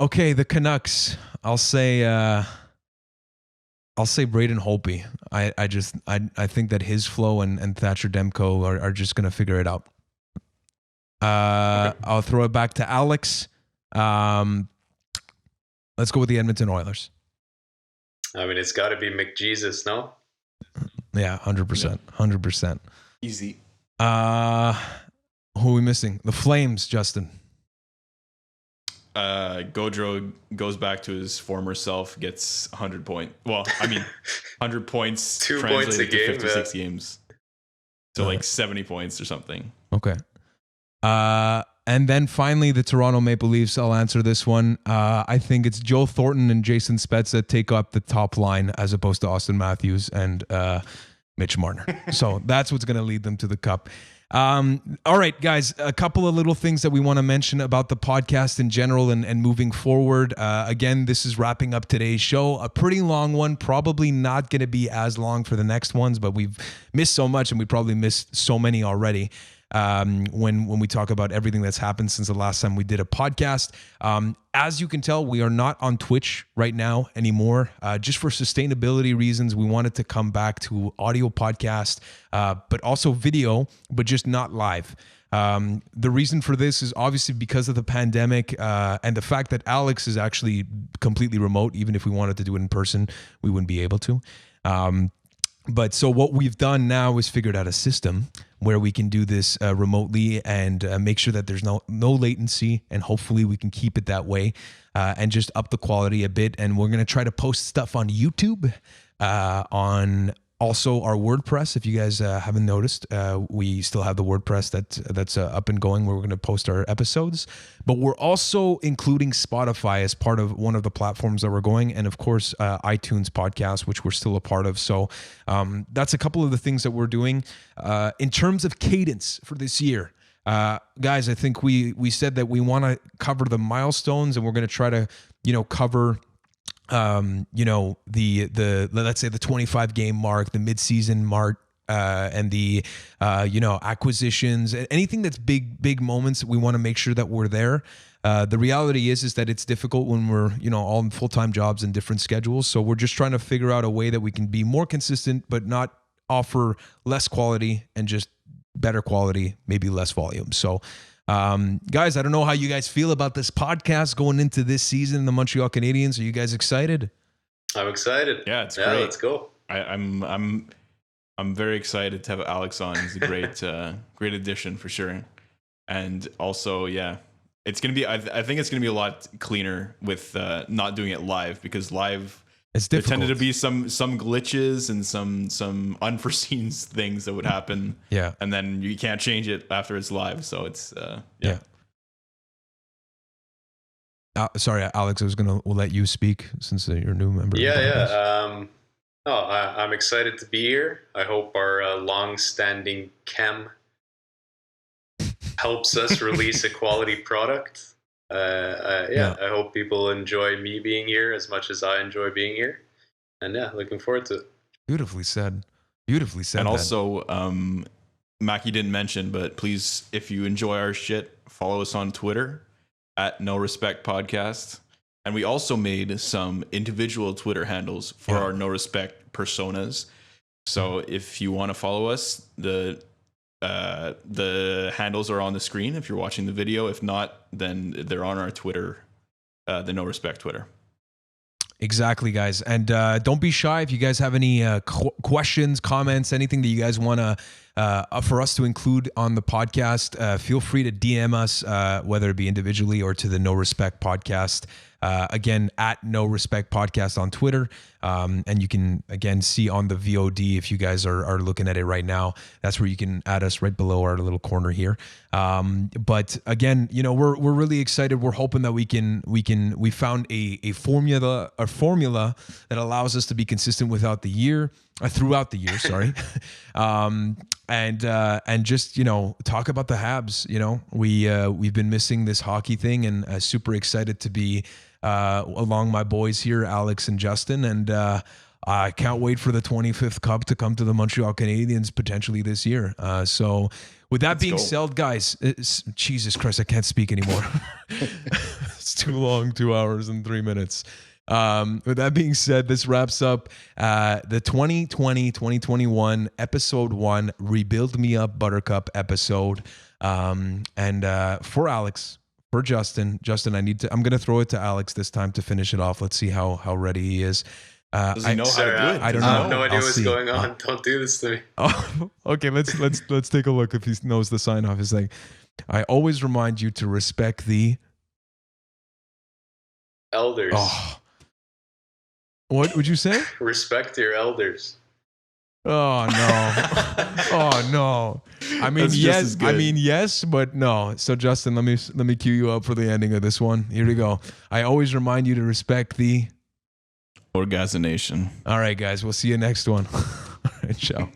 Okay, the Canucks. I'll say Braden Holtby. I think that his flow and Thatcher Demko are just gonna figure it out. Okay. I'll throw it back to Alex. Let's go with the Edmonton Oilers. I mean, it's got to be McJesus, no? Yeah, 100%. 100%. Easy. Who are we missing? The Flames, Justin. Gaudreau goes back to his former self, gets 100 points. Well, I mean, 100 points 2 points a game, to 56 games. So like 70 points or something. Okay. And then finally, the Toronto Maple Leafs. I'll answer this one. I think it's Joe Thornton and Jason Spezza take up the top line as opposed to Austin Matthews and Mitch Marner. So that's what's going to lead them to the cup. All right, guys, a couple of little things that we want to mention about the podcast in general and moving forward. Again, this is wrapping up today's show. A pretty long one, probably not going to be as long for the next ones, but we've missed so much and we probably missed so many already. when we talk about everything that's happened since the last time we did a podcast. As you can tell, we are not on Twitch right now anymore. Just for sustainability reasons, we wanted to come back to audio podcast, but also video, but just not live. The reason for this is obviously because of the pandemic and the fact that Alex is actually completely remote. Even if we wanted to do it in person, we wouldn't be able to. But so what we've done now is figured out a system where we can do this remotely and make sure that there's no latency, and hopefully we can keep it that way and just up the quality a bit. And we're going to try to post stuff on YouTube, on also our WordPress. If you guys haven't noticed, we still have the WordPress that's up and going, where we're going to post our episodes. But we're also including Spotify as part of one of the platforms that we're going, and of course iTunes podcast, which we're still a part of. So that's a couple of the things that we're doing in terms of cadence for this year. Guys, I think we said that we want to cover the milestones, and we're going to try to cover the let's say the 25 game mark, the midseason mark, and the acquisitions, anything that's big moments. We want to make sure that we're there. The reality is that it's difficult when we're all in full-time jobs and different schedules. So we're just trying to figure out a way that we can be more consistent, but not offer less quality and just better quality, maybe less volume. So guys, I don't know how you guys feel about this podcast going into this season, the Montreal Canadiens. Are you guys excited? I'm excited. Yeah, it's great. Let's go. I'm very excited to have Alex on. He's a great great addition for sure. And also, yeah, it's gonna be. I think it's gonna be a lot cleaner with not doing it live, because live, it's there difficult. tended to be some glitches and some unforeseen things that would happen. Yeah. And then you can't change it after it's live. So it's yeah. Sorry, Alex, we'll let you speak since you're a new member. I'm excited to be here. I hope our long-standing chem helps us release a quality product. I hope people enjoy me being here as much as I enjoy being here. And looking forward to it. Beautifully said. And also, Mackie didn't mention, but please, if you enjoy our shit, follow us on Twitter at No Respek Podcast. And we also made some individual Twitter handles for our No Respek personas. So if you want to follow us, the handles are on the screen if you're watching the video. If not, then they're on our Twitter, the No Respek Twitter. Exactly, guys. And don't be shy if you guys have any questions, comments, anything that you guys want to for us to include on the podcast. Feel free to DM us, whether it be individually or to the No Respek Podcast. Again, at No Respek Podcast on Twitter. And you can, again, see on the VOD if you guys are looking at it right now. That's where you can add us right below our little corner here. But again, we're really excited. We're hoping that we found a formula that allows us to be consistent throughout the year, sorry. And just, talk about the Habs. We've been missing this hockey thing, and super excited to be along my boys here, Alex and Justin. And I can't wait for the 25th Cup to come to the Montreal Canadiens potentially this year. So with that being said, guys, Jesus Christ, I can't speak anymore. It's too long, 2 hours and 3 minutes. With that being said, this wraps up the 2020-2021 episode 1 Rebuild Me Up Buttercup episode. And for Alex, for Justin, I'm going to throw it to Alex this time to finish it off. Let's see how ready he is. Does he know how to do it? I don't know. I have no idea what's going on. Don't do this to me. Oh, okay, let's take a look if he knows the sign off. It's like, I always remind you to respect the elders. Oh. What would you say? Respect your elders. Oh no! Oh no! I mean, yes. I mean, yes, but no. So, Justin, let me cue you up for the ending of this one. Here we go. I always remind you to respect the Orgasmination. All right, guys. We'll see you next one. All right, ciao.